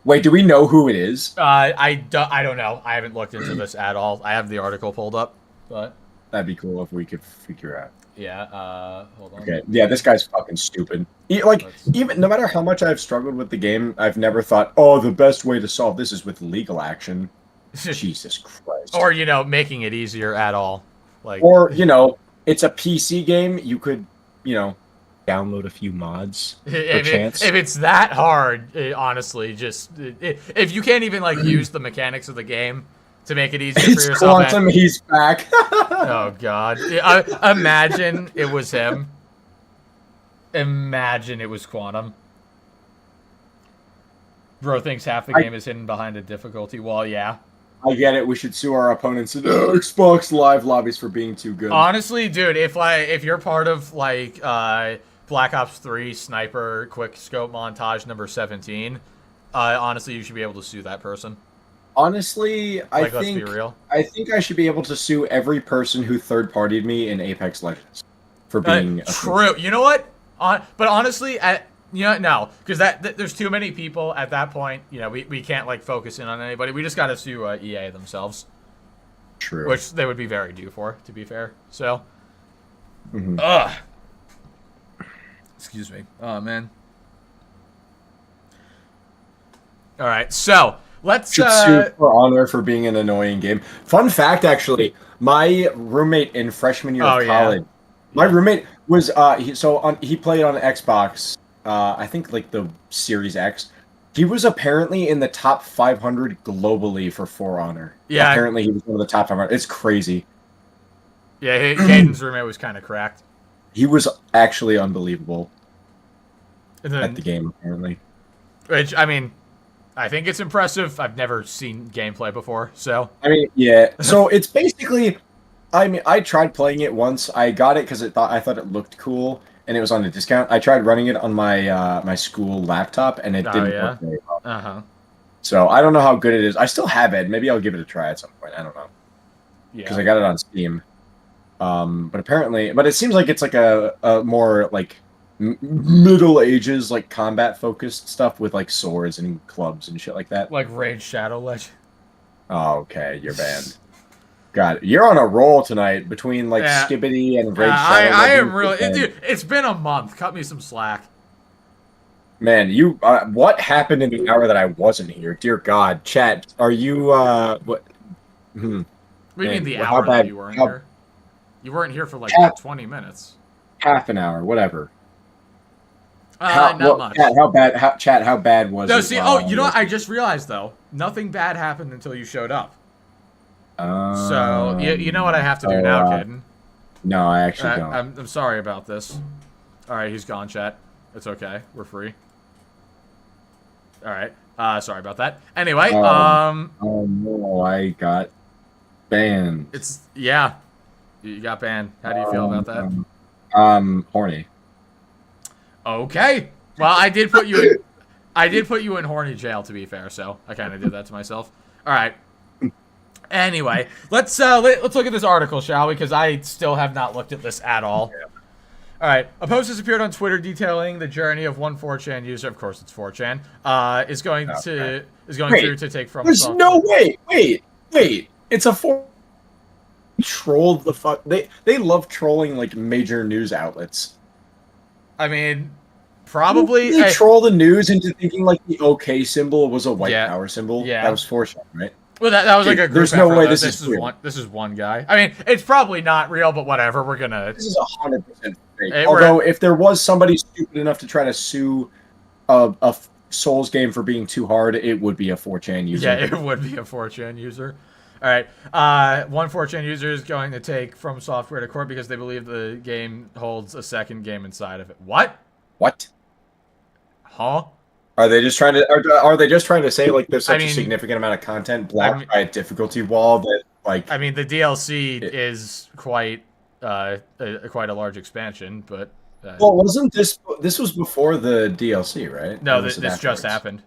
Wait, do we know who it is? I don't know. I haven't looked into this at all. I have the article pulled up, but that'd be cool if we could figure out. Yeah. Hold on. Okay. Yeah, this guy's fucking stupid. Even no matter how much I've struggled with the game, I've never thought, oh, the best way to solve this is with legal action. Jesus Christ. Or, making it easier at all. Or, it's a PC game. You could, download a few mods. If it's that hard, honestly, just if you can't even use the mechanics of the game to make it easier for yourself. Quantum, he's back. Oh God! Imagine it was him. Imagine it was Quantum. Bro thinks half the game is hidden behind a difficulty wall. Yeah. I get it. We should sue our opponents in Xbox Live lobbies for being too good. Honestly, dude, if you're part of Black Ops 3 Sniper Quick Scope Montage number 17, honestly, you should be able to sue that person. Honestly, I let's be real. I think I should be able to sue every person who third-partied me in Apex Legends for being true. You know what? But honestly, no, because there's too many people at that point. We can't focus in on anybody. We just gotta sue EA themselves. True. Which they would be very due for, to be fair. So, excuse me. Oh man. All right, so let's sue For Honor for being an annoying game. Fun fact, actually, my roommate in freshman year of college. My roommate was he played on Xbox. I think the Series X. He was apparently in the top 500 globally for Honor. Yeah. Apparently he was one of the top 500. It's crazy. Yeah, Caden's roommate was kind of cracked. He was actually unbelievable and then, at the game, apparently. Which, I mean, I think it's impressive. I've never seen gameplay before, so. I mean, yeah. So it's basically, I tried playing it once. I got it because I thought it looked cool. And it was on a discount. I tried running it on my my school laptop, and it didn't work very well. So I don't know how good it is. I still have it. Maybe I'll give it a try at some point. I don't know. Yeah. Because I got it on Steam. But it seems like it's a more Middle Ages combat focused stuff with swords and clubs and shit like that. Like Raid Shadow Legend. Oh, okay, you're banned. God, you're on a roll tonight between Skibbity and Raid Shadow. I am really, dude. It's been a month. Cut me some slack. Man, you. What happened in the hour that I wasn't here? Dear God, chat. Are you? What? What do you mean the hour that you weren't here? You weren't here for 20 minutes. Half an hour, whatever. Not much. How bad was it? No, see. You know what? I just realized though, nothing bad happened until you showed up. So you know what I have to do now, Caden? No, I actually don't. I'm sorry about this. All right, he's gone, chat. It's okay. We're free. All right. Sorry about that. Anyway, oh no, I got banned. You got banned. How do you feel about that? Horny. Okay. Well, I did put you in horny jail, to be fair. So I kind of did that to myself. All right. Anyway, let's look at this article, shall we? Because I still have not looked at this at all. Yeah. All right, a post has appeared on Twitter detailing the journey of one 4chan user. Of course, it's 4chan. Is going through to take from. There's no way. Wait. It's a 4. Troll the fuck. They love trolling major news outlets. I mean, probably they troll the news into thinking the OK symbol was a white power symbol. Yeah, that was 4chan, right? Well, that was a group. There's no way this is one guy. I mean, it's probably not real, but whatever. We're gonna. This is 100% fake. Although, if there was somebody stupid enough to try to sue a Souls game for being too hard, it would be a 4chan user. Yeah, it would be a 4chan user. All right, one 4chan user is going to take From Software to court because they believe the game holds a second game inside of it. What? What? Huh? Are they just trying to? Are they just trying to say like there's such I a mean, significant amount of content blocked by a difficulty wall that like? I mean, the DLC is quite quite a large expansion, but Well, wasn't this was before the DLC, right? no, Or was this it just afterwards? happened.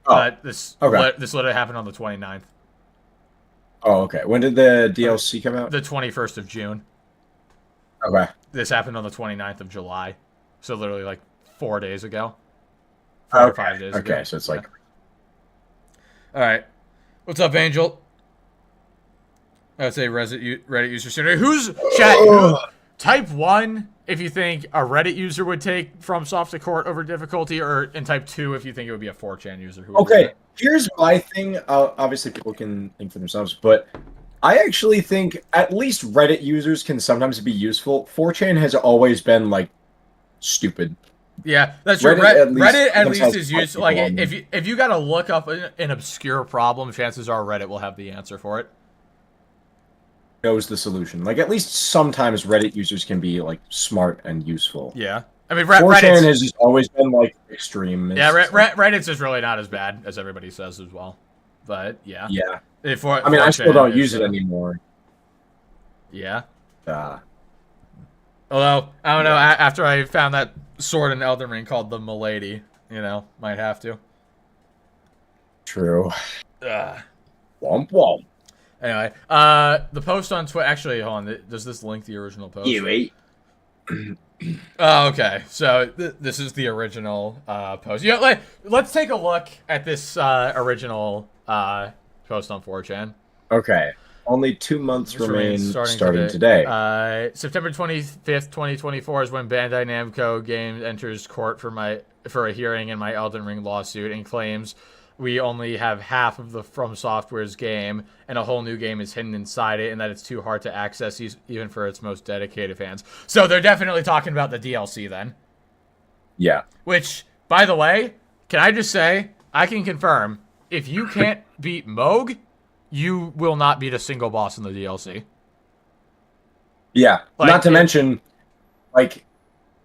Oh, This okay. this literally happened on the 29th. Oh, okay. When did the DLC come out? The 21st of June. Okay. This happened on the 29th of July. So literally like 4 days ago. 4 or 5 days ago. Okay, so it's like... All right. What's up, Angel? I would say Reddit user sooner. Who's chat? Type 1 if you think a Reddit user would take FromSoft to court over difficulty, or in Type 2 if you think it would be a 4chan user who would do Okay, it. here's my thing. Obviously, people can think for themselves, but I actually think at least Reddit users can sometimes be useful. 4chan has always been, like, stupid. Yeah, that's true. Reddit at least is useful. Like, on if you gotta look up an obscure problem, chances are Reddit will have the answer for it. knows the solution. Like, at least sometimes Reddit users can be, like, smart and useful. Yeah. I mean, 4chan has just always been, like, extreme. Yeah, Reddit's just really not as bad as everybody says as well. But, yeah. Yeah. I mean, I still don't use it anymore. Yeah. Uh, Although, I don't know, after I found that sword in Elden Ring called the Milady, you know, might have to. True. Ugh. Womp womp. Anyway, the post on Twitter, actually, hold on, does this link the original post? You ate. Oh, okay. So this is the original post. Yeah, let's take a look at this original post on 4chan. Okay. Only 2 months remain starting today. September 25th, 2024 is when Bandai Namco Games enters court for a hearing in my Elden Ring lawsuit and claims we only have half of the From Software's game and a whole new game is hidden inside it and that it's too hard to access even for its most dedicated fans. So they're definitely talking about the DLC then. Yeah. Which, by the way, can I just say, I can confirm, if you can't beat Moog, you will not beat a single boss in the DLC. Yeah. Like, not to mention, like,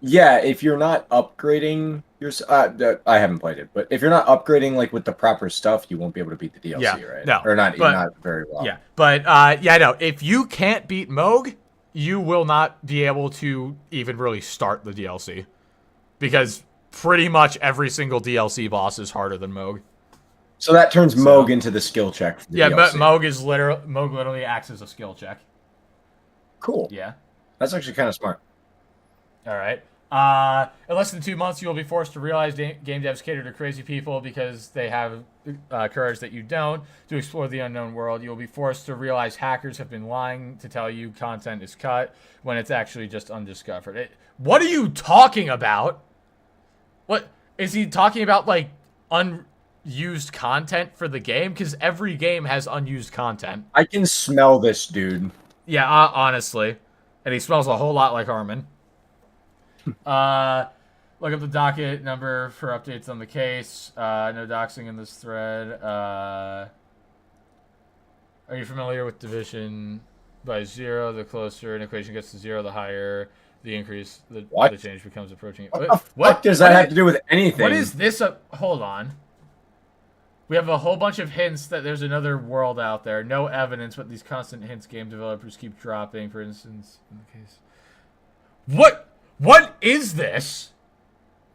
yeah, if you're not upgrading your... I haven't played it, but if you're not upgrading, like, with the proper stuff, you won't be able to beat the DLC, right? No. Or not very well. Yeah, but, yeah, no, if you can't beat Moog, you will not be able to even really start the DLC. Because pretty much every single DLC boss is harder than Moog. So that turns Moog into the skill check for the yeah, DLC. but Moog literally acts as a skill check. Cool. Yeah. That's actually kind of smart. All right. In less than 2 months, you will be forced to realize game devs cater to crazy people because they have courage that you don't to explore the unknown world. You will be forced to realize hackers have been lying to tell you content is cut when it's actually just undiscovered. What are you talking about? What is he talking about? Like unused content for the game? Because every game has unused content. I can smell this, dude. Yeah, honestly. And he smells a whole lot like Harman. Look up the docket number for updates on the case. No doxing in this thread. Are you familiar with division by 0? The closer an equation gets to 0, the higher the increase, the change becomes approaching. What does that have to do with anything? What is this? Hold on. We have a whole bunch of hints that there's another world out there. No evidence, but these constant hints game developers keep dropping. For instance, in the case. What is this?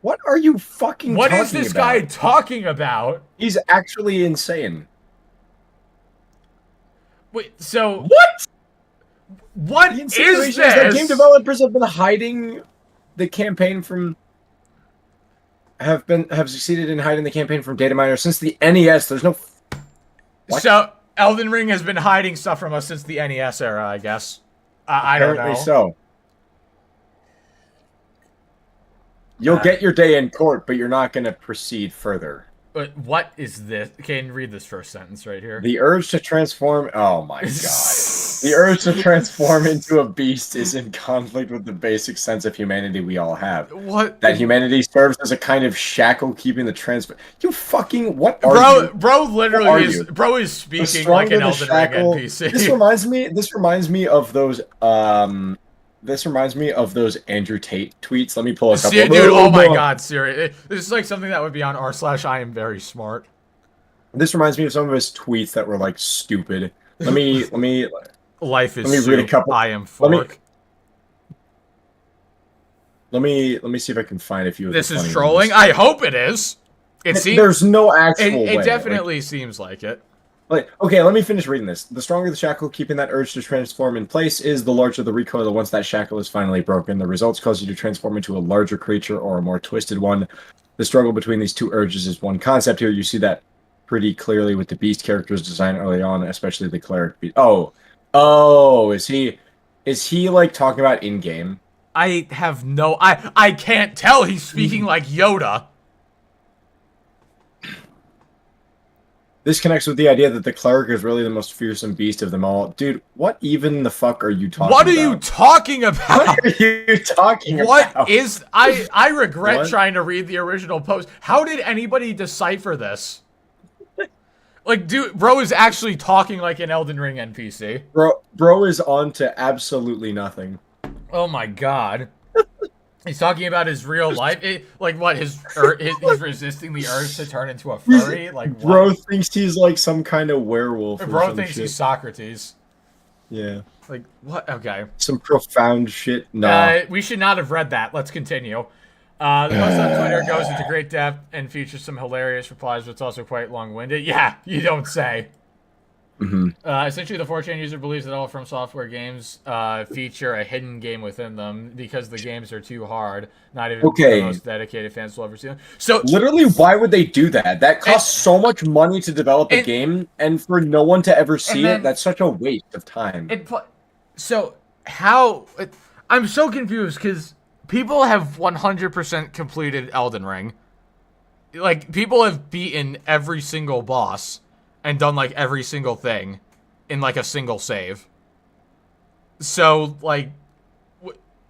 What are you fucking talking about? What is this guy talking about? He's actually insane. Wait, so... What? What is this? That game developers have been hiding the campaign from... Have succeeded in hiding the campaign from data miners since the NES. There's no... What? So, Elden Ring has been hiding stuff from us since the NES era, I guess. I don't know. Apparently so. You'll get your day in court, but you're not going to proceed further. But what is this? Can you read this first sentence right here? The urge to transform... Oh my god. The urge to transform into a beast is in conflict with the basic sense of humanity we all have. What? That humanity serves as a kind of shackle keeping the You fucking... What are you? Bro literally is... Bro is speaking like an Elden Ring NPC. This reminds me of those... This reminds me of those Andrew Tate tweets. Let me pull a couple. Dude, oh my god, Siri. This is like something that would be on r/I am very smart. This reminds me of some of his tweets that were like stupid. Let me Life is let me soup. read a couple. I am fork. Let me see if I can find a few of This the is funny trolling. ones. I hope it is. There's no actual way. It definitely seems like it. Like, okay, let me finish reading this. The stronger the shackle keeping that urge to transform in place is, the larger the recoil once that shackle is finally broken. The results cause you to transform into a larger creature or a more twisted one. The struggle between these two urges is one concept here. You see that pretty clearly with the beast characters designed early on, especially the cleric beast. Oh, is he like talking about in-game? I have no... I can't tell. He's speaking like Yoda. This connects with the idea that the cleric is really the most fearsome beast of them all. Dude, what even the fuck are you talking about? What are you talking about? What are you talking about? What is... I regret trying to read the original post. How did anybody decipher this? Like, dude, bro is actually talking like an Elden Ring NPC. Bro is on to absolutely nothing. Oh my god. He's talking about his real life. Like what? He's resisting the urge to turn into a furry. Like what? Bro thinks he's like some kind of werewolf. Bro thinks he's Socrates. Yeah. Like what? Okay. Some profound shit. No. We should not have read that. Let's continue. The post on Twitter goes into great depth and features some hilarious replies, but it's also quite long-winded. Yeah, you don't say. Essentially, the 4chan user believes that all From Software games feature a hidden game within them because the games are too hard. Not even the most dedicated fans will ever see them. So literally, why would they do that? That costs so much money to develop a game, and for no one to ever see it, that's such a waste of time. So how? I'm so confused because people have 100% completed Elden Ring. Like, people have beaten every single boss and done, like, every single thing in, like, a single save. So, like,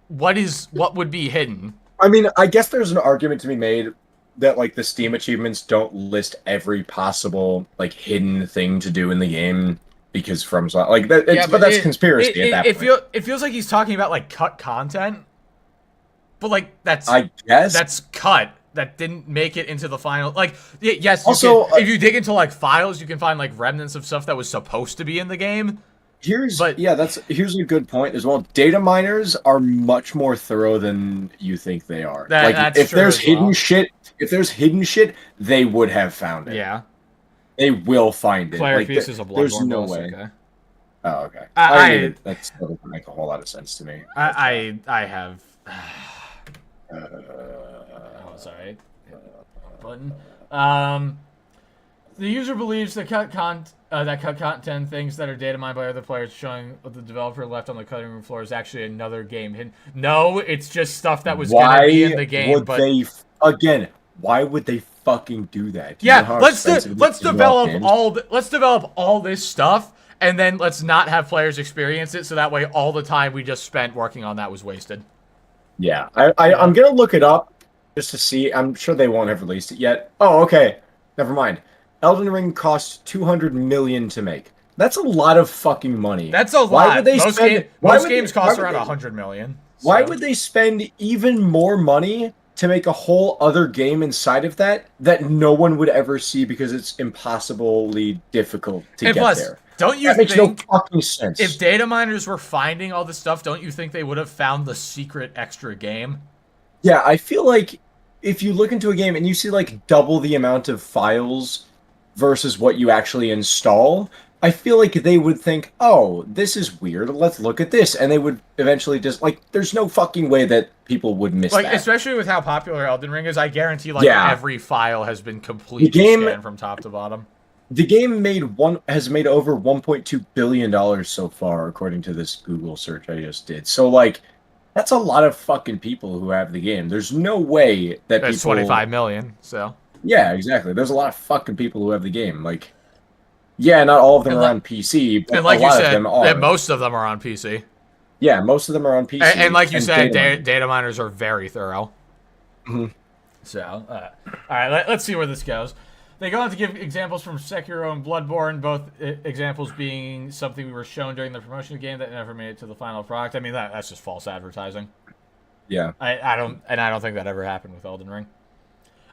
what would be hidden? I mean, I guess there's an argument to be made that, like, the Steam achievements don't list every possible, like, hidden thing to do in the game because From like that. But that's conspiracy at that point. It feels like he's talking about, like, cut content. But, like, I guess that's cut. That didn't make it into the final. Like, yes. Also, if you dig into like files, you can find like remnants of stuff that was supposed to be in the game. Here's a good point as well. Data miners are much more thorough than you think they are. If there's hidden shit, they would have found it. Yeah, they will find it. Player pieces of Bloodborne. There's no boss, way. Okay. Oh, okay. That doesn't make a whole lot of sense to me. I have. Sorry. Button. The user believes that cut content things that are data mined by other players, showing what the developer left on the cutting room floor is actually another game hidden. No, it's just stuff that was going to be in the game. Why would they fucking do that? Let's develop all this stuff, and then let's not have players experience it, so that way all the time we just spent working on that was wasted. Yeah, I'm gonna look it up just to see. I'm sure they won't have released it yet. Oh, okay. Never mind. Elden Ring cost $200 million to make. That's a lot of fucking money. That's a lot. Why would they most games cost around $100 million. So. Why would they spend even more money to make a whole other game inside of that no one would ever see because it's impossibly difficult to get there? Don't you that think, makes no fucking sense. If data miners were finding all this stuff, don't you think they would have found the secret extra game? Yeah, I feel like if you look into a game and you see like double the amount of files versus what you actually install, I feel like they would think, oh, this is weird, let's look at this. And they would eventually just, like, there's no fucking way that people would miss that. Especially with how popular Elden Ring is, I guarantee, every file has been completely scanned from top to bottom. The game has made over $1.2 billion so far, according to this Google search I just did. So, like, that's a lot of fucking people who have the game. There's no way that That's 25 million, so. Yeah, exactly. There's a lot of fucking people who have the game. Like, yeah, not all of them are on PC, but like a lot of them are. Most of them are on PC. Yeah, most of them are on PC. And like you said, data miners are very thorough. Mm-hmm. So, all right, let's see where this goes. They go on to give examples from Sekiro and Bloodborne, both examples being something we were shown during the promotion of the game that never made it to the final product. I mean, that's just false advertising. Yeah. I don't think that ever happened with Elden Ring.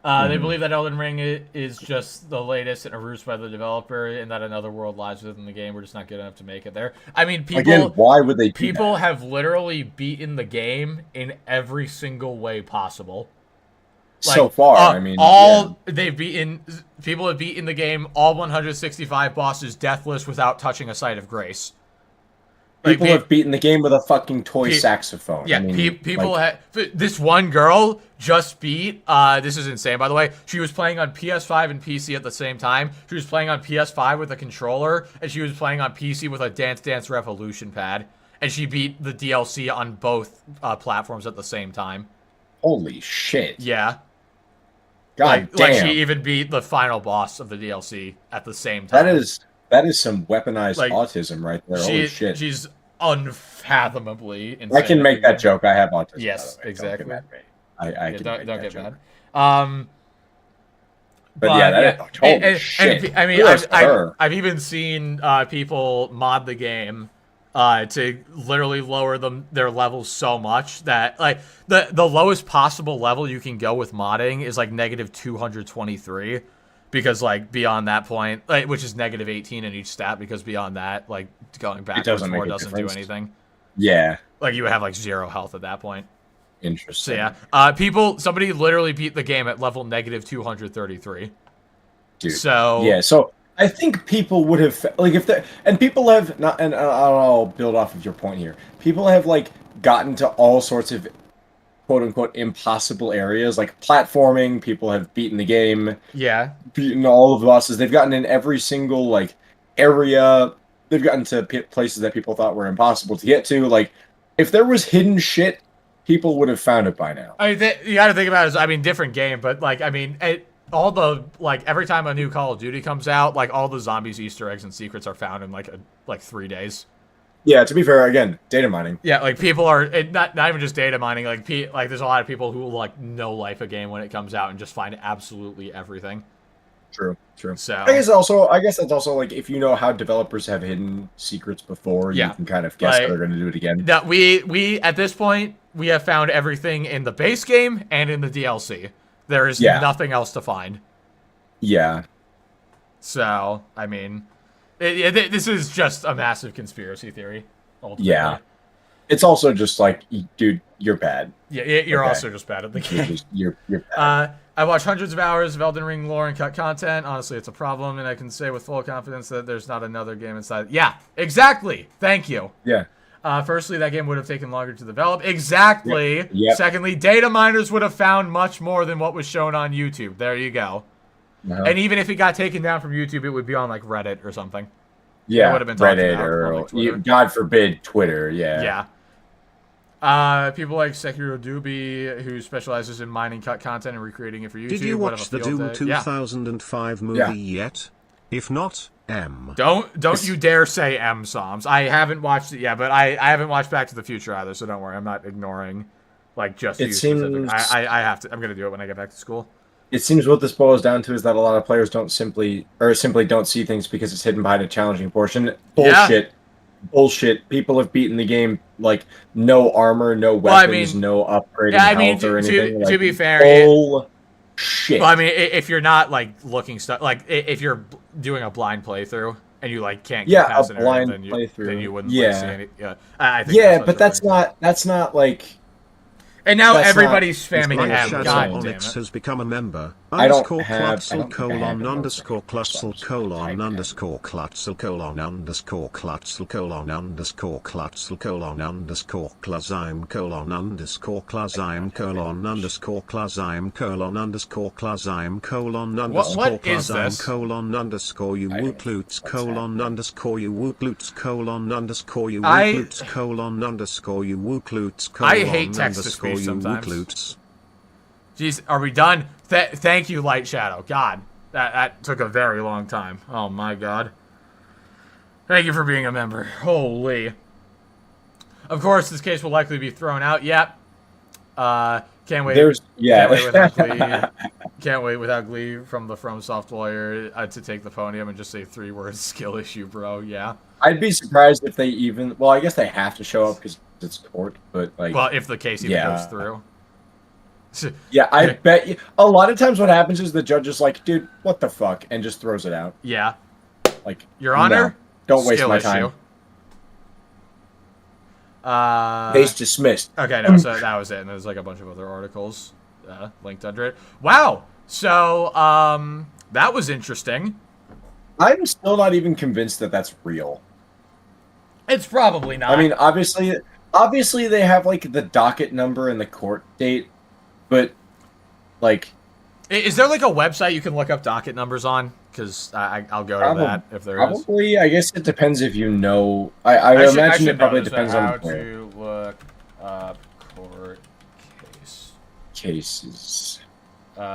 They believe that Elden Ring is just the latest and a ruse by the developer, and that another world lies within the game. We're just not good enough to make it there. I mean, people. Again, why would they? People have literally beaten the game in every single way possible. Like, so far, I mean, they've beaten. People have beaten the game all 165 bosses deathless without touching a site of grace. People have beaten the game with a fucking toy saxophone. Yeah, I mean, people have. This one girl just beat. This is insane, by the way. She was playing on PS5 and PC at the same time. She was playing on PS5 with a controller, and she was playing on PC with a Dance Dance Revolution pad. And she beat the DLC on both platforms at the same time. Holy shit! Yeah. God damn. Like she even beat the final boss of the DLC at the same time. That is some weaponized autism right there. Holy shit. She's unfathomably insane. I can make that joke. I have autism. Yes, exactly. Don't get mad. But yeah, holy shit. I mean, I've even seen people mod the game to literally lower their levels so much that like the lowest possible level you can go with modding is like negative 223. Because, like, beyond that point, like, which is negative 18 in each stat, because beyond that, like, going backwards more doesn't do anything. Yeah. Like, you would have, like, 0 health at that point. Interesting. So, yeah. Somebody literally beat the game at level negative 233. Dude. So. Yeah, so I think people would have, like, if they, and people have, not, and I'll build off of your point here. People have, like, gotten to all sorts of quote-unquote impossible areas, like platforming. People have beaten the game. Yeah. Beaten all of the bosses. They've gotten in every single, like, area. They've gotten to places that people thought were impossible to get to. Like, if there was hidden shit, people would have found it by now. I mean, you gotta think about it as, I mean, different game, but, like, I mean, all the, like, every time a new Call of Duty comes out, like, all the zombies, Easter eggs, and secrets are found in, like, 3 days. Yeah, to be fair, again, data mining. Yeah, like people are not even just data mining. Like there's a lot of people who like no life a game when it comes out and just find absolutely everything. True. So I guess that's also like if you know how developers have hidden secrets before, you can kind of guess how they're going to do it again. That we at this point we have found everything in the base game and in the DLC. There is nothing else to find. Yeah. So I mean. This is just a massive conspiracy theory. Ultimately. Yeah. It's also just like, dude, you're bad. Yeah, you're also just bad at the game. You're bad. I watched hundreds of hours of Elden Ring lore and cut content. Honestly, it's a problem, and I can say with full confidence that there's not another game inside. Yeah, exactly. Thank you. Yeah. Firstly, that game would have taken longer to develop. Exactly. Yep. Secondly, data miners would have found much more than what was shown on YouTube. There you go. And even if it got taken down from YouTube, it would be on like Reddit or something. Yeah, it would have been Reddit or like, God forbid Twitter. Yeah. People like Sekiro Doobie, who specializes in mining cut content and recreating it for YouTube. Did you watch the Doom 2005 movie yet? If not, Don't you dare say Psalms. I haven't watched it yet, but I haven't watched Back to the Future either, so don't worry. I'm not ignoring like just you specific. I have to. I'm gonna do it when I get back to school. It seems what this boils down to is that a lot of players simply don't see things because it's hidden behind a challenging portion. Bullshit. People have beaten the game like no armor, no weapons, no upgrading health or anything. To be fair, shit. Well, I mean, if you're not like looking stuff, like if you're doing a blind playthrough and you like can't get past an area, then you wouldn't like, see any. I think but that's not like. And now everybody's spamming M. God damn it. Has become a member. I don't have _Clutzel _Clutzel _Clutzel _Clutzel Clutzel Clutzel Clazime Clazime Clazime Clazime What is this? You wootloots you wootloots you wootloots I hate text to speech sometimes. Jeez, are we done? Thank you, Light Shadow. God, that took a very long time. Oh my God. Thank you for being a member. Holy. Of course, this case will likely be thrown out. Yep. Can't wait. Can't wait with Can't wait without glee from the FromSoft lawyer to take the podium and just say 3 words, skill issue, bro. Yeah. I'd be surprised if they even. Well, I guess they have to show up because it's court, but like. Well, if the case even goes through. Yeah, I bet you. A lot of times, what happens is the judge is like, "Dude, what the fuck," and just throws it out. Yeah. Like, Your Honor, no, don't waste skill my issue. time. Case dismissed. Okay, no, so that was it, and there's like a bunch of other articles linked under it. Wow. So, that was interesting. I'm still not even convinced that that's real. It's probably not. I mean, obviously they have like the docket number and the court date, but like, is there like a website you can look up docket numbers on? Because I'll go to that if there is. Probably, I guess it depends if you know. I imagine it probably depends on how to look up court cases. Would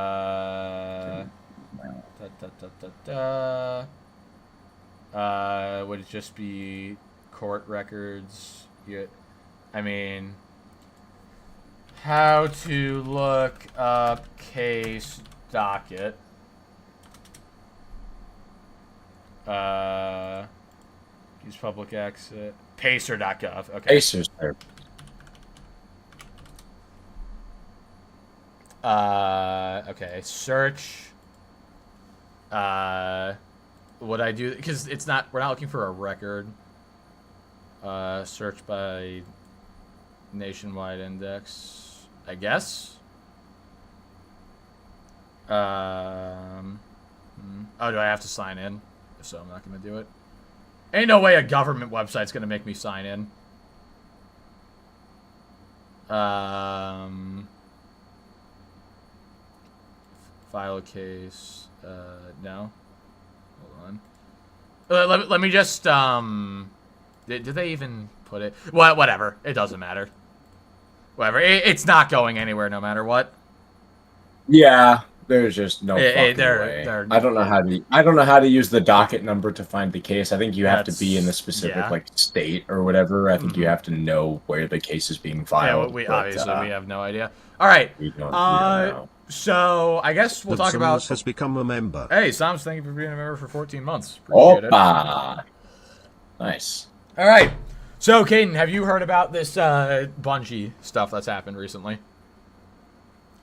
it just be court records? I mean, how to look up case docket. Use public access. Pacer.gov. Okay. Pacer's there. Okay. Search. Would I do? Because it's not. We're not looking for a record. Search by nationwide index. I guess. Oh, do I have to sign in? If so, I'm not gonna do it. Ain't no way a government website's gonna make me sign in. File a case. No. Hold on. Let me just, did they even put it? Well, whatever. It doesn't matter. Whatever. It's not going anywhere no matter what. Yeah. There's just no fucking way. I don't know how to use the docket number to find the case. I think you have to be in the specific like state or whatever. I think you have to know where the case is being filed. Yeah, obviously we have no idea. All right. We don't know. So I guess we'll talk about. has become a member. Hey, Sams, thank you for being a member for 14 months. Appreciate it. Nice. All right. So, Caden, have you heard about this Bungie stuff that's happened recently?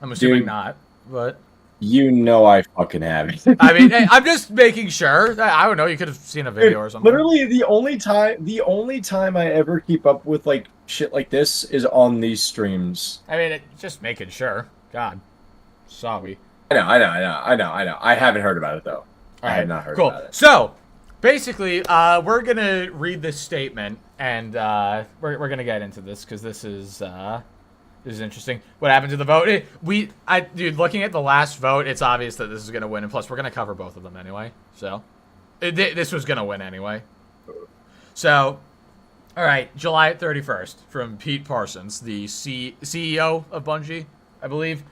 I'm assuming not, but. You know I fucking haven't. I mean, hey, I'm just making sure. I don't know. You could have seen a video or something. Literally, the only time I ever keep up with like shit like this is on these streams. I mean, just making sure. God, sorry. I know. I haven't heard about it though. I have not heard about it. So, basically, we're gonna read this statement, and we're gonna get into this because this is interesting. What happened to the vote? Dude, looking at the last vote, it's obvious that this is gonna win, and plus, we're gonna cover both of them anyway. So, this was gonna win anyway. So, all right, July 31st from Pete Parsons, the CEO of Bungie, I believe.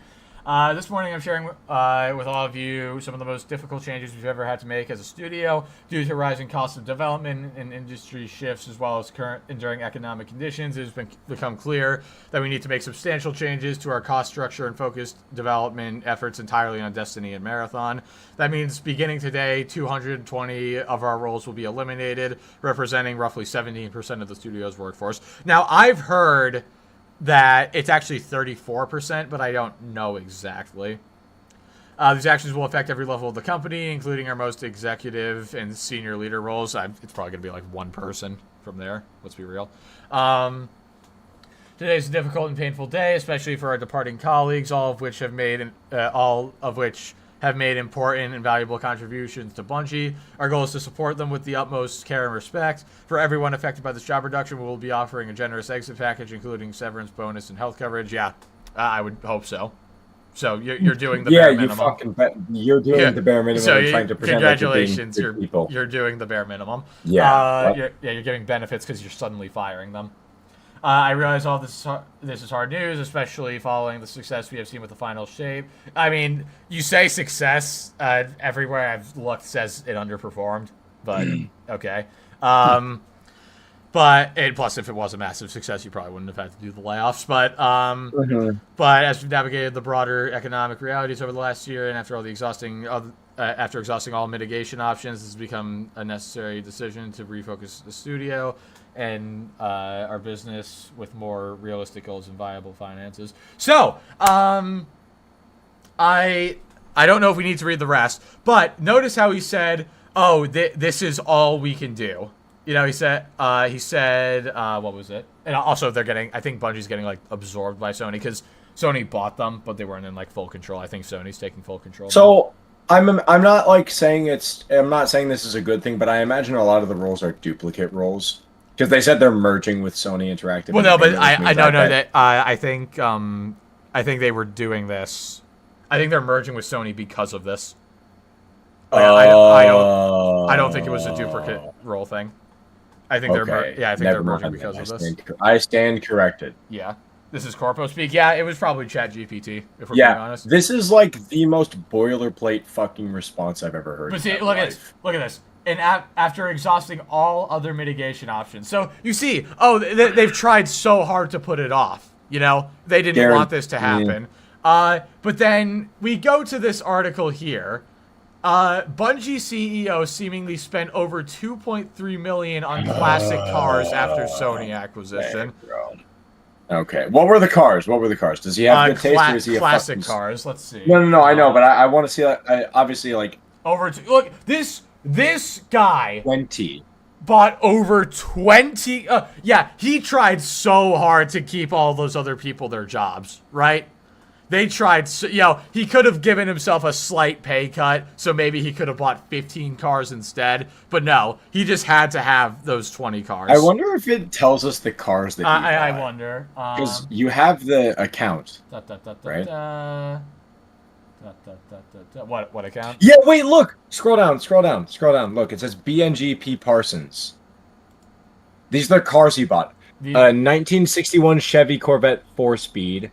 This morning I'm sharing with all of you some of the most difficult changes we've ever had to make as a studio due to rising costs of development and industry shifts as well as current enduring economic conditions. It has become clear that we need to make substantial changes to our cost structure and focus development efforts entirely on Destiny and Marathon. That means beginning today, 220 of our roles will be eliminated, representing roughly 17% of the studio's workforce. Now, I've heard that it's actually 34%, but I don't know exactly. These actions will affect every level of the company, including our most executive and senior leader roles. It's probably going to be like one person from there. Let's be real. Today's a difficult and painful day, especially for our departing colleagues, all of which have made important and valuable contributions to Bungie. Our goal is to support them with the utmost care and respect. For everyone affected by this job reduction, we will be offering a generous exit package, including severance bonus and health coverage. Yeah, I would hope so. So you're doing the bare minimum. You're doing the bare minimum. So and trying to pretend congratulations, like you're doing the bare minimum. Yeah. You're giving benefits because you're suddenly firing them. I realize all this is hard news, especially following the success we have seen with the final shape. I mean, you say success. Everywhere I've looked says it underperformed, but okay. But and plus, if it was a massive success, you probably wouldn't have had to do the layoffs. But Mm-hmm. but as we've navigated the broader economic realities over the last year, and after exhausting all mitigation options, this has become a necessary decision to refocus the studio and our business with more realistic goals and viable finances. So, I don't know if we need to read the rest, but notice how he said, "Oh, this is all we can do." You know, he said, what was it? And also, I think Bungie's getting like absorbed by Sony because Sony bought them, but they weren't in like full control. I think Sony's taking full control. So I'm not like saying I'm not saying this is a good thing, but I imagine a lot of the roles are duplicate roles because they said they're merging with Sony Interactive. Well, no, but I don't know that. I think they were doing this. I think they're merging with Sony because of this. Like, I don't think it was a duplicate role thing. I think they're merging because of this. I stand corrected. Yeah. This is Corpo speak. Yeah, it was probably ChatGPT, if we're being honest. This is like the most boilerplate fucking response I've ever heard. But see, look at this. And after exhausting all other mitigation options. So, you see, they've tried so hard to put it off. You know? They didn't want this to happen. But then we go to this article here. Bungie CEO seemingly spent over $2.3 million on classic cars after Sony acquisition. Okay, what were the cars? Does he have good taste, or is he a classic cars? Let's see. No, I know, but I want to see. Obviously, like look, this guy 20 bought over 20. Yeah, he tried so hard to keep all those other people their jobs, right? They tried, he could have given himself a slight pay cut, so maybe he could have bought 15 cars instead. But no, he just had to have those 20 cars. I wonder if it tells us the cars that he bought. I wonder. Because you have the account, right? What account? Yeah, wait, look! Scroll down. Look, it says BNG P. Parsons. These are the cars he bought. 1961 Chevy Corvette 4-speed.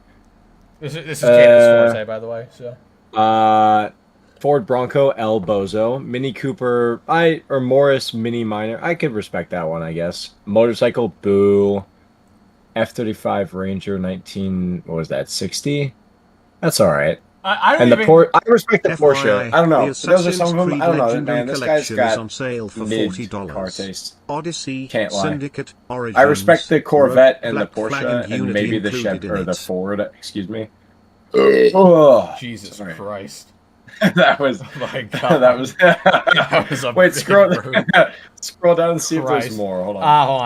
This is Candace Forte, by the way. So, Ford Bronco L Bozo, Mini Cooper or Morris Mini Minor. I could respect that one, I guess. Motorcycle Boo, F-35 Ranger 60. That's all right. I respect the Porsche. I don't know. Those are some of them. I don't know, man. This guy's got on sale for $40. Car taste. Odyssey, Can't lie. Syndicate, Origins, I respect the Corvette and the Black Flag Porsche and maybe the included Chevy in or the it. Ford. Excuse me. Oh, Jesus Christ. that was. Oh my God. That was. That was a Wait, big scroll brute. scroll down and see if Christ. there's more. Hold on. Hold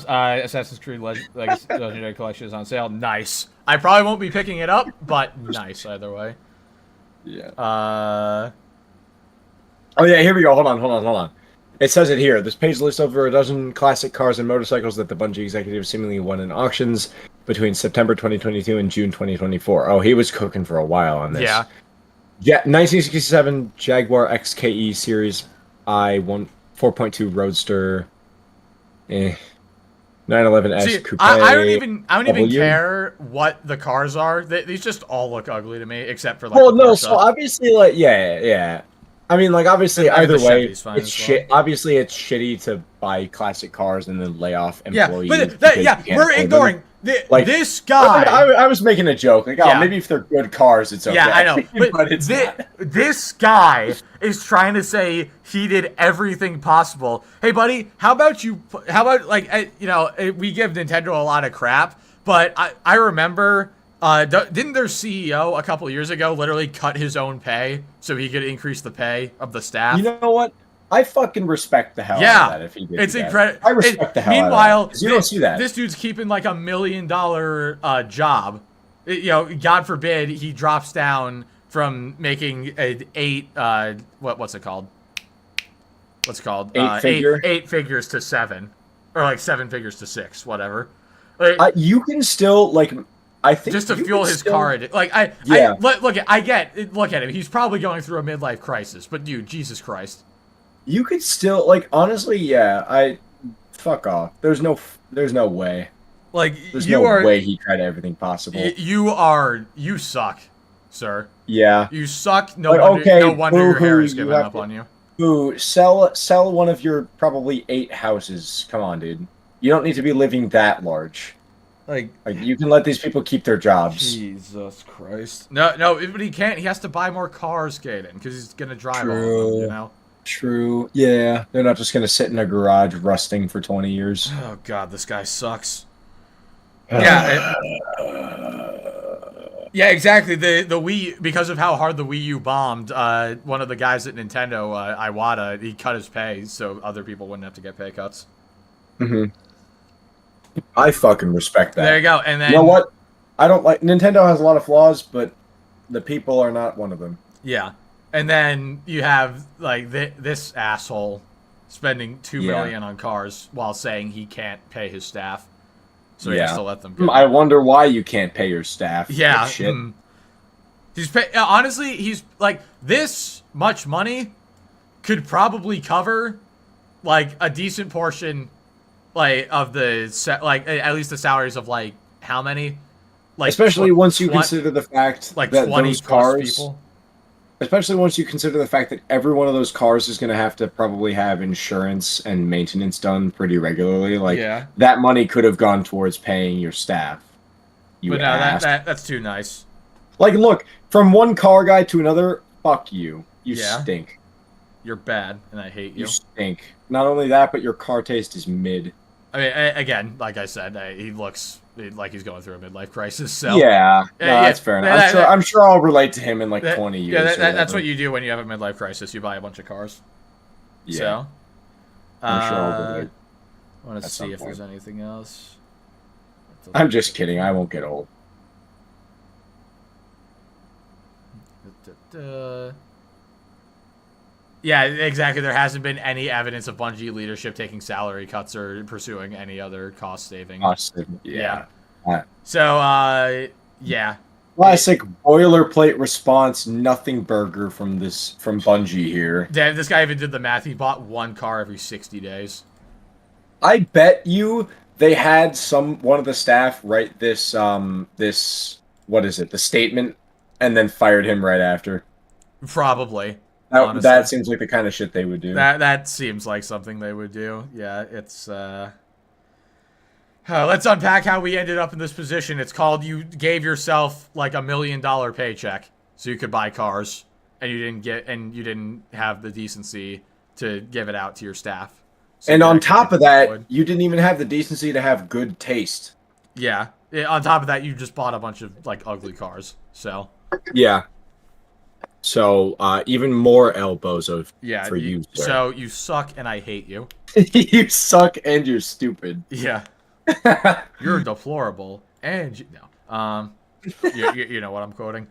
on. Assassin's Creed Legendary Collection is on sale. Nice. I probably won't be picking it up, but nice either way. Yeah. Oh yeah, here we go. Hold on. It says it here. This page lists over a dozen classic cars and motorcycles that the Bungie executives seemingly won in auctions between September 2022 and June 2024. Oh, he was cooking for a while on this. Yeah. 1967 Jaguar XKE Series I 4.2 Roadster. 911S See, Coupe. I don't even W. care what the cars are. These just all look ugly to me, except for like. Well, the no. Porsche. So obviously, like, yeah. I mean, like, obviously, And either the way, Chevy's fine it's as shit. Obviously, it's shitty to buy classic cars and then lay off employees. Yeah, but we're ignoring this guy. I was making a joke. Like, maybe if they're good cars, it's okay. Yeah, I know. But it's not. This guy is trying to say he did everything possible. Hey, buddy, how about we give Nintendo a lot of crap, but I remember, didn't their CEO a couple years ago literally cut his own pay so he could increase the pay of the staff? You know what? I fucking respect the hell out of that if he did. It's incredible. I respect the hell meanwhile, out of that. You don't see that. This dude's keeping like $1 million job. God forbid he drops down from making an what's it called? Eight figures to 7, or like 7 figures to 6, whatever. Like, you can still I think just to fuel his car. Look at him. He's probably going through a midlife crisis. But dude, Jesus Christ. You could still way. Fuck off. There's no way. There's no way he tried everything possible. You suck, sir. Yeah. You suck. No wonder your hair is giving up on you. Ooh, sell one of your probably 8 houses. Come on, dude. You don't need to be living that large. Like you can let these people keep their jobs. Jesus Christ. No, but he can't. He has to buy more cars, Gaten, because he's gonna drive all of them. You know. True. Yeah. They're not just gonna sit in a garage rusting for 20 years. Oh God, this guy sucks. Yeah. Yeah, exactly. The Wii, because of how hard the Wii U bombed, one of the guys at Nintendo, Iwata, he cut his pay so other people wouldn't have to get pay cuts. Mm-hmm. I fucking respect that. There you go. And then you know what? I don't like Nintendo has a lot of flaws, but the people are not one of them. Yeah, and then you have like this asshole spending $2 million on cars while saying he can't pay his staff, so he has to let them go. I wonder why you can't pay your staff. Yeah, shit. He's honestly, he's like this much money could probably cover like a decent portion. Like of the at least the salaries of like how many, like especially once you consider the fact like that 20 those cars, people. Especially once you consider the fact that every one of those cars is going to have to probably have insurance and maintenance done pretty regularly. Like that money could have gone towards paying your staff. But no, that's too nice. Like, look, from one car guy to another, fuck you. You stink. You're bad, and I hate you. You stink. Not only that, but your car taste is mid. I mean, again, like I said, he looks like he's going through a midlife crisis. So that's fair enough. I'm sure I'll relate to him in like 20 years. Yeah, that's what you do when you have a midlife crisis. You buy a bunch of cars. Yeah. So, I'm sure I'll relate. I want to see if there's anything else. I'm just kidding. I won't get old. Yeah, exactly. There hasn't been any evidence of Bungie leadership taking salary cuts or pursuing any other cost saving. Yeah. So, yeah. Classic boilerplate response, nothing burger from Bungie here. Damn, this guy even did the math. He bought one car every 60 days. I bet you they had one of the staff write this what is it, the statement, and then fired him right after. Probably. That seems like the kind of shit they would do. That seems like something they would do. Yeah, it's let's unpack how we ended up in this position. It's called you gave yourself like $1 million paycheck so you could buy cars, and you didn't have the decency to give it out to your staff. So and on top of that, you didn't even have the decency to have good taste. Yeah. On top of that, you just bought a bunch of like ugly cars. So yeah. So, even more elbows for you, sir. So, you suck and I hate you. You suck and you're stupid. Yeah. You're deplorable and you know what I'm quoting.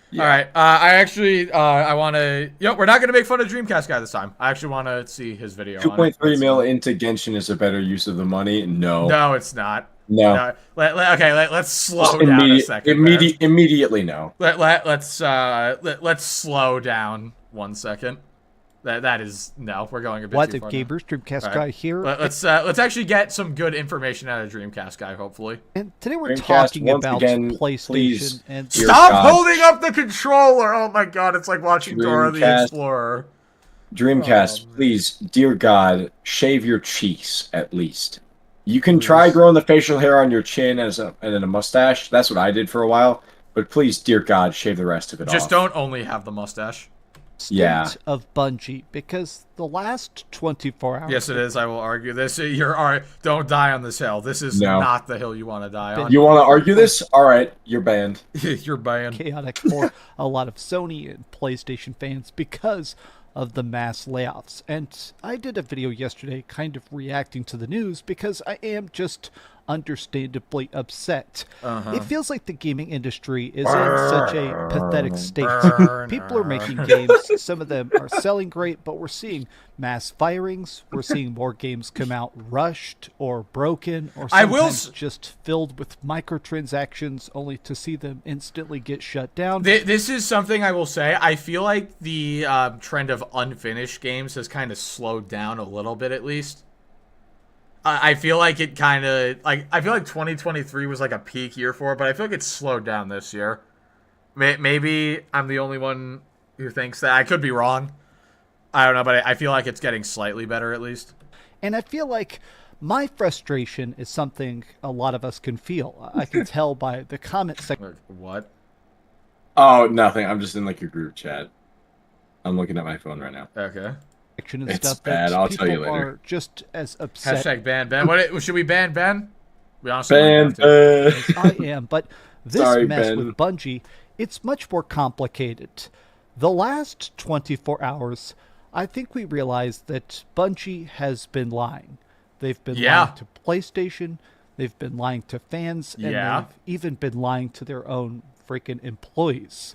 Yeah. All right. I actually, I want to, we're not going to make fun of Dreamcast guy this time. I actually want to see his video. 2.3 mil into Genshin is a better use of the money. No, it's not. No. Let's slow down a second. Immediately no. Let's slow down 1 second. That is no. We're going a bit too far. What Gamers Dreamcast guy here? Let's actually get some good information out of Dreamcast guy. Hopefully. And today we're talking about PlayStation and stop holding up the controller. Oh my God, it's like watching Dora the Explorer. Dreamcast, please, dear God, shave your cheeks at least. You can try growing the facial hair on your chin and then a mustache. That's what I did for a while. But please, dear God, shave the rest of it off. Just don't only have the mustache. State of Bungie, because the last 24 hours... Yes, it is. I will argue this. Don't die on this hill. This is not the hill you want to die on. You want to argue this? All right, you're banned. You're banned. Chaotic for a lot of Sony and PlayStation fans because of the mass layoffs. And I did a video yesterday kind of reacting to the news because I am just understandably upset. It feels like the gaming industry is in such a pathetic state. People are making games. Some of them are selling great, but we're seeing mass firings. We're seeing more games come out rushed or broken or sometimes just filled with microtransactions only to see them instantly get shut down. This is something I will say. I feel like the trend of unfinished games has kind of slowed down a little bit, at least. I feel like it kind of I feel like 2023 was like a peak year for it, but I feel like it's slowed down this year. Maybe I'm the only one who thinks that. I could be wrong. I don't know, but I feel like it's getting slightly better at least. And I feel like My frustration is something a lot of us can feel. I can tell by the comment section. What? Oh, nothing. I'm just in like your group chat. I'm looking at my phone right now. Okay. And It's stuff bad. that I'll people tell you later. are just as upset. Hashtag ban Ben. What should we ban Ben? We honestly Ben. might have to. I am, but this Sorry, mess Ben. with Bungie, it's much more complicated. The last 24 hours, I think we realized that Bungie has been lying. They've been lying to PlayStation, they've been lying to fans, and they've even been lying to their own freaking employees.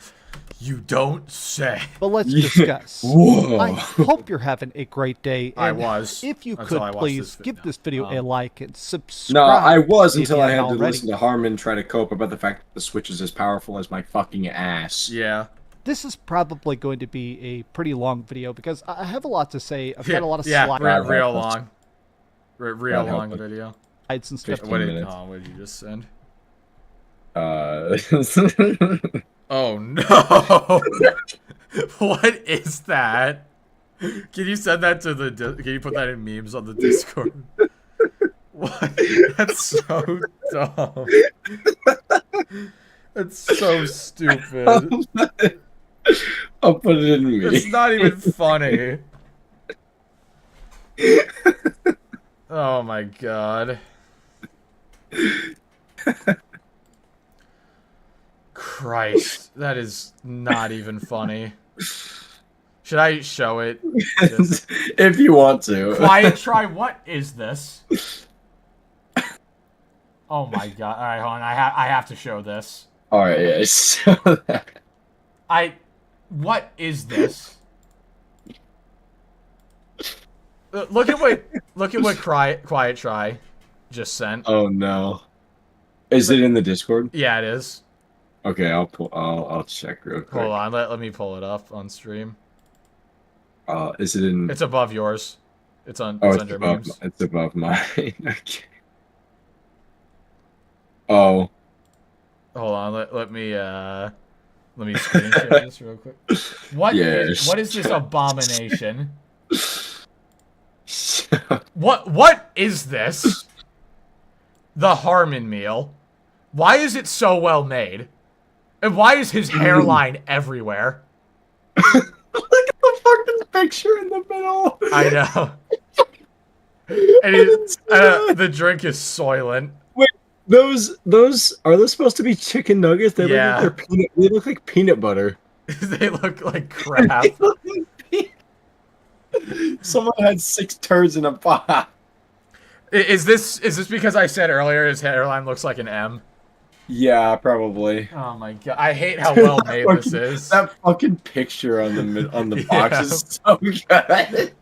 You don't say. But let's discuss. Whoa. I hope you're having a great day. And I was. If you Until could, please give this video a like and subscribe. No, I was if until you I haven't had to already. listen to Harman try to cope about the fact that the Switch is as powerful as my fucking ass. Yeah. This is probably going to be a pretty long video because I have a lot to say. I've got a lot of yeah, slides real long. Real long video. and stuff. 15 What minutes. did you just send? Oh no! What is that? Can you send that to the? Can you put that in memes on the Discord? What? That's so dumb. That's so stupid. I'll put it in me. It's not even funny. Oh my god. Christ, that is not even funny. Should I show it? If you want to. Quiet try, what is this? Oh my god. Alright, hold on. I have to show this. Alright, yeah. So what is this? Look at what Quiet Try just sent. oh no. Is it in the Discord? Yeah, it is. Okay, I'll check real quick. Hold on, let me pull it up on stream. Is it in It's above yours. It's on. Oh, It's it's under above, memes. it's above mine. Okay. Oh. Hold on, let me screen share this real quick. What is this abomination? What is this? The Harman meal. Why is it so well made? And why is his hairline everywhere? Look at the fucking picture in the middle. I know. And the drink is Soylent. Those are those supposed to be chicken nuggets? They look like peanut butter. They look like crap. Someone had 6 turds in a pot. Is this because I said earlier his hairline looks like an M? Yeah, probably. Oh my god! I hate how well made this is. That fucking picture on the box is so good.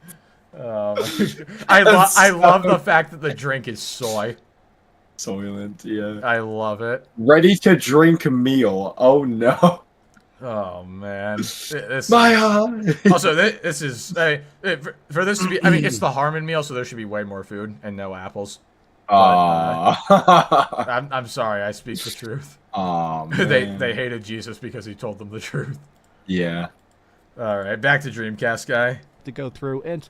I love the fact that the drink is soy. Soylent, yeah. I love it. Ready to drink meal. Oh no. Oh man. This Maya. Also, this is for this to be. I mean, it's the Harman meal, so there should be way more food and no apples. I'm sorry. I speak the truth. Oh man. They hated Jesus because he told them the truth. Yeah. All right, back to Dreamcast guy. To go through, and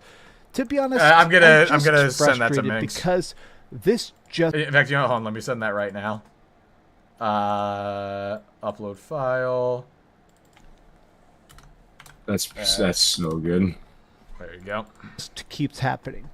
to be honest, I'm gonna just send that to frustrated Minx because this just. In fact, you know, hold on. Let me send that right now. Upload file. That's so good. There you go. Keeps happening.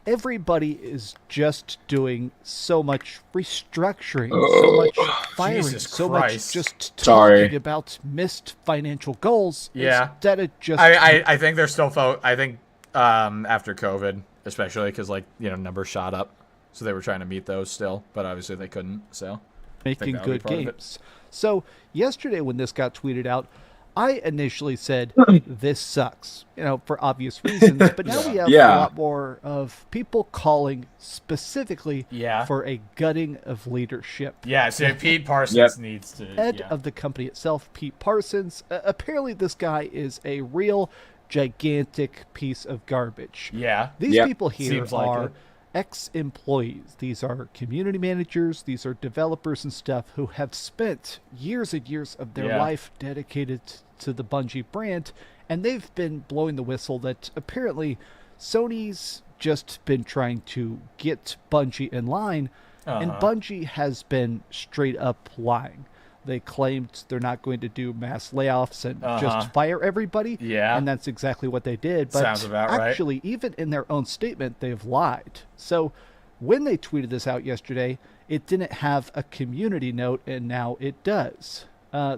Everybody is just doing so much restructuring, so much firing, Jesus so Christ. much just Sorry. talking about missed financial goals. Yeah. Instead of just. I think they're still I think after COVID, especially because numbers shot up, so they were trying to meet those still, but obviously they couldn't. So making that would be good part of it. games. So yesterday when this got tweeted out, I initially said this sucks, for obvious reasons. But now we have a lot more of people calling specifically for a gutting of leadership. Yeah, so Pete Parsons needs to. Head of the company itself, Pete Parsons. Apparently, this guy is a real gigantic piece of garbage. Yeah, these people here Seems like are it. ex-employees. These are community managers. These are developers and stuff who have spent years and years of their life dedicated to the Bungie brand, and they've been blowing the whistle that apparently Sony's just been trying to get Bungie in line, and Bungie has been straight up lying. They claimed they're not going to do mass layoffs and just fire everybody. Yeah. And that's exactly what they did. But sounds about right. actually, even in their own statement, they've lied. So when they tweeted this out yesterday, it didn't have a community note, and now it does.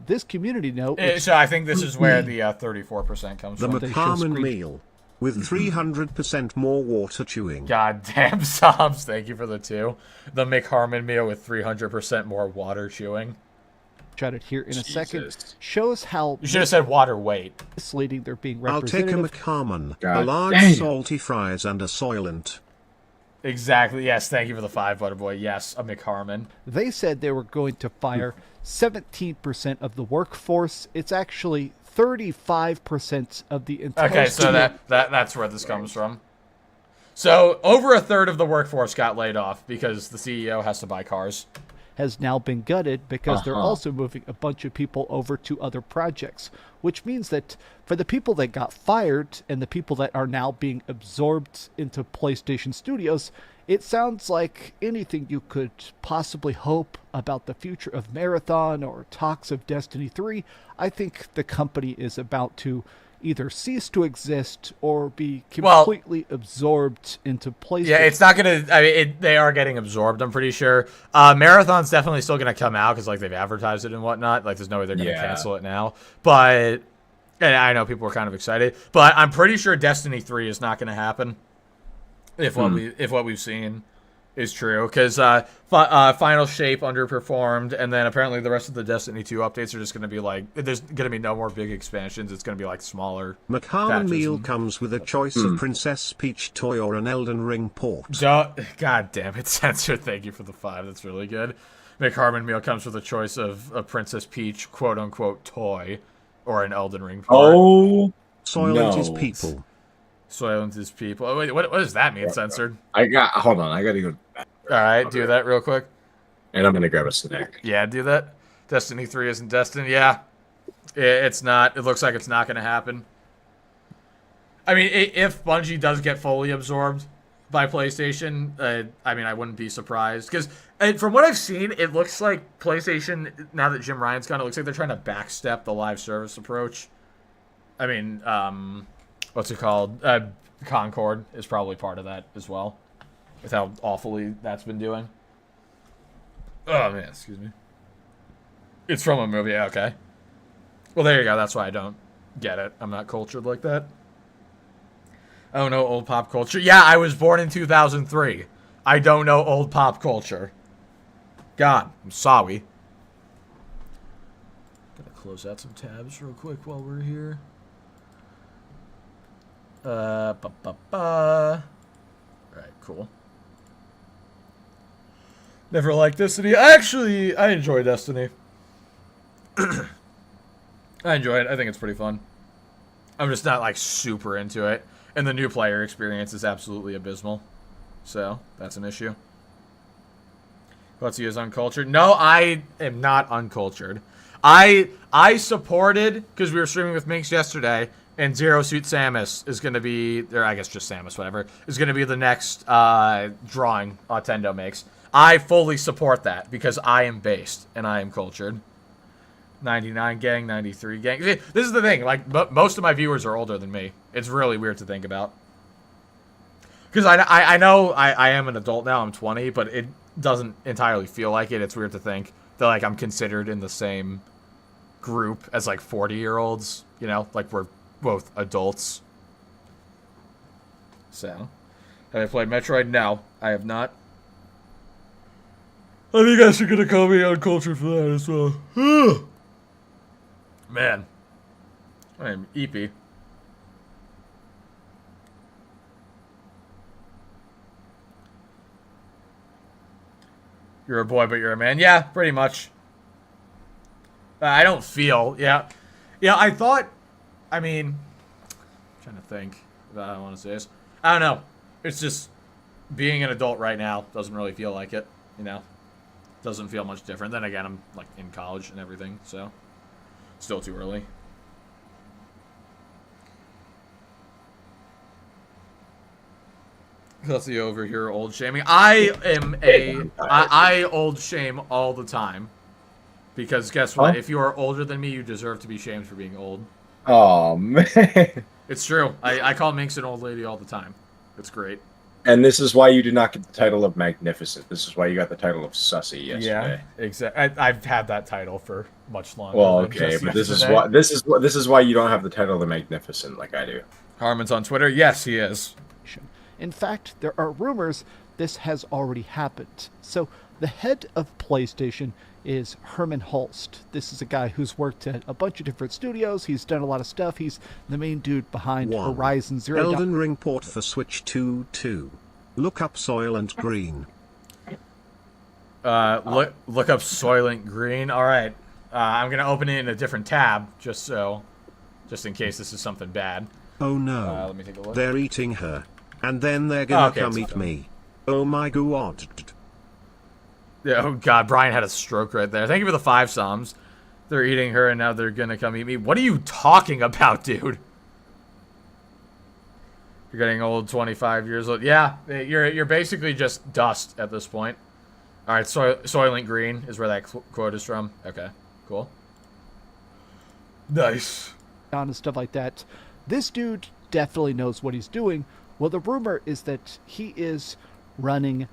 This community note... So I think this is where the 34% comes from. The McHarman meal. With 300% more water chewing. Goddamn Sobs, thank you for the 2. The McHarman meal with 300% more water chewing. At it here in a second shows how you should have said water weight. Misleading they're being I'll take a representative. McHarman, a large salty fries and a Soylent. Exactly. Yes. Thank you for the 5, Butterboy. Yes, a McHarman. They said they were going to fire 17% of the workforce. It's actually 35% of the entire. Okay, so that's where this comes from. So over a third of the workforce got laid off because the CEO has to buy cars. Has now been gutted because they're also moving a bunch of people over to other projects, which means that for the people that got fired and the people that are now being absorbed into PlayStation Studios, it sounds like anything you could possibly hope about the future of Marathon or talks of Destiny 3. I think the company is about to either cease to exist or be completely absorbed into PlayStation. Yeah, it's not going to... I mean, they are getting absorbed, I'm pretty sure. Marathon's definitely still going to come out because, like, they've advertised it and whatnot. Like, there's no way they're going to cancel it now. But... And I know people are kind of excited. But I'm pretty sure Destiny 3 is not going to happen if what we've seen is true. Because Final Shape underperformed, and then apparently the rest of the Destiny 2 updates are just going to be like, there's going to be no more big expansions. It's going to be like smaller McHarman meal comes with a choice of Princess Peach toy or an Elden Ring port. God damn it, Censor. Thank you for the 5. That's really good. McHarman meal comes with a choice of a Princess Peach quote-unquote toy or an Elden Ring port. Oh, Soylent is people. Soylent is people. Oh, wait, what does that mean, Censored? Hold on, I gotta go. Alright, do that real quick. And I'm gonna grab a snack. Yeah, do that. Destiny 3 isn't destined. Yeah. It's not. It looks like it's not going to happen. I mean, if Bungie does get fully absorbed by PlayStation, I mean, I wouldn't be surprised. Because from what I've seen, it looks like PlayStation, now that Jim Ryan's gone, it looks like they're trying to backstep the live service approach. I mean, what's it called? Concord is probably part of that as well. With how awfully that's been doing. Oh, man, excuse me. It's from a movie, yeah, okay. Well, there you go. That's why I don't get it. I'm not cultured like that. Oh, no, old pop culture. Yeah, I was born in 2003. I don't know old pop culture. God, I'm sorry. Gotta close out some tabs real quick while we're here. Alright, cool. Never liked Destiny. I enjoy Destiny. I enjoy it. I think it's pretty fun. I'm just not, like, super into it. And the new player experience is absolutely abysmal. So, that's an issue. Let's see, is uncultured. No, I am not uncultured. I supported, because we were streaming with Minx yesterday, and Zero Suit Samus is going to be, or I guess just Samus, whatever, is going to be the next drawing Nintendo makes. I fully support that, because I am based, and I am cultured. 99 gang, 93 gang. This is the thing, like, most of my viewers are older than me. It's really weird to think about. Because I know I am an adult now, I'm 20, but it doesn't entirely feel like it. It's weird to think that, like, I'm considered in the same group as, like, 40-year-olds, you know? Like, we're both adults. So, have I played Metroid? No, I have not. I think you guys are gonna call me uncultured for that as well. Man. I am eepy. You're a boy, but you're a man. Yeah, pretty much. I don't feel, yeah. Yeah, I thought, I mean, I'm trying to think about how I want to say this. I don't know. It's just, being an adult right now doesn't really feel like it, you know? Doesn't feel much different. Then again, I'm, like, in college and everything, so still too early. Cussy over here, old shaming. I old shame all the time. Because guess what? Huh? If you are older than me, you deserve to be shamed for being old. Oh man. It's true. I call Minx an old lady all the time. It's great. And this is why you did not get the title of magnificent. This is why you got the title of sussy yesterday. Yeah, exactly. I've had that title for much longer. Well, than okay, just but this yesterday. is why you don't have the title of the magnificent like I do. Harman's on Twitter. Yes, he is. In fact, there are rumors this has already happened. So, the head of PlayStation is Herman Holst. This is a guy who's worked at a bunch of different studios. He's done a lot of stuff. He's the main dude behind Horizon Zero Dawn. Elden Ring port for Switch 2. Look up Soylent Green. Look up Soylent Green. All right. I'm gonna open it in a different tab just in case this is something bad. Oh no. Let me take a look. They're eating her. And then they're gonna Okay, come it's eat me. Oh my god. Yeah, oh god, Brian had a stroke right there. Thank you for the 5 Psalms. They're eating her and now they're gonna come eat me. What are you talking about, dude? You're getting old, 25 years old. Yeah, you're basically just dust at this point. All right, Soylent Green is where that quote is from. Okay, cool. Nice. And stuff like that. This dude definitely knows what he's doing. Well, the rumor is that he is running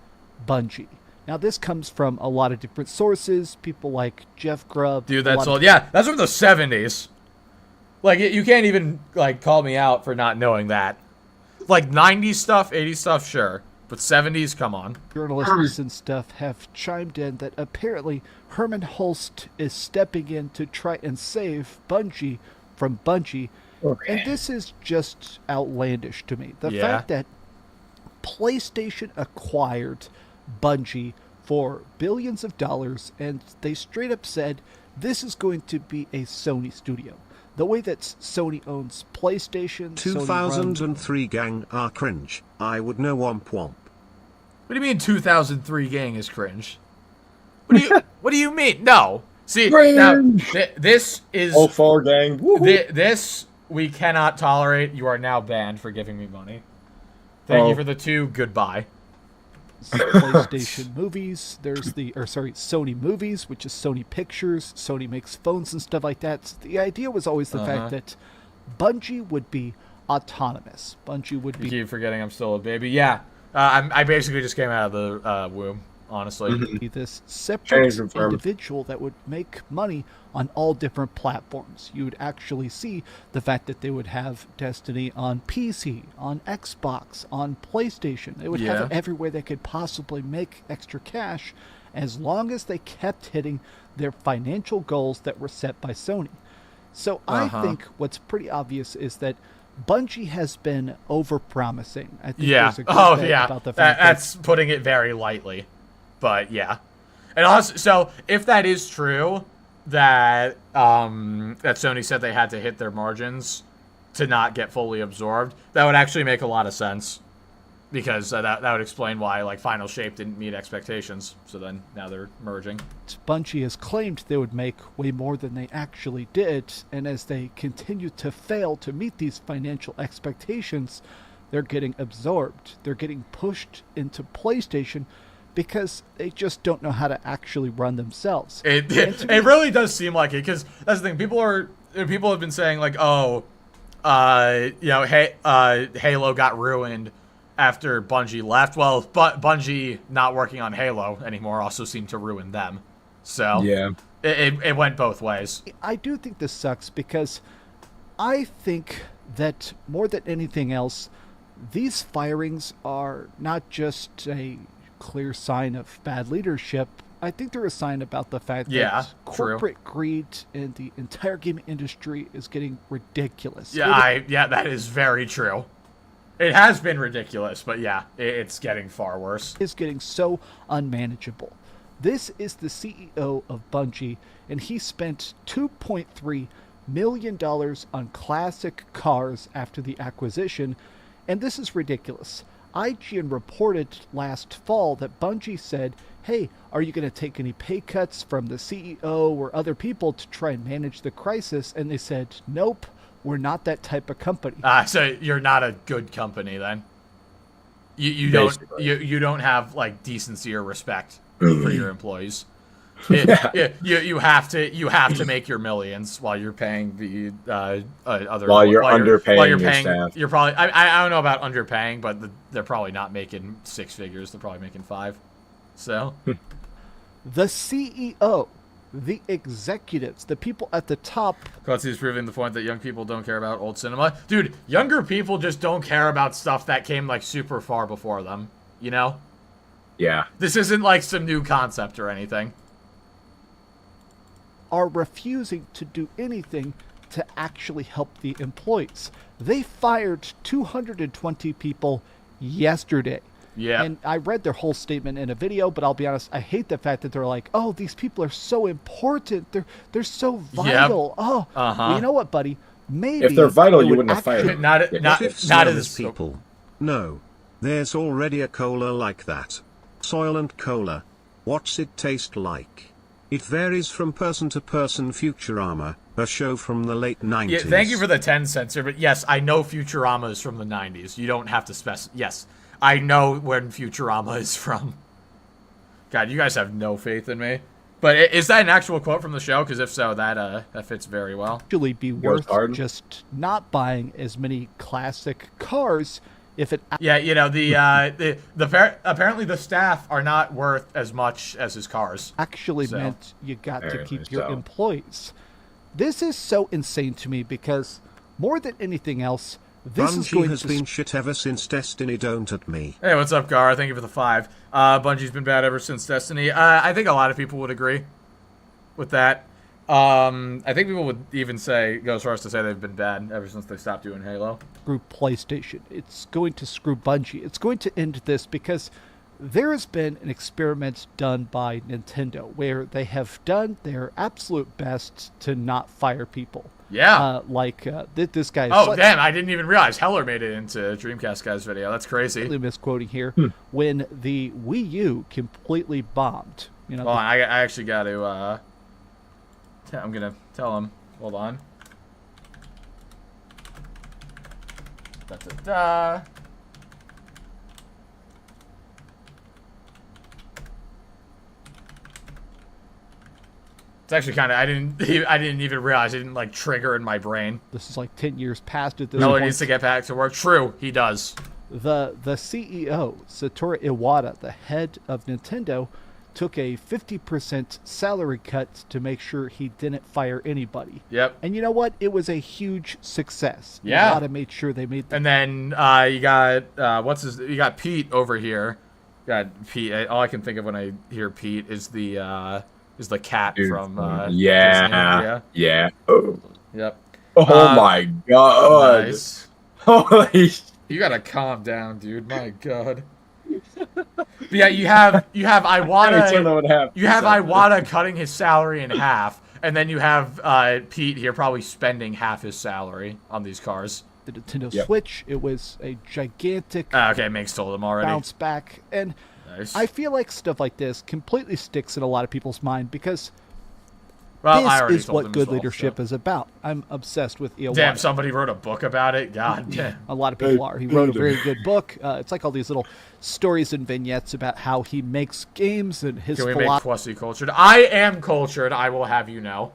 Bungie. Now, this comes from a lot of different sources. People like Jeff Grubb. Dude, that's old. Yeah, that's from the 70s. Like, you can't even, like, call me out for not knowing that. Like, 90s stuff, 80s stuff, sure. But 70s, come on. Journalists and stuff have chimed in that apparently Herman Holst is stepping in to try and save Bungie from Bungie. Okay. And this is just outlandish to me. The fact that PlayStation acquired Bungie for billions of dollars, and they straight up said this is going to be a Sony studio. The way that Sony owns PlayStation, 2003 gang are cringe. I would know womp womp. What do you mean 2003 gang is cringe? What do you mean? No. See, now, this is... Oh, 4 gang. This we cannot tolerate. You are now banned for giving me money. Thank you for the 2. Goodbye. PlayStation movies. There's Sony movies, which is Sony Pictures. Sony makes phones and stuff like that. So the idea was always the fact that Bungie would be autonomous. Bungie would be... You keep forgetting I'm still a baby. Yeah. I basically just came out of the womb, honestly. This separate individual that would make money on all different platforms. You would actually see the fact that they would have Destiny on PC, on Xbox, on PlayStation. They would have it everywhere they could possibly make extra cash as long as they kept hitting their financial goals that were set by Sony. So I think what's pretty obvious is that Bungie has been over-promising. I think there's a good thing about the fact that's putting it very lightly. But yeah. And also, so if that is true, that Sony said they had to hit their margins to not get fully absorbed, that would actually make a lot of sense. Because that would explain why like Final Shape didn't meet expectations. So then now they're merging. Bungie has claimed they would make way more than they actually did, and as they continue to fail to meet these financial expectations, they're getting absorbed. They're getting pushed into PlayStation because they just don't know how to actually run themselves. It really does seem like it, because that's the thing. People have been saying like, Halo got ruined after Bungie left. Well, but Bungie not working on Halo anymore also seemed to ruin them. So yeah, it went both ways. I do think this sucks because I think that more than anything else, these firings are not just a clear sign of bad leadership. I think they're a sign about the fact that corporate greed in the entire gaming industry is getting ridiculous. Yeah, that is very true. It has been ridiculous, but yeah, it's getting far worse. It's getting so unmanageable. This is the CEO of Bungie, and he spent $2.3 million on classic cars after the acquisition, and this is ridiculous. IGN reported last fall that Bungie said, hey, are you going to take any pay cuts from the CEO or other people to try and manage the crisis? And they said, nope, we're not that type of company. So you're not a good company then? You don't have like decency or respect for your employees. You have to make your millions while you're paying the other underpaying your staff. You're probably I don't know about underpaying, but they're probably not making 6 figures. They're probably making 5. So the CEO, the executives, the people at the top. Clutzy's proving the point that young people don't care about old cinema. Dude, younger people just don't care about stuff that came like super far before them. You know? Yeah. This isn't like some new concept or anything. Are refusing to do anything to actually help the employees. They fired 220 people yesterday. Yeah. And I read their whole statement in a video, but I'll be honest, I hate the fact that they're like, "Oh, these people are so important. They're so vital." Yep. Oh, well, you know what, buddy? Maybe if they're vital, you wouldn't have fired them. Not as people. No, there's already a cola like that. Soylent Cola. What's it taste like? It varies from person to person. Futurama, a show from the late 90s. Yeah, thank you for the 10 censor, but yes, I know Futurama is from the 90s. You don't have to specify. Yes, I know when Futurama is from. God, you guys have no faith in me. But is that an actual quote from the show? Because if so, that fits very well. Actually be worth just not buying as many classic cars. If it yeah, you know, apparently the staff are not worth as much as his cars. Actually meant you got to keep your employees. This is so insane to me because more than anything else, this Bungie has been shit ever since Destiny. Don't at me. Hey, what's up, Garaa? Thank you for the 5. Bungie's been bad ever since Destiny. I think a lot of people would agree with that. I think people would even go as far as to say they've been bad ever since they stopped doing Halo. Screw PlayStation. It's going to screw Bungie. It's going to end this because there has been an experiment done by Nintendo where they have done their absolute best to not fire people. Yeah. This guy. Oh, damn. I didn't even realize Heller made it into Dreamcast Guy's video. That's crazy. Misquoting here. When the Wii U completely bombed. You know, I actually got to... I'm going to tell him. Hold on. Da-da-da. It's actually kind of... I didn't even realize it didn't, like, trigger in my brain. This is like 10 years past at this Miller point. needs to get back to work. True, he does. The CEO, Satoru Iwata, the head of Nintendo, took a 50% salary cut to make sure he didn't fire anybody. Yep. And you know what? It was a huge success. Yeah. Iwata made sure they made. And then you got You got Pete over here. Got Pete. All I can think of when I hear Pete is the cat from. Yeah. Oh. Yep. Oh my god. Nice. Holy. You gotta calm down, dude. My god. But yeah, you have Iwata. You have Iwata cutting his salary in half, and then you have Pete here probably spending half his salary on these cars. The Nintendo Switch, it was a gigantic. Okay, Minx told him already. Bounce back, and nice. I feel like stuff like this completely sticks in a lot of people's mind because. This is what good leadership is about. I'm obsessed with Iwata. Damn, somebody wrote a book about it? God damn. A lot of people are. He wrote a very good book. It's like all these little stories and vignettes about how he makes games and his philosophy. Can we make Quessy cultured? I am cultured, I will have you know.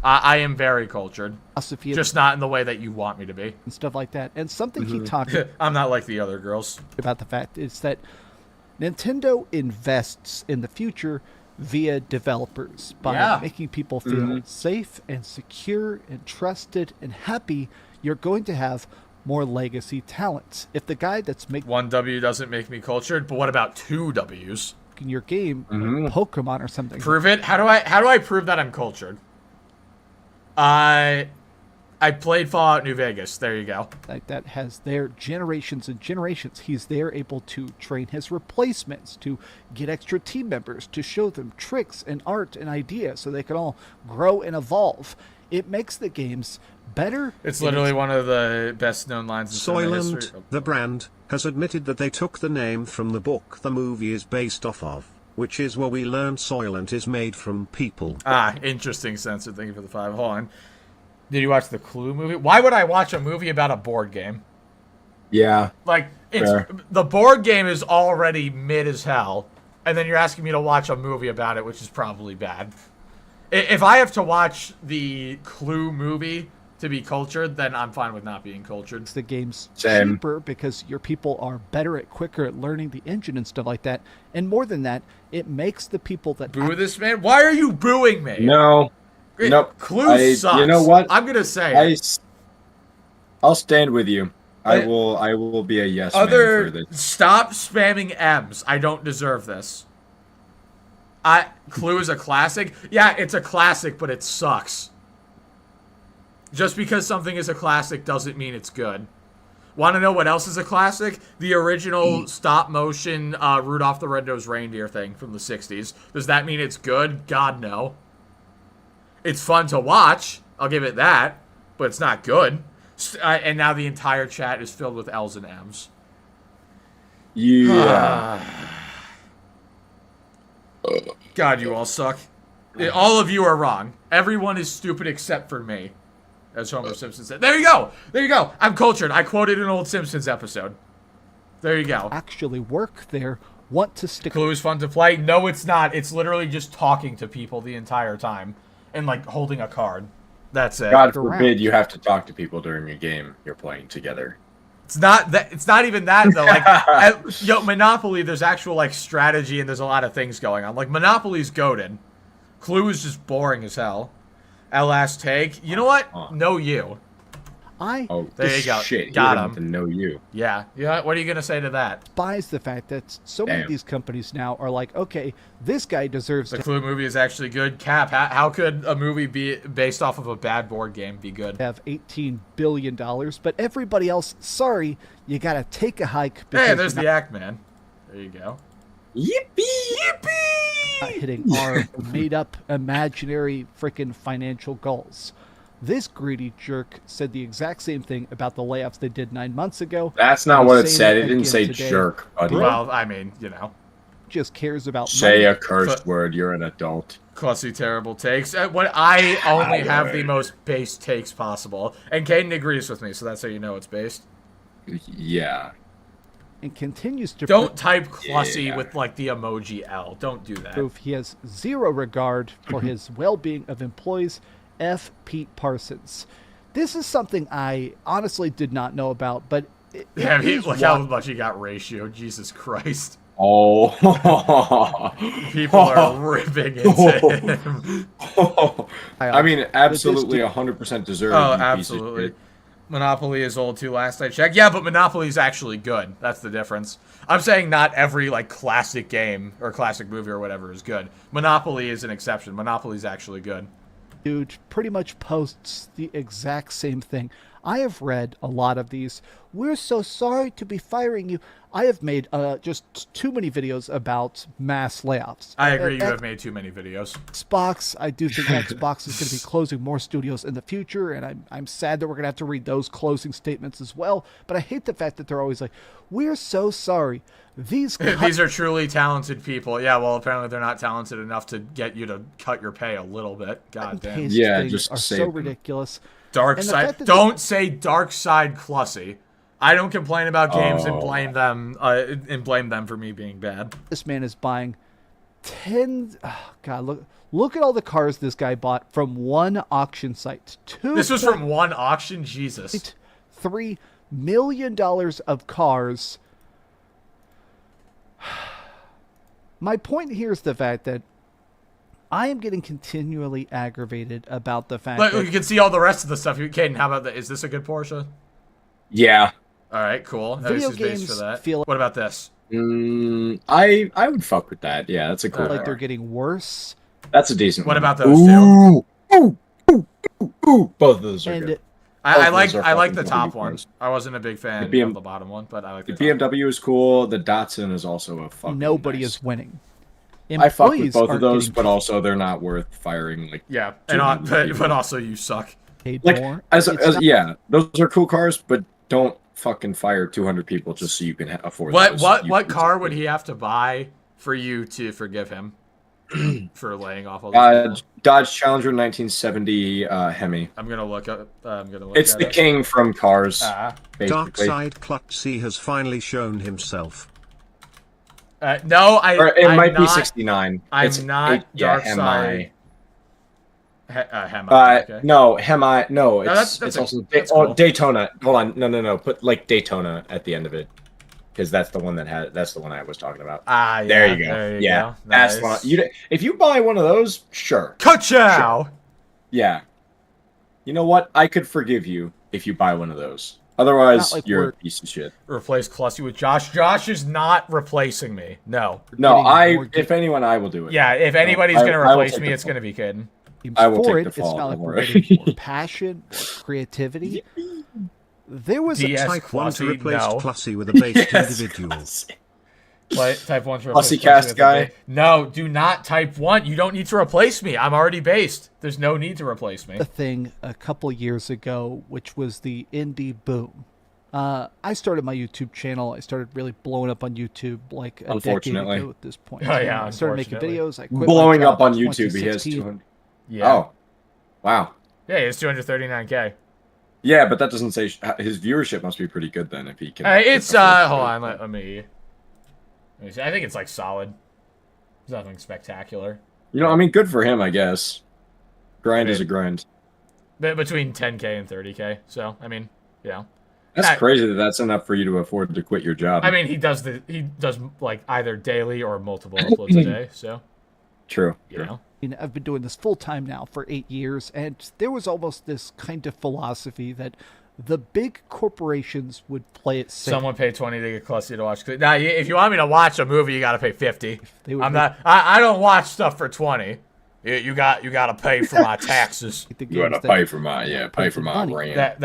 I am very cultured. Just not in the way that you want me to be. And stuff like that. And something he talked I'm not like the other girls. About the fact is that Nintendo invests in the future via developers by making people feel safe and secure and trusted and happy. You're going to have more legacy talents. If the guy that's making 1 W doesn't make me cultured, but what about 2 W's? In your game, Pokemon or something. Prove it. How do I prove that I'm cultured? I played Fallout New Vegas. There you go. That has their generations and generations. He's there able to train his replacements, to get extra team members, to show them tricks and art and ideas so they can all grow and evolve. It makes the games better. It's literally one of the best known lines in cinema history. Soylent, the brand, has admitted that they took the name from the book the movie is based off of, which is where we learned Soylent is made from people. Interesting censor. Thank you for the 5. Hold on. Did you watch the Clue movie? Why would I watch a movie about a board game? Yeah. Like, Fair. the board game is already mid as hell, and then you're asking me to watch a movie about it, which is probably bad. If I have to watch the Clue movie to be cultured, then I'm fine with not being cultured. The game's Same. cheaper because your people are quicker at learning the engine and stuff like that. And more than that, it makes the people that Boo this man? Why are you booing me? No. Nope. Clue sucks. You know what? I'm gonna say it. I'll stand with you. I will be a yes man for this. Stop spamming M's. I don't deserve this. Clue is a classic. Yeah, it's a classic, but it sucks. Just because something is a classic doesn't mean it's good. Want to know what else is a classic? The original stop-motion Rudolph the Red-Nosed Reindeer thing from the 60s. Does that mean it's good? God, no. It's fun to watch. I'll give it that. But it's not good. And now the entire chat is filled with L's and M's. Yeah. God, you all suck. All of you are wrong. Everyone is stupid except for me. As Homer Simpson said. There you go! There you go! I'm cultured. I quoted an old Simpsons episode. There you go. actually work there want to stick. Clue is fun to play? No, it's not. It's literally just talking to people the entire time. And, like, holding a card. That's it. God forbid you have to talk to people during a game you're playing together. It's not that. It's not even that though. Like, Monopoly. There's actual like strategy and there's a lot of things going on. Like Monopoly's goated. Clue is just boring as hell. Last take. You know what? No, you. There you go. Shit, Got him. To know you. Yeah. Yeah. What are you gonna say to that? Buys the fact that so many of these companies now are like, okay, this guy deserves The to Clue movie is actually good. Cap. How could a movie be based off of a bad board game be good? have $18 billion, but everybody else, sorry, you gotta take a hike. Hey, there's the act man. There you go. Yippee! Yippee! Not hitting our made-up, imaginary, freaking financial goals. This greedy jerk said the exact same thing about the layoffs they did 9 months ago. That's not what it Saying said. It didn't again say today. jerk, buddy. Well, I mean, you know. Just cares about Say money. a cursed word. You're an adult. Classy, terrible takes. What I only have the most base takes possible, and Caden agrees with me, so that's how you know it's based. Yeah. And continues to Don't type Classy with like the emoji L. Don't do that. prove he has zero regard for his well-being of employees. F. Pete Parsons. This is something I honestly did not know about, but Yeah, look how much he got ratio. Jesus Christ. Oh. People are ripping into him. I mean, absolutely 100% deserved. Oh, you piece of absolutely. shit. Monopoly is old too, last I checked. Yeah, but Monopoly is actually good. That's the difference. I'm saying not every like classic game or classic movie or whatever is good. Monopoly is an exception. Monopoly is actually good. Dude pretty much posts the exact same thing. I have read a lot of these. We're so sorry to be firing you. I have made just too many videos about mass layoffs. I agree. You have made too many videos. Xbox, I do think Xbox is going to be closing more studios in the future, and I'm sad that we're going to have to read those closing statements as well. But I hate the fact that they're always like, "We're so sorry." These are truly talented people. Yeah, well, apparently they're not talented enough to get you to cut your pay a little bit. God damn. Yeah, things just are save so them. ridiculous. Dark And the side. fact that Don't say dark side Clussy. I don't complain about games and blame them for me being bad. This man is buying 10. Oh God, look at all the cars this guy bought from one auction site. This was from one auction. Jesus. $3 million of cars. My point here is the fact that I am getting continually aggravated about the fact that You can see all the rest of the stuff. Caden, how about that? Is this a good Porsche? Yeah. All right, cool. Video This is based games for that. feel What about this? I would fuck with that. Yeah, that's a cool like car. they're getting worse. That's a decent What one. about those two? Ooh. Both of those are And good. I Both of those are like the fucking top cool one. cars. I wasn't a big fan The BM of the bottom one, but I like The the top one. BMW is cool. The Datsun is also a fucking Nobody nice. is winning. I fuck with Employees both of aren't those, getting but also they're not worth firing. Like, Yeah, 200 and people. but also you suck. paid like more. as It's not- yeah, those are cool cars, but don't fucking fire 200 people just so you can afford. those. What car would he have to buy for you to forgive him for laying off all those people? Dodge Challenger 1970 Hemi. I'm gonna look up. It's the king from Cars. Ah. basically. Darkside Clutzy has finally shown himself. No, Or it I'm might not, be 69. I'm not Dark Hemi. Side. Hemi. Okay. No, Hemi. No, that's it's also cool. Daytona. Hold on, no. Put like Daytona at the end of it, because that's the one that's the one I was talking about. Ah, yeah. There you go. There you yeah, go. that's Nice. the one. If you buy one of those, sure. Ka-chow! Yeah. You know what? I could forgive you if you buy one of those. Otherwise, Not like you're we're- a piece of shit. Replace Clussy with Josh. Josh is not replacing me. No. No, Getting more if anyone, I will do it. Yeah, if anybody's I- going to I will replace take me, the it's fall. going to be Caden. Games I will for take it. the It's fall, not like don't we're worry. getting more passion, more creativity. There was a DS Type 1 to Clussy, replace no. Clussy with a based Yes. individual. Type 1 to replace Clussy Clussy cast with a guy? No, do not type 1. You don't need to replace me. I'm already based. There's no need to replace me. a thing a couple years ago, which was the indie boom. I started my YouTube channel. I started really blowing up on YouTube like a decade Unfortunately. ago at this point. Oh, yeah, I started making unfortunately. videos. I quit Blowing my job up on in YouTube, he has 2016. 200. Yeah. Oh, wow. Yeah, it's 239K. Yeah, but that doesn't say his viewership must be pretty good then if he can. It's, hold on, let me see. I think it's, like, solid. There's nothing spectacular. You know, I mean, good for him, I guess. Grind is a grind. Between 10K and 30K, so, I mean, yeah. That's crazy that that's enough for you to afford to quit your job. I mean, he does like either daily or multiple uploads a day. So True. you know, I've been doing this full time now for 8 years, and there was almost this kind of philosophy that the big corporations would play it safe. someone paid 20 to get Clussy to watch. Now, if you want me to watch a movie, you got to pay 50. They would I'm not. I don't watch stuff for 20. You got to pay for my taxes. the You gotta games that pay for my money. rent.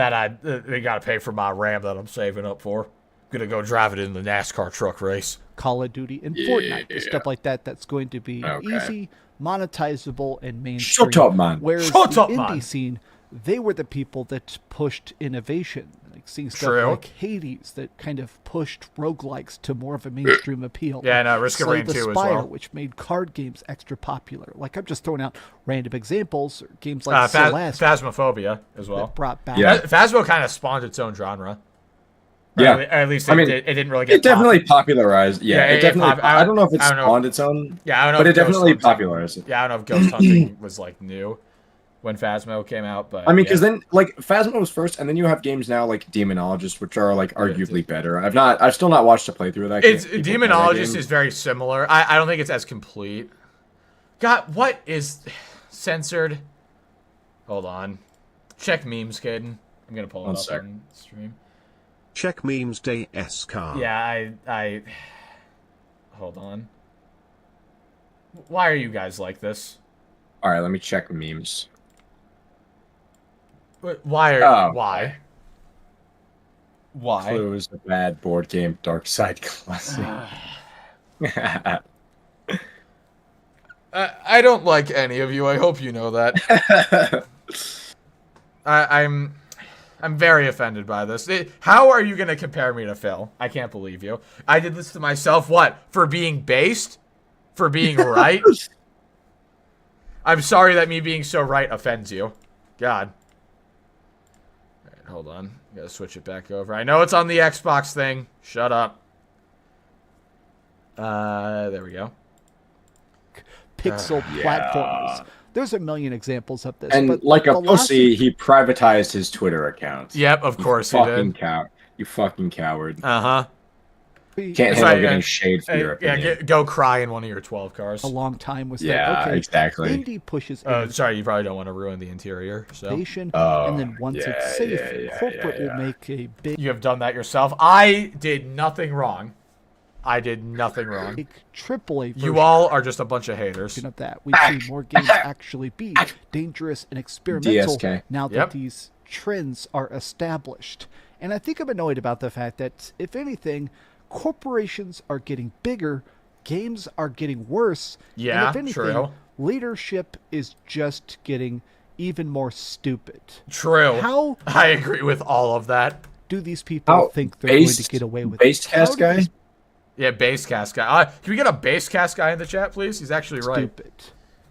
They got to pay for my RAM that I'm saving up for. Gonna go drive it in the NASCAR truck race. Call of Duty and Fortnite, and stuff like that. That's going to be Okay. easy, monetizable, and mainstream. Shut up, man. Whereas Shut the up, indie man. scene, they were the people that pushed innovation, like seeing stuff True. like Hades that kind of pushed roguelikes to more of a mainstream appeal. Yeah, no, Risk of Slay Rain the 2 as Spire, well. which made card games extra popular. Like I'm just throwing out random examples, or games like Celeste Phasmophobia as well. that brought back. Yeah. Phasmo kind of spawned its own genre. Yeah. Or at least I mean, it didn't really get. It definitely popularized. Yeah, Yeah, it definitely. I don't know if it I don't know. spawned its own. Yeah, I don't know. But if it definitely Ghost Hunting- popularized it. Yeah, I don't know if Ghost Hunting was like new when Phasmo came out, but I mean, yeah. because then like Phasmo was first, and then you have games now like Demonologist, which are like arguably better. I've still not watched a playthrough of that. It's game. People play that Demonologist game. is very similar. I don't think it's as complete. God, what is censored? Hold on. Check memes, Caden. I'm gonna pull it One up sec. on stream. Check memes day SCAR. Yeah, I hold on. Why are you guys like this? All right, let me check memes. Why are Oh. why? Why? Clue is a bad board game. Dark Side Classic. I don't like any of you. I hope you know that. I'm very offended by this. How are you going to compare me to Phil? I can't believe you. I did this to myself. What? For being based? For being right? I'm sorry that me being so right offends you. God. All right, hold on. Gotta switch it back over. I know it's on the Xbox thing. Shut up. There we go. Pixel platformers. There's a million examples of this. And but like a philosophy- pussy, he privatized his Twitter account. Yep, of course he Fucking did. coward. You fucking coward. Uh-huh. Can't That's handle right, getting shade for your Yeah, opinion. go cry in one of your 12 cars. a long time was Yeah, that okay, exactly. indie pushes Sorry, you probably don't want to ruin the interior. So innovation, Oh, and then once yeah, it's safe, yeah, corporate yeah. will make a you have done that yourself. I did nothing wrong. I did nothing wrong. big AAA version You all are just a bunch of haters. of that. We see more games actually be dangerous and experimental DSK. now that Yep. these trends are established. And I think I'm annoyed about the fact that, if anything, corporations are getting bigger, games are getting worse, Yeah, and if anything, true. leadership is just getting even more stupid. True. How I agree with all of that. do these people How think they're going to get away with based it? How cast do guy? these Yeah, base cast guy. Can we get a base cast guy in the chat, please? He's actually right. stupid.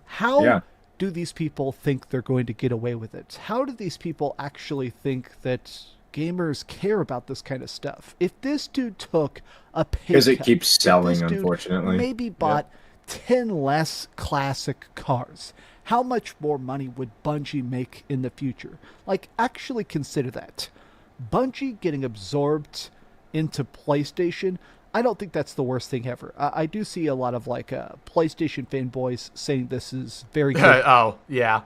How Yeah. do these people think they're going to get away with it? How do these people actually think that gamers care about this kind of stuff. If this dude took a pay Because it cut, keeps if selling, this dude unfortunately. maybe bought 10 less classic cars, how much more money would Bungie make in the future? Like, actually consider that. Bungie getting absorbed into PlayStation, I don't think that's the worst thing ever. I do see a lot of like PlayStation fanboys saying this is very good Oh, yeah.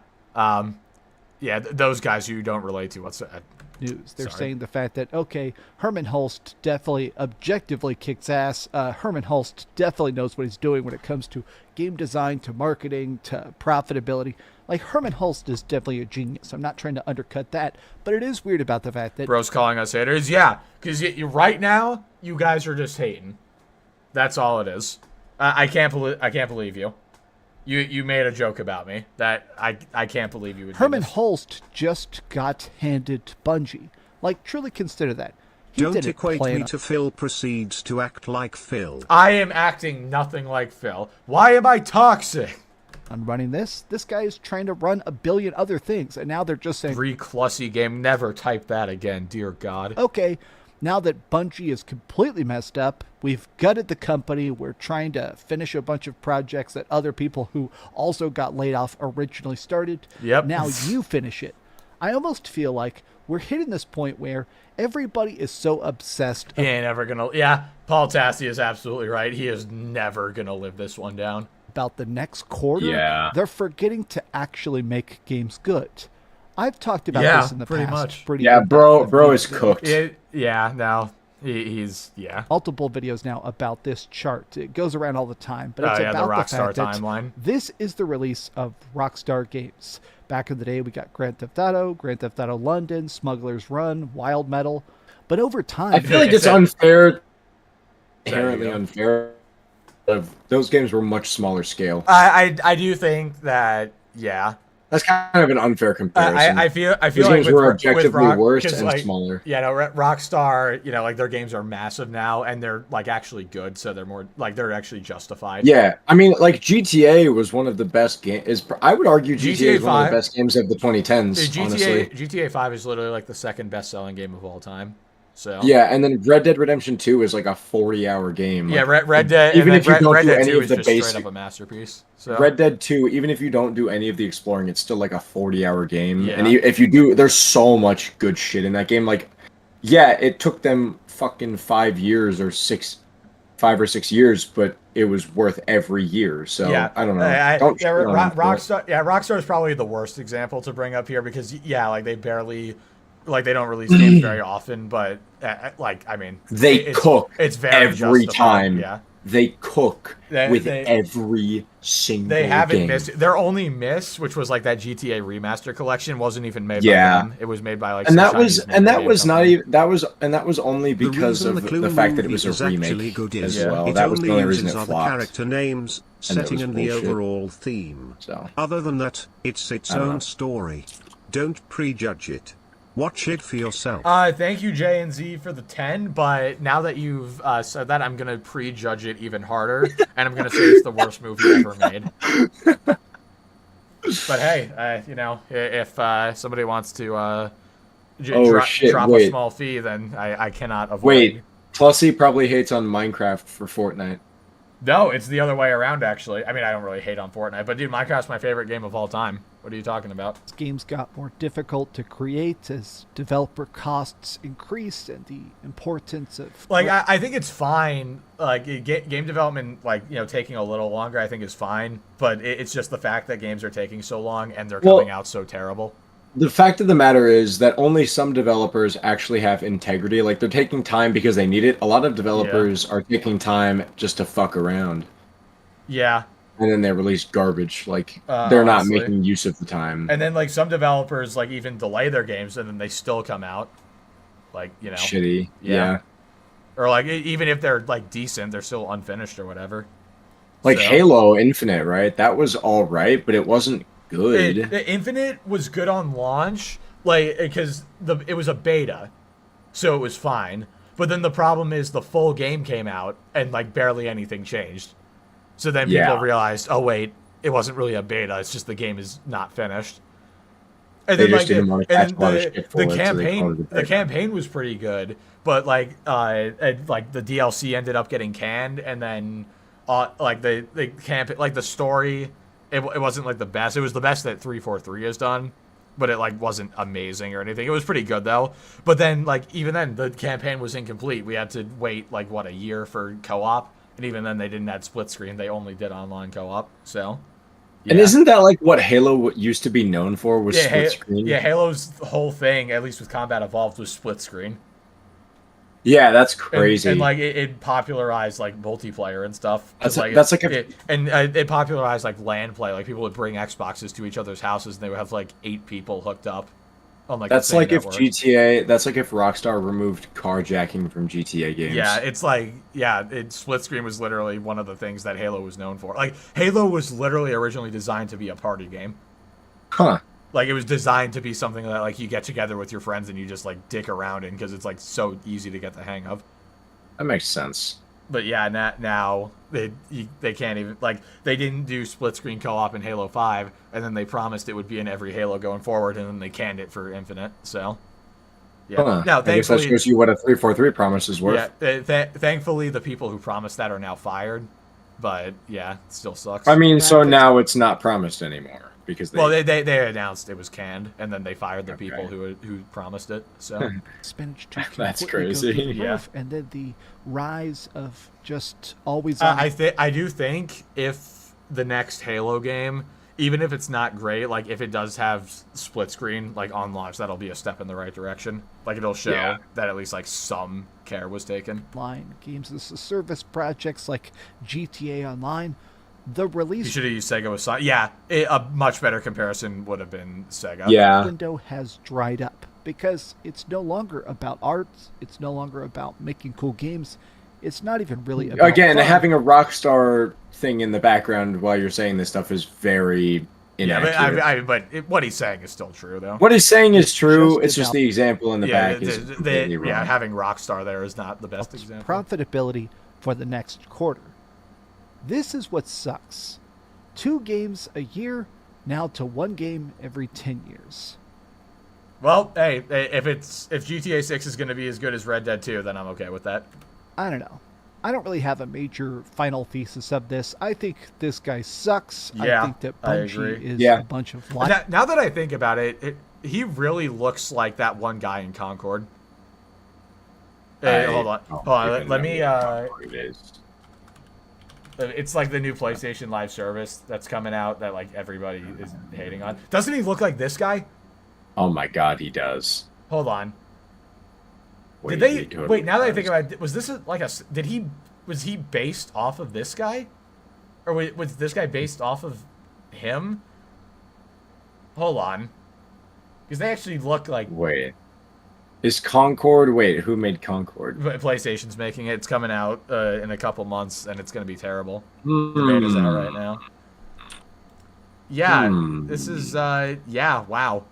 Those guys who you don't relate to. What's that? news. They're Sorry. saying the fact that, okay, Herman Hulst definitely objectively kicks ass. Herman Hulst definitely knows what he's doing when it comes to game design, to marketing, to profitability. Like, Herman Hulst is definitely a genius. I'm not trying to undercut that, but it is weird about the fact that... Bro's calling us haters. Yeah, because right now, you guys are just hating. That's all it is. I can't believe you. You made a joke about me that I can't believe you would do Herman this. Hulst just got handed Bungie. Like, truly consider that. He Don't didn't equate plan me on- to Phil proceeds to act like Phil. I am acting nothing like Phil. Why am I toxic? on running this. This guy is trying to run a billion other things, and now they're just saying, Clussy game. Never type that again, dear God. okay, now that Bungie is completely messed up, we've gutted the company, we're trying to finish a bunch of projects that other people who also got laid off originally started. Yep. Now you finish it. I almost feel like we're hitting this point where everybody is so obsessed He ain't ever gonna. Yeah, Paul Tassi is absolutely right. He is never gonna live this one down. about the next quarter. Yeah. They're forgetting to actually make games good. I've talked about Yeah, this in the pretty past. much. Pretty Yeah, in-depth bro on is videos. cooked. He's Multiple videos now about this chart. It goes around all the time, but Oh, it's yeah, the about the Rockstar fact that timeline. this is the release of Rockstar games. Back in the day, we got Grand Theft Auto London, Smuggler's Run, Wild Metal. But over time, I feel like it's Sorry. unfair, Sorry, inherently you go. unfair. Those games were much smaller scale. I do think that That's kind of an unfair comparison. I feel Those like games with, were with objectively Rock, worse 'cause, and like, smaller. Yeah, no, Rockstar, like their games are massive now, and they're like actually good, so they're more like they're actually justified. Yeah, I mean, like GTA was one of the best games. I would argue GTA is one of 5 the best games of the 2010s. Honestly, GTA 5 is literally like the second best-selling game of all time. So yeah, and then Red Dead Redemption 2 is like a 40-hour game. yeah, Like, Red Dead. even and if you then don't Red do Dead any 2 of is the just straight basic, up a masterpiece. So Red Dead 2, even if you don't do any of the exploring, it's still like a 40-hour game. Yeah. And if you do, there's so much good shit in that game. Like, yeah, it took them fucking 5 or 6 years, but it was worth every year. So yeah, I don't know. Don't shit on them for it. Rockstar. Yeah, Rockstar is probably the worst example to bring up here because like they barely, like they don't release games very often. But like I mean, They cook It's very every justified, time. Yeah, They cook with they- every single they haven't game. missed. Their only miss, which was like that GTA remaster collection, wasn't even made Yeah. by them. It was made by like And some that was Chinese and that game was not company. even that was only The because reason of the Clue the fact that it movie was is a actually remake good as is well. it That was the only only reason uses it other flopped. character names, And it setting was and the bullshit. overall theme. So Other than that, it's its I don't know. own story. Don't prejudge it. Watch it for yourself. Thank you, J and Z, for the 10. But now that you've said that, I'm gonna prejudge it even harder, and I'm gonna say it's the worst movie ever made. But hey, if somebody wants to drop a wait. small fee, then I cannot avoid. Wait, Plussy probably hates on Minecraft for Fortnite. No, it's the other way around, actually. I mean, I don't really hate on Fortnite, but dude, Minecraft's my favorite game of all time. What are you talking about? games got more difficult to create as developer costs increased and the importance of Like, I think it's fine. Like, game development, like, taking a little longer, I think is fine. But it's just the fact that games are taking so long and they're coming out so terrible. The fact of the matter is that only some developers actually have integrity. Like, they're taking time because they need it. A lot of developers are taking time just to fuck around. Yeah. And then they release garbage. Like, they're not honestly. making use of the time. And then, like, some developers, like, even delay their games and then they still come out. Like, Shitty. Yeah. Yeah. Or, like, even if they're, like, decent, they're still unfinished or whatever. Like So- Halo Infinite, right? That was all right, but it wasn't good. Infinite was good on launch, like, because it was a beta, so it was fine. But then the problem is the full game came out and, like, barely anything changed. So then people Yeah. realized, oh wait, it wasn't really a beta. It's just the game is not finished. And They then just like didn't want to catch a lot of shit for the it, so they called campaign it the a campaign was pretty good, but like like the DLC ended up getting canned, and then like the camp like the story, it wasn't like the best. It was the best that 343 has done, but it like wasn't amazing or anything. It was pretty good though. But then like even then the campaign was incomplete. We had to wait like what, a year for co-op, and even then they didn't add split screen. They only did online co-op. So. And Yeah. isn't that like what Halo used to be known for, was split screen? Yeah, Halo's whole thing, at least with Combat Evolved, was split screen. Yeah, that's crazy. And like it popularized like multiplayer and stuff. That's like it popularized like LAN play. Like people would bring Xboxes to each other's houses, and they would have like 8 people hooked up on like. That's the same like network. if GTA. That's like if Rockstar removed carjacking from GTA games. Yeah, it's like split screen was literally one of the things that Halo was known for. Like Halo was literally originally designed to be a party game. Huh. Like it was designed to be something that like you get together with your friends and you just like dick around in, because it's like so easy to get the hang of. That makes sense. But yeah, now they can't even, like, they didn't do split screen co-op in Halo 5, and then they promised it would be in every Halo going forward, and then they canned it for Infinite. So yeah. Now I guess that shows you what a 343 promise is worth. Yeah, thankfully the people who promised that are now fired. But yeah, it still sucks. I mean, so now it's not promised anymore because they announced it was canned, and then they fired the people who promised it. So that's crazy. Yeah, and then the rise of just always on. I do think if the next Halo game, even if it's not great, like if it does have split screen like on launch, that'll be a step in the right direction. Like it'll show that at least like some care was taken. Line games as a service projects like GTA Online, the release. You should have used Sega with Sonic. Yeah, a much better comparison would have been Sega. Yeah, window has dried up because it's no longer about art. It's no longer about making cool games. It's not even really about again fun. Having a Rockstar thing in the background while you're saying this stuff is very inaccurate. Yeah, but what he's saying is still true, though. What he's saying is true. It's just the example in the back is completely wrong. Yeah, having Rockstar there is not the best example. Profitability for the next quarter. This is what sucks. 2 games a year, now to 1 game every 10 years. Well, hey, if GTA 6 is going to be as good as Red Dead 2, then I'm okay with that. I don't know. I don't really have a major final thesis of this. I think this guy sucks. Yeah, I think that Bungie is a bunch of lies. Now that I think about it, he really looks like that one guy in Concord. Hey, hold on. Let me. It's like the new PlayStation Live service that's coming out that like everybody is hating on. Doesn't he look like this guy? Oh my god, he does. Hold on. Wait, now that I think about it, was this was he based off of this guy? Or was this guy based off of him? Hold on. Because they actually look like... Wait. Is Concord... Wait, who made Concord? PlayStation's making it. It's coming out in a couple months, and it's going to be terrible. The beta's out right now. Yeah, this is... yeah, wow.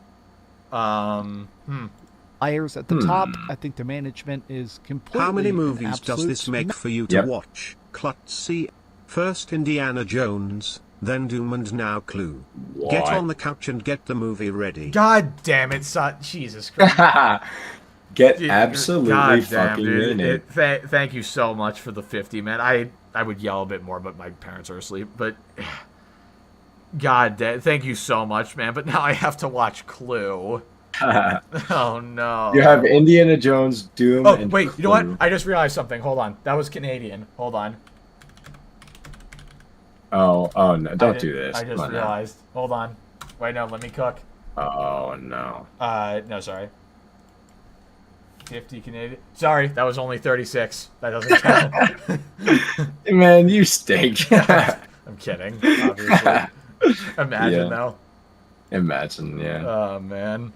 Liars at the top. I think the management is completely. How many movies does this make for you to watch? Klutzy. First Indiana Jones, then Doom, and now Clue. What? Get on the couch and get the movie ready. God damn it, son. Jesus Christ. Get absolutely fucking in it. Thank you so much for the 50, man. I would yell a bit more, but my parents are asleep. But God, thank you so much, man. But now I have to watch Clue. Oh no! You have Indiana Jones, Doom. Oh and wait, Clue. you know what? I just realized something. Hold on, that was Canadian. Hold on. Oh no! Don't do this. I just realized. Hold on. Wait, no. Let me cook. Oh no. No, sorry. 50 Canadian. Sorry, that was only 36. That doesn't count. Man, you stink. I'm kidding. Obviously. Imagine though. Imagine, yeah. Oh man.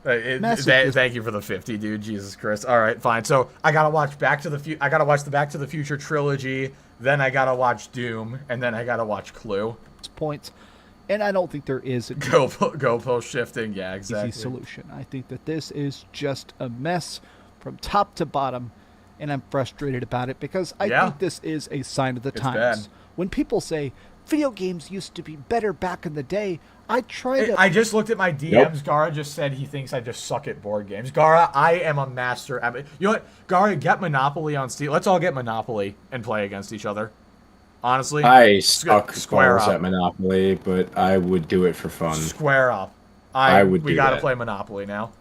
Thank you for the 50, dude. Jesus Christ. All right, fine. So I gotta watch I gotta watch the Back to the Future trilogy. Then I gotta watch Doom, and then I gotta watch Clue. Points, and I don't think there is a goalpost shifting. Yeah, exactly. Easy solution. I think that this is just a mess from top to bottom, and I'm frustrated about it because I think this is a sign of the times. Bad. When people say video games used to be better back in the day. I try to. I just looked at my DMs. Garaa just said he thinks I just suck at board games. Garaa, I am a master at it. You know what? Garaa, get Monopoly on Steam. Let's all get Monopoly and play against each other. Honestly. I suck square balls up at Monopoly, but I would do it for fun. Square up. I would We do gotta that. play Monopoly now.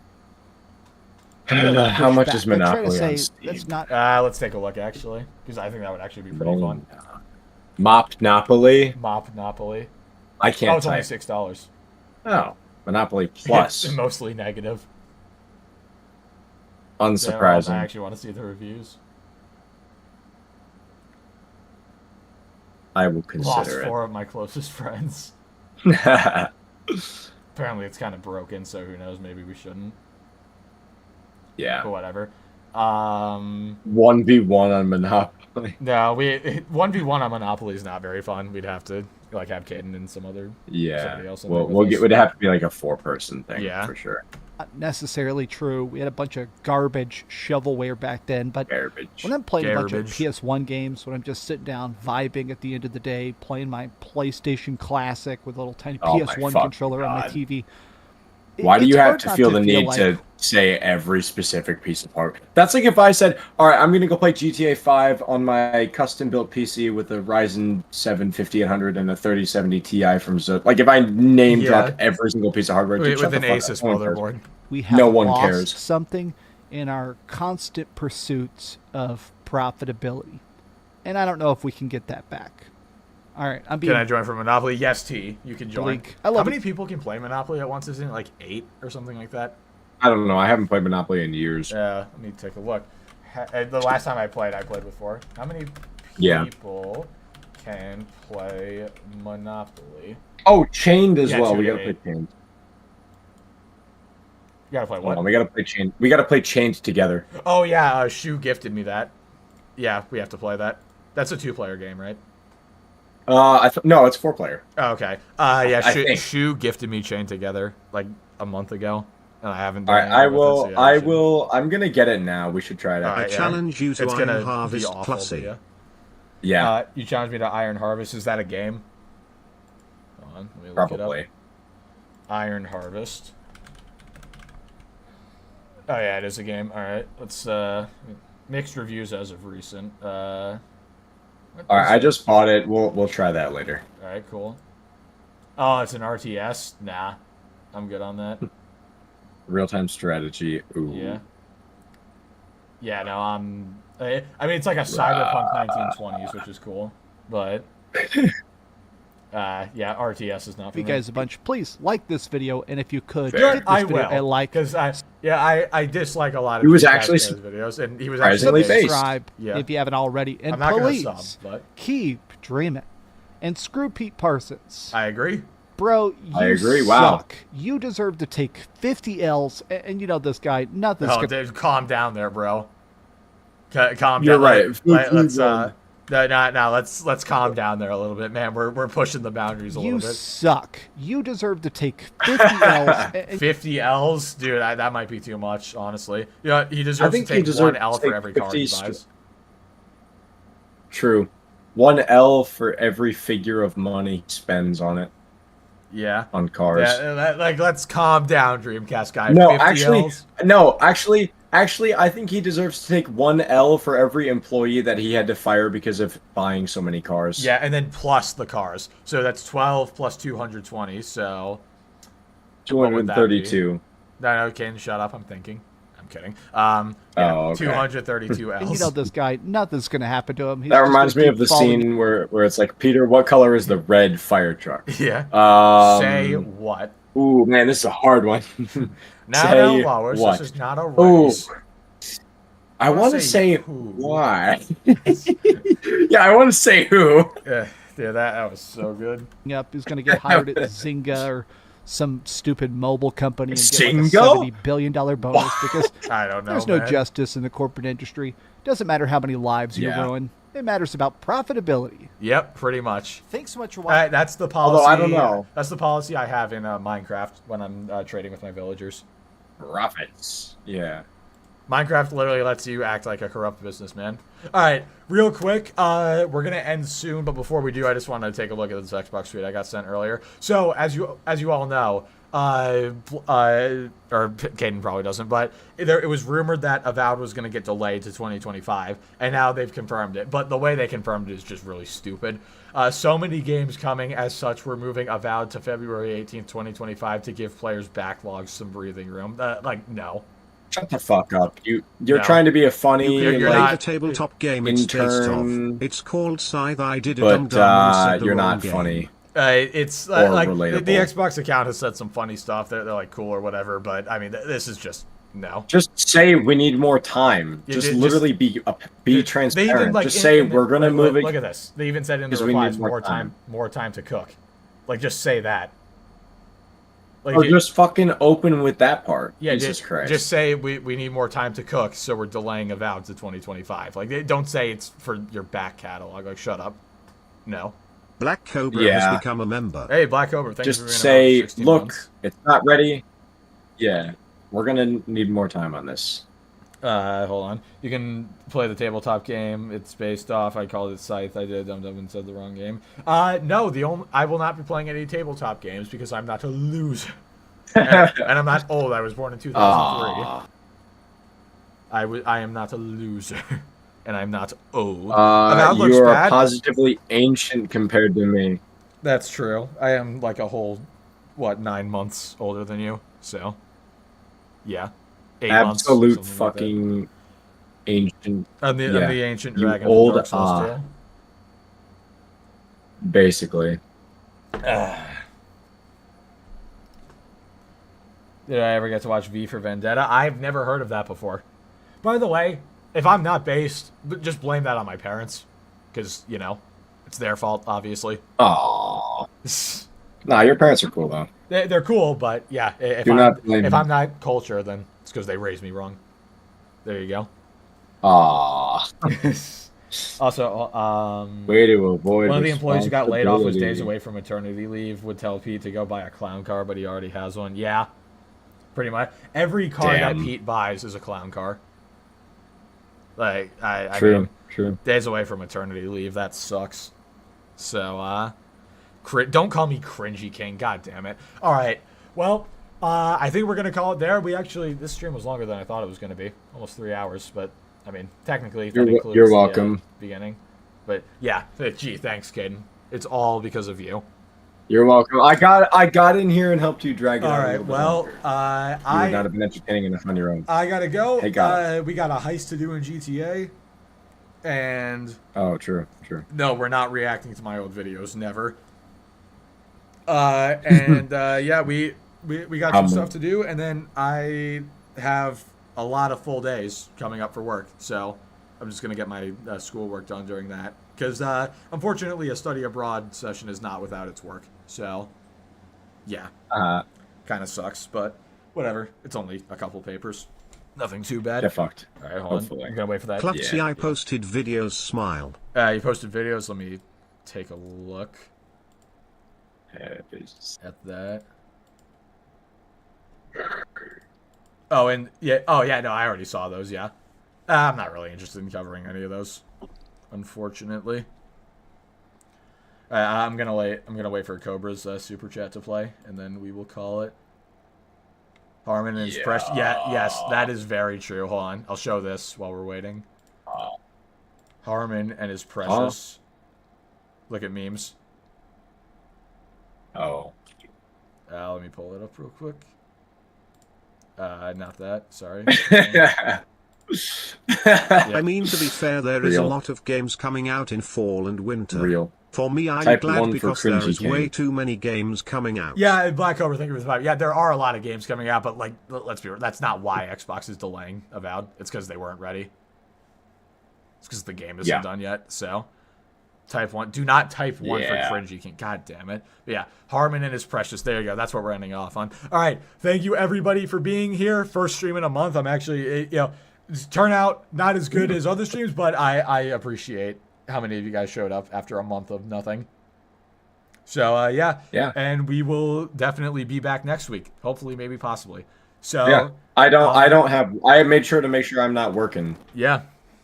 How much is I try to Monopoly say on Steam? that's not. Let's take a look, actually. Because I think that would actually be pretty fun. Mopnopoly? Monopoly. I Oh, can't it's only type. $6. Oh, Monopoly Plus. It's mostly negative. I Unsurprising. actually want to see the reviews. I will Lost consider 4 of my closest friends. it. Apparently it's kind of broken, so who knows, maybe we shouldn't. Yeah. But whatever. 1v1 on Monopoly. No, 1v1 on Monopoly is not very fun. We'd have to like have Caden and some other Yeah. somebody else in Well, there with us. would have to be like a 4-person thing Yeah. for sure. Not necessarily true. We had a bunch of garbage shovelware back then, but Garbage. when I'm playing a bunch of Garbage. PS1 games, when I'm just sitting down vibing at the end of the day, playing my PlayStation Classic with a little tiny Oh my PS1 fucking controller on my God. TV. Why do it's you have hard to not feel the need like- to say every specific piece of hardware? That's like if I said, all right, I'm going to go play GTA 5 on my custom-built PC with a Ryzen 7 5800 and a 3070 Ti from Zoom. Like if I name dropped every single piece of hardware. Dude, with shut an the fuck Asus up. No one cares. motherboard. We have No one lost cares. something in our constant pursuits of profitability. And I don't know if we can get that back. All right, I'm being Can I join for Monopoly? Yes, T. You can join. Blink. I love How it. many people can play Monopoly at once? Isn't it like 8 or something like that? I don't know. I haven't played Monopoly in years. Yeah, let me take a look. The last time I played with 4. How many Yeah. people can play Monopoly? Oh, Chained as Yeah, well. 2 We to got to play 8. Chained. You gotta play Hold what? on, we got to play Chained. We got to play Chained together. Oh yeah, Shu gifted me that. Yeah, we have to play that. That's a 2-player game, right? No, it's 4-player. Oh, okay. Yeah, I think. Shu gifted me Chained Together like a month ago, and I haven't. All Done right, anything with it, so yeah, I should- will. I'm gonna get it now. We should try it out. All right, I challenge you to It's gonna Iron be Harvest awful, Classy. but Yeah, you challenged me to Iron Harvest. Is that a game? Hold on, let me look it probably. up. Iron Harvest. Oh yeah, it is a game. All right, let's mixed reviews as of recent. All right, I just bought it. We'll try that later. All right, cool. Oh, it's an RTS. Nah, I'm good on that. Real time strategy. Ooh. Yeah. Yeah, no, I mean, it's like a cyberpunk 1920s, which is cool, but yeah, RTS is not for you me. guys a bunch. Please like this video, and if you could, Fair. give this I video will, a like. because I dislike a lot of He was Dreamcast actually Heroes videos, and he was surprisingly actually based. Subscribe Yeah. if you haven't already, and I'm not gonna please sub, but keep dreaming. And screw Pete Parsons. I agree. Bro, you I agree, wow. suck. You deserve to take 50 L's, and you know this guy, nothing's Oh, gonna... dude, calm down there, bro. Calm You're down. right. Let's let's calm down there a little bit, man. We're pushing the boundaries a You little bit. suck. You deserve to take 50 L's. and 50 L's, dude. That might be too much, honestly. You know, he deserves think to he take deserves 1 L to for take every car he 50 buys. True. 1 L for every figure of money he spends on it Yeah. on cars. Yeah, let's calm down, Dreamcast guy. No, 50 actually, Ls? no, actually, I think he deserves to take 1 L for every employee that he had to fire because of buying so many cars. Yeah, and then plus the cars. So that's 12 plus 220. So what would that be? 232. No, Ken, shut up. I'm thinking. I'm kidding. Yeah, Oh, okay. 232 L's. and you know this guy, nothing's going to happen to him. He's That just reminds gonna me keep of the falling- scene where it's like, Peter, what color is the red fire truck? Yeah. Say Say what? Ooh, man, this is a hard one. Not Say a lowers. what? This is not a Ooh, race. I want to say who. why. Yeah, I want to say who. Yeah, that was so good. up. He's going to get hired at Zynga or some stupid mobile company and get like a Zynga? $70 billion bonus because I don't know. there's no man. justice in the corporate industry. Doesn't matter how many lives you Yeah. ruin. It matters about profitability. Yep, pretty much. Thanks so much for watching. That's the policy. Although I don't know. That's the policy I have in Minecraft when I'm trading with my villagers. Profits. Yeah. Minecraft literally lets you act like a corrupt businessman. All right, real quick, we're gonna end soon, but before we do, I just wanted to take a look at this Xbox tweet I got sent earlier. So as you all know, or Caden probably doesn't, but it was rumored that Avowed was gonna get delayed to 2025, and now they've confirmed it. But the way they confirmed it is just really stupid. So many games coming. As such, we're moving Avowed to February 18th, 2025 to give players' backlogs some breathing room. Like, no. Shut the fuck up. You're No. trying to be a funny You're Play not- the tabletop game it's based off. intern, It's called Scythe. I did a but dumb and said the you're wrong not game. funny. It's Or like relatable. the Xbox account has said some funny stuff. They're like cool or whatever, but I mean, this is just no. Just say we need more time. Yeah, Just just- literally be They transparent. even, like, just say we're gonna move it. Look at this. They even said in the because we need replies more time. more time to cook. Like, just say that. Like, Or just fucking open with that part. yeah, Jesus Christ. just say we need more time to cook, so we're delaying Avowed to 2025. Like, don't say it's for your back catalog. Like, shut up. No. Black Cobra Yeah. has become a member. Hey, Black Cobra, thanks just for being say, about 16 look, months. it's not ready. Yeah, we're gonna need more time on this. Hold on. You can play the tabletop game. It's based off. I called it Scythe. I did dumb and said the wrong game. No, I will not be playing any tabletop games because I'm not a loser. and I'm not old. I was born in 2003. Aw. I am not a loser, and I'm not old. Avowed looks You are bad. positively ancient compared to me. That's true. I am like a whole 9 months older than you. So, yeah, 8 months. Absolute something like that. fucking ancient, I'm the yeah. ancient You dragon. old, Of Dark Souls basically. Did I ever get to watch V for Vendetta? I've never heard of that before. By the way, if I'm not based, just blame that on my parents. Because, it's their fault, obviously. Aw. Nah, your parents are cool though. They're cool, but yeah, if Do not blame if them. I'm not culture, then it's because they raised me wrong. There you go. Aw. Also, Way to avoid. one of the employees who got laid off was days responsibility. away from maternity leave. Would tell Pete to go buy a clown car, but he already has one. Yeah, pretty much. Every car that Damn. Pete buys is a clown car. Like, I True, mean, true. days away from maternity leave. That sucks. So, don't call me Cringy King. God damn it. All right. Well, I think we're going to call it there. This stream was longer than I thought it was going to be. Almost 3 hours, but, I mean, technically, that includes You're the, welcome. beginning. But, yeah. Gee, thanks, Caden. It's all because of you. You're welcome. I got in here and helped you drag it All out. right. Well, You would not have been entertaining enough on your own. I got to go. Hey, God. We got a heist to do in GTA. And... Oh, true. No, we're not reacting to my old videos. Never. Yeah, we got some stuff to do, and then I have a lot of full days coming up for work, so I'm just gonna get my schoolwork done during that. Because unfortunately, a study abroad session is not without its work. So, yeah, kind of sucks, but whatever. It's only a couple papers. Nothing too bad. Get fucked. All right, hold Hopefully. on. I'm gonna wait for that. Clutzy, Yeah. I posted videos. Smile. You posted videos. Let me take a look at that. Oh, and yeah. Oh, yeah. No, I already saw those. Yeah. I'm not really interested in covering any of those, unfortunately. I'm gonna wait for Cobra's super chat to play, and then we will call it. Harman and his precious. Yeah. Yes, that is very true. Hold on. I'll show this while we're waiting. Harman and his precious. Look at memes. Oh. Let me pull it up real quick. Not that. Sorry. I mean, to be fair, there is a Real. lot of games coming out in fall and winter. Real. For me, I'm Type glad 1 for because there Cringy is King. way too many games coming out. Yeah, Black Cobra, thank you for the 5. Yeah, there are a lot of games coming out, but, like, let's be real. That's not why Xbox is delaying Avowed. It's because they weren't ready. It's because the game isn't done yet, so. Type 1. Do not type 1 for Cringy King. God damn it. But yeah, Harman and his precious. There you go. That's what we're ending off on. All right. Thank you, everybody, for being here. First stream in a month. I'm actually, turnout not as good as other streams, but I appreciate how many of you guys showed up after a month of nothing. So, yeah. Yeah. And we will definitely be back next week. Hopefully, maybe, possibly. So Yeah. I made sure to make sure I'm not working yeah,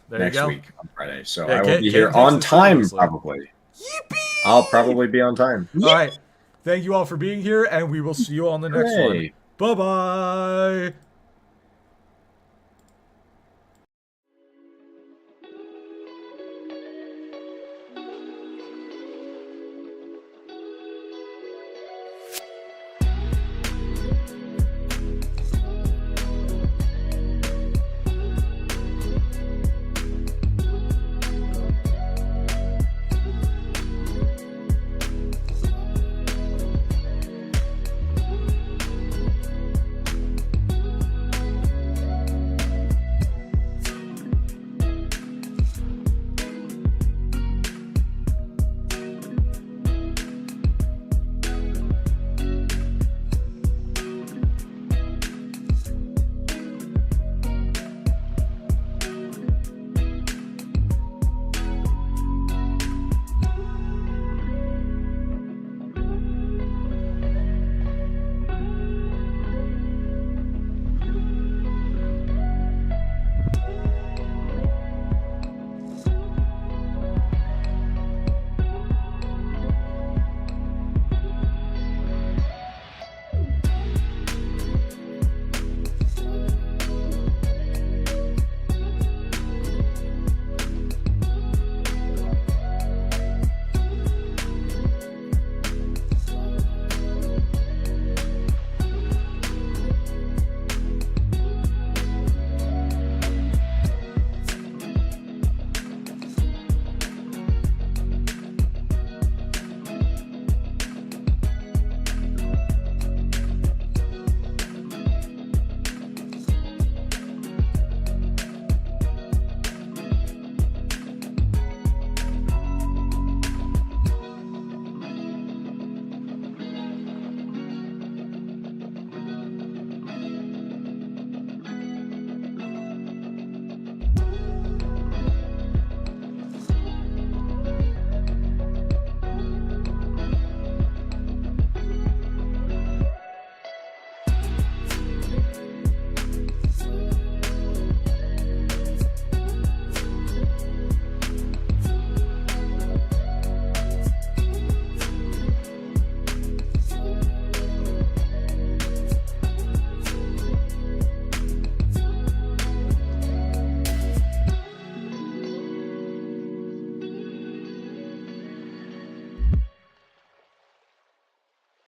there next you go. week on Friday. So Yeah, I will Kate- be Kate here takes on this time, seriously. probably. Yippee! I'll probably be on time. All right. Thank you all for being here, and we will see you on the next one. Hooray. Bye-bye.